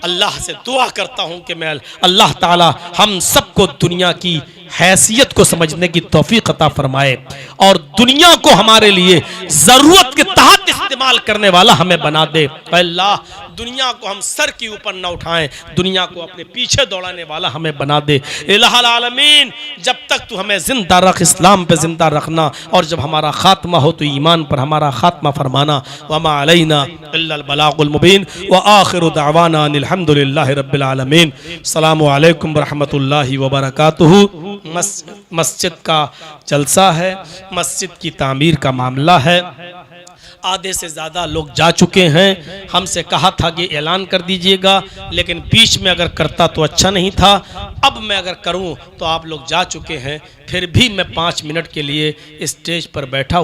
अल्लाह से दुआ करता हूं कि मैं अल्लाह ताला हम सबको दुनिया की हैसियत को समझने की तौफीक अता फरमाए और दुनिया को हमारे लिए जरूरत के तहत इस्तेमाल करने वाला हमें बना दे। अल्लाह दुनिया को हम सर के ऊपर न उठाएं, दुनिया को अपने पीछे दौड़ाने वाला हमें बना दे। इलाहुल आलमीन, जब तक तू हमें जिंदा रख, इस्लाम पे जिंदा रखना, और जब हमारा खात्मा हो तो ईमान पर हमारा खात्मा फरमाना। वमा अलैना इल्लल बलागुल मुबीन व आखिरु दावाना अल्हम्दुलिल्लाहि रब्बिल आलमीन। अस्सलामु अलैकुम व रहमतुल्लाहि व बरकातुहू। मस्जिद का जलसा है, मस्जिद की तामीर का मामला है। आधे से ज़्यादा लोग जा चुके हैं। हमसे कहा था कि ऐलान कर दीजिएगा, लेकिन बीच में अगर करता तो अच्छा नहीं था। अब मैं अगर करूं तो आप लोग जा चुके हैं, फिर भी मैं 5 मिनट के लिए स्टेज पर बैठा